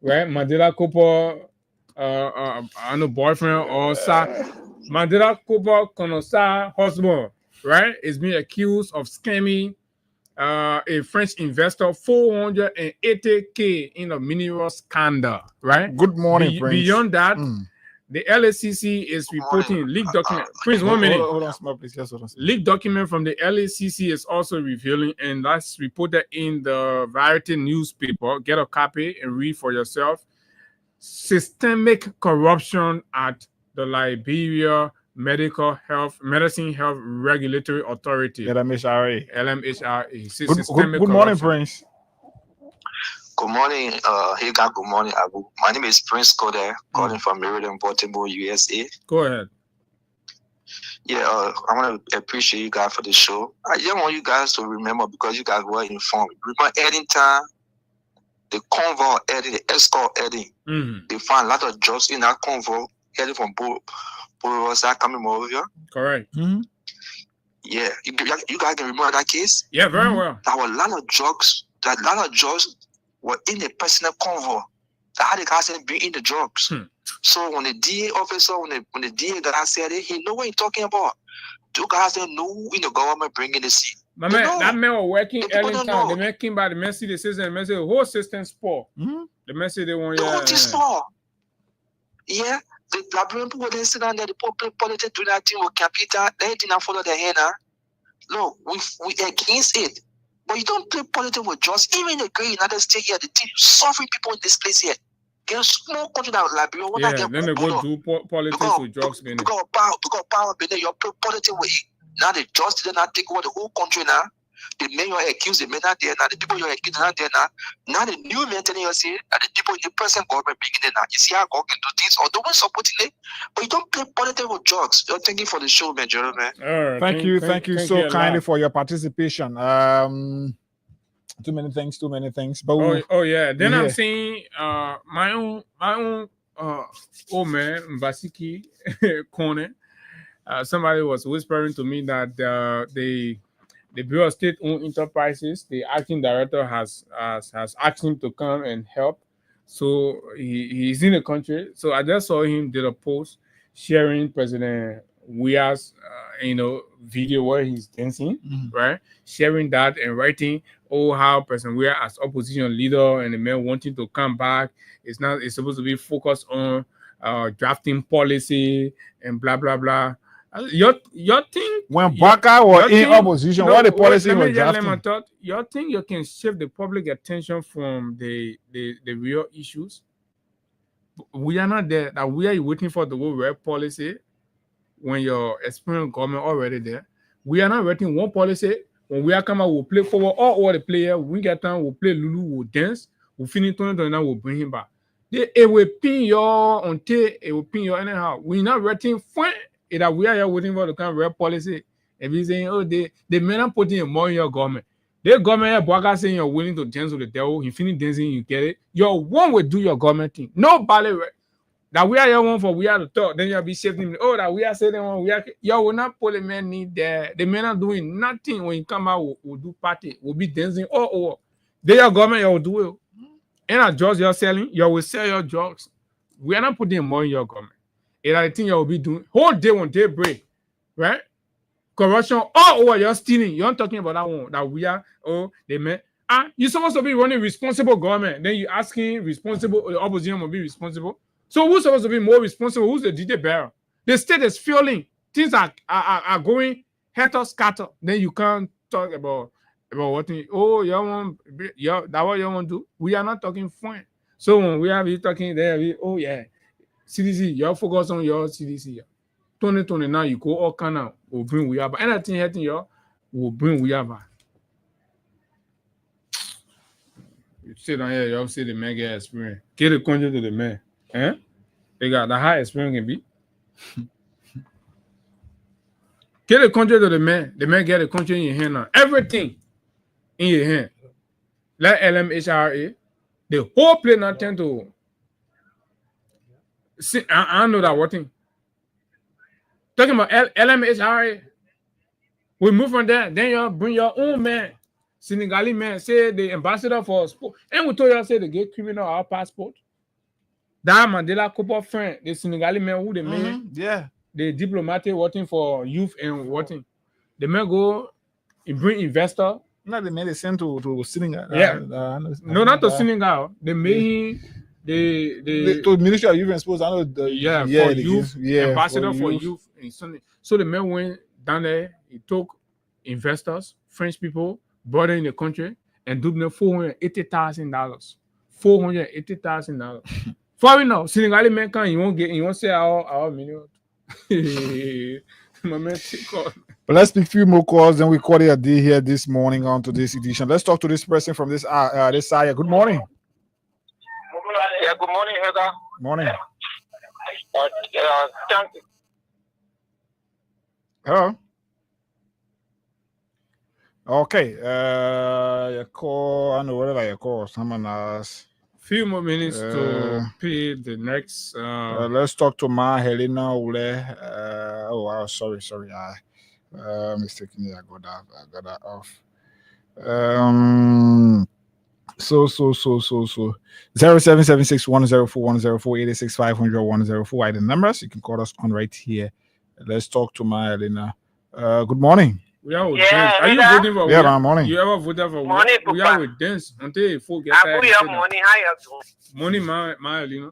Right? Mandela Cooper, I know boyfriend or Mandela Cooper Konosa husband. Right, is being accused of scamming a French investor 480K in a mineral scandal. Right. Good morning, Prince. Beyond that, the LACC is reporting leaked document. Prince, 1 minute. Hold on, small, please. Yes, hold on. Leaked document from the LACC is also revealing, and that's reported in the Variety newspaper. Get a copy and read for yourself. Systemic corruption at the Liberia Medicine Health Regulatory Authority. LMHRA. Systemic good morning, Prince. Good morning, Higa. Good morning, Abu. My name is Prince Koder, calling from Maryland, Baltimore, USA. Go ahead. Yeah, I want to appreciate you guys for the show. I just want you guys to remember, because you guys were informed. Remember Eddington, the convoy Edding, the escort Edding. They found a lot of drugs in that convoy heading from Borosa coming over here. Correct. Yeah, you guys can remember that case? Yeah, very well. There were a lot of drugs. Were in the personal convoy. How the guy said bring in the drugs. So when the DA officer, when the DA guy said it, he know what he's talking about. Two guys don't know in the government bringing the seat. My man, that man was working early time. The man came by the man see the system, the man said the whole system spoil. The man said they want the whole thing spoil. Yeah. The Liberian people then sit down there, the politics do that thing with capital, they did not follow their hand. Look, we against it. But you don't play politics with just even the great United States here, the team suffering people in this place here. Get a small country like Liberia. Yeah, then they go do politics with drugs. Because power, you play politics with it. Now they just did not take over the whole country now. The men you are accused, the men are there now. The people you are accused are there now. Now the new men telling you say that the people in the present government beginning now. You see how God can do things, or the one supporting it. But you don't play politics with drugs. Thank you for the show, man, Jeremy. Thank you so kindly for your participation. Too many things. But yeah. Then I'm saying my own old man Mbasiki Kone. Somebody was whispering to me that the Bureau of State-owned enterprises, the acting director has asked him to come and help. So he's in the country. So I just saw him did a post sharing President Weah's video where he's dancing, right? Sharing that and writing, how President Weah as opposition leader and the man wanting to come back. It's supposed to be focused on drafting policy and blah blah blah. Your thing when Baka was in opposition, what the policy was drafting? Your thing you can shift the public attention from the real issues. We are not there. Now we are waiting for the whole real policy when your experienced government already there. We are not writing one policy. When we are coming, we'll play forward all the players. We get time, we'll play Lulu, we'll dance, we'll finish 2029, we'll bring him back. It will pin your until it will pin your anyhow. We're not writing fine. That we are here waiting for the kind of real policy. If he's saying, they may not put in more in your government. The government Boaga saying you're willing to dance with the devil, you finish dancing, you get it. Your one will do your government thing. No ballet that we are your one for we are the talk. Then you'll be shifting. Oh, that we are saying one we are you will not pull the men need there. The men are doing nothing when you come out will do party, will be dancing. Oh. They your government, you will do it. And a drugs you're selling, you will sell your drugs. We are not putting more in your government. And I think you will be doing whole day one day break, right? Corruption, you're stealing. You're not talking about that one that we are. They meant you're supposed to be running responsible government. Then you're asking responsible, the opposition will be responsible. So who's supposed to be more responsible? Who's the DJ bearer? The state is failing. Things are going helter scatter. Then you can't talk about what thing. Oh, you want that what you want to do? We are not talking fine. So when we are talking there, CDC, you're focused on your CDC. 2020 now you go all kind of will bring we have anything hitting you will bring we have. You sit down here, you see the man get experience. Get the country to the man. They got the high experience can be. Get the country to the man get the country in your hand now. Everything in your hand. Like LMHRA, the whole plane not tend to see. I know that what thing. Talking about LMHRA, we move from there. Then you bring your own man, Senegalese man, say the ambassador for sport. And we told you, say they get criminal our passport. That Mandela Cooper friend, the Senegalese man who they made, the diplomatic working for youth and working. The man go and bring investor. No, they made it sent to Senegal. No, not to Senegal. They made him. To Ministry of Youth and Sports, I know for youth, ambassador for youth. So the man went down there, he took investors, French people, brought them in the country, and gave them $480,000. $480,000. For now, Senegalese man can you won't say our million. But let's pick a few more calls, then we call it a day here this morning on today's edition. Let's talk to this person from this side. Good morning. Yeah, good morning, Heather. Morning. Thank you. Hello. Okay. Your call. I know whatever your call. Someone else. Few more minutes to pay the next. Let's talk to Ma Helena Ule. Sorry. Mistakenly, I got that off. So 0776104104 are the numbers. You can call us on right here. Let's talk to my Elena. Good morning. We are with dance. Are you voting for? Yeah, morning. You ever voted for? Morning, we are with dance until you forget. Money, how you doing? Money, my Elena.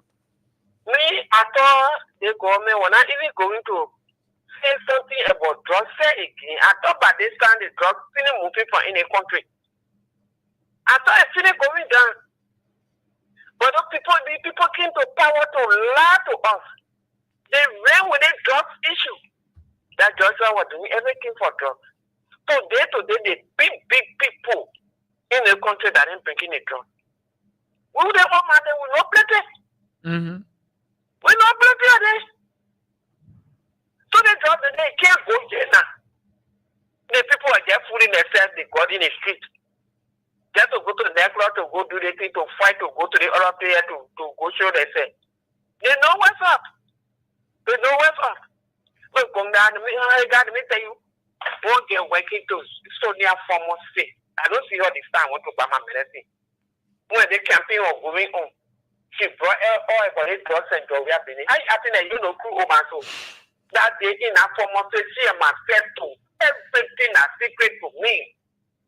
Me, I thought the government were not even going to say something about drugs. Say again, I thought by this time the drugs still moving from in a country. I thought it's still going down. But the people came to power to lie to us. They ran with a drugs issue. That Joshua was doing everything for drugs. Today, the big people in the country that ain't drinking a drug. We would have matter, we not play this. We not play this. So the drugs, they can't go there now. The people are just fooling themselves, they got in the street. Just to go to the necklace, to go do the thing, to fight, to go to the other player, to go show themselves. They know what's up. But come down, I got me tell you, won't get working to so near former state. I don't see how this time want to buy my medicine. When the campaign was going on, she brought all about it drugs and drugs. I think that you know, crew over so that day in a former state, she and myself to everything a secret to me.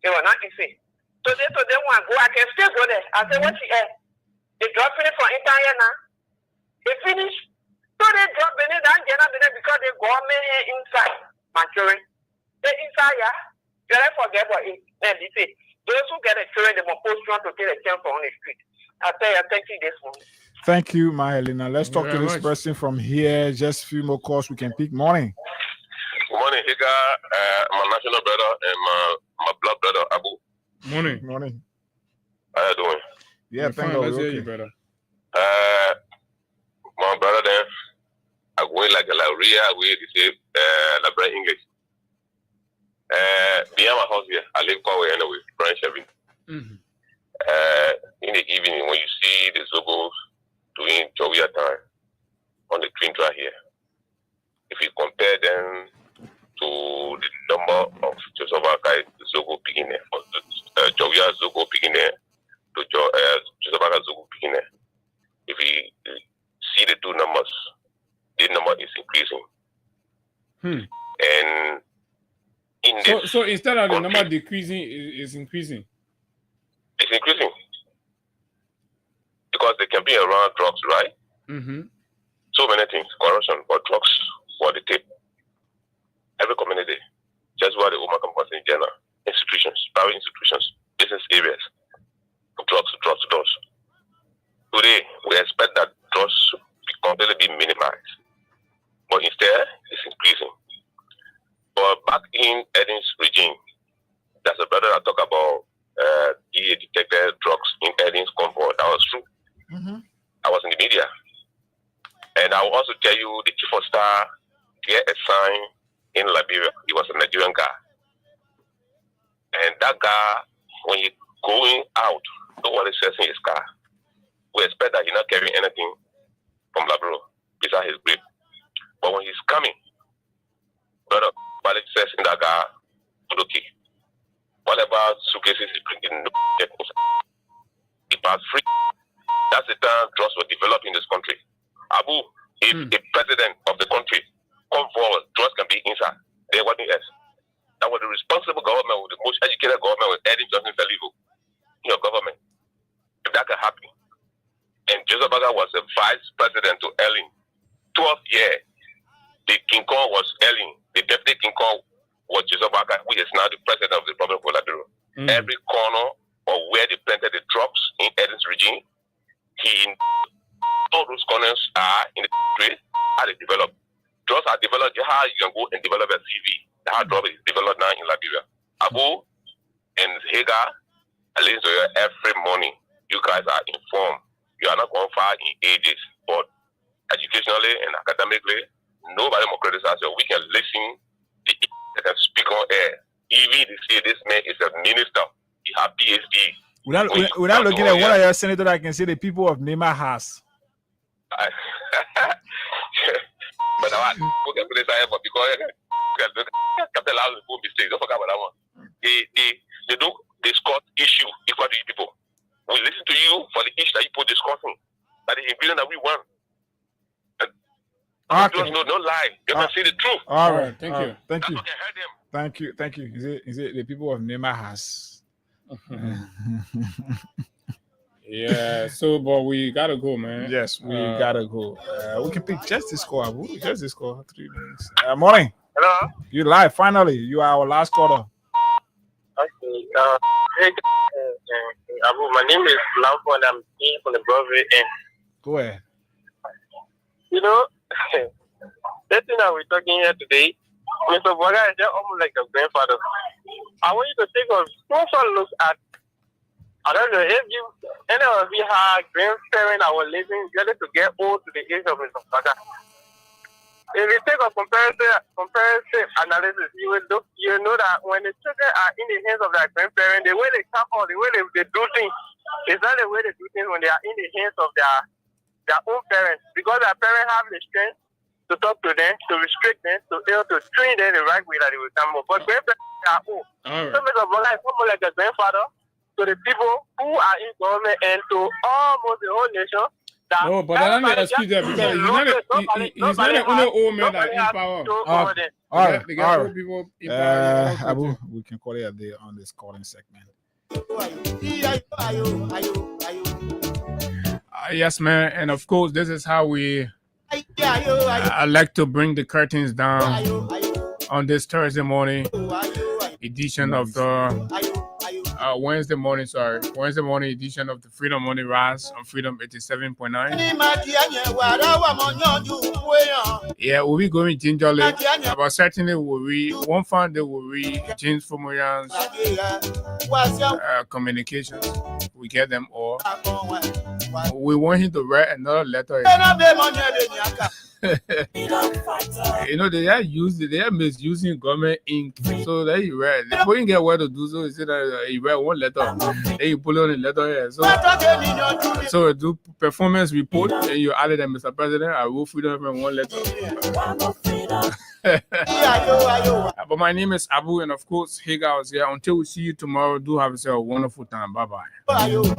They were not easy. Today, one go, I can still go there. I said, what she had? They drop it for entire now. They finish. So they drop in it and get up in it because they go inside. Maturing. They inside, yeah. You don't forget what it then they say. Those who get a children, they will post you to get a chance on the street. I tell you, thank you this morning. Thank you, Mahelina. Let's talk to this person from here. Just a few more calls we can pick. Morning. Good morning, Higa. My national brother and my blood brother, Abu. Morning. How you doing? Yeah, thank you. Okay. You, brother. My brother then, I go in like a Ria, we say, Labra English. Behind my house here, I live Conway anyway, Brian Chevy. In the evening, when you see the Zogos doing Jovia time on the Twin Drive here, if you compare them to the number of Joseph Akai Zogo beginner, Jovia Zogo beginner to Joseph Akai Zogo beginner, if you see the two numbers, the number is increasing. And so instead of the number decreasing, it's increasing. It's increasing because the campaign around drugs, right? So many things, corruption, but drugs for the tape. Every community, just what the woman companies in general, institutions, private institutions, business areas, drugs. Today, we expect that drugs should be completely minimized, but instead, it's increasing. But back in Eddings regime, there's a brother that talk about he detected drugs in Eddings convoy. That was true. I was in the media. And I will also tell you the chief of staff get a sign in Liberia. He was a Nigerian guy. And that guy, when he's going out, nobody says in his car. We expect that he's not carrying anything from Liberia besides his grip. But when he's coming, brother, Malik says in that car, okay, whatever suitcases he's bringing, he passed free. That's the time drugs were developed in this country. Abu is the president of the country. Come forward, drugs can be inside. They're what else. That was the responsible government, the most educated government with Eddie Johnson Salivo in your government. If that can happen. And Joseph Baga was the vice president to Ellen. 12th year, the King Kong was Ellen. The deputy King Kong was Joseph Baga, who is now the president of the Republic of Liberia. Every corner of where they planted the drugs in Eddie's regime, all those corners are in the street, how they develop. Drugs are developed, how you can go and develop a CV. How drugs is developed now in Liberia. Abu and Hagar, at least every morning, you guys are informed. You are not going far in ages, but educationally and academically, nobody will criticize you. We can listen, they can speak on air. Even they say this man is a minister, he has PhD. Without looking at what your senator, I can see the people of Nema has. But I want to put this because Captain Lal will mistake. Don't forget about that one. They discuss issue equal to people. We listen to you for the issue that you put discussing. That is ingredient that we want. Okay. No lie. You can see the truth. All right. Thank you. Thank you. Is it the people of Nema has? Yeah, so but we gotta go, man. Yes, we gotta go. We can pick just this score, Abu. Just this score. 3 minutes. Morning. Hello. You live finally. You are our last caller. Okay. Hey, Abu, my name is Lampo and I'm in from the Broadway end. Go ahead. You know, the thing that we're talking here today, Mr. Boga is just almost like a grandfather. I want you to take a closer look at, I don't know, if you, any of you had grandparents that were living ready to get old to the age of Mr. Boga. If you take a comparative analysis, you know that when the children are in the hands of their grandparents, the way they tackle, the way they do things, is not the way they do things when they are in the hands of their own parents. Because their parents have the strength to talk to them, to restrict them, to train them the right way that they will come up. But grandparents are old. So Mr. Bola is almost like a grandfather to the people who are in government and to almost the whole nation. No, but I don't excuse that because he's not the only old man that in power. All right. People in Abu, we can call it a day on this calling segment. Yes, man. And of course, this is how I like to bring the curtains down on this Thursday morning edition of the Wednesday morning edition of the Freedom Morning Rise on Freedom 87.9. Yeah, we'll be going gingerly, but certainly we'll read one fan. They will read James Fomoyan's communications. we get them all. We want him to write another letter. You know, they are misusing government ink. So that he read. Before you get where to do so, he said that he read one letter. Then you pull on the letter here. So we do performance report and you added them, Mr. President, I will feed them from one letter. But my name is Abu, and of course, Hagar was here. Until we see you tomorrow, do have yourself a wonderful time. Bye-bye.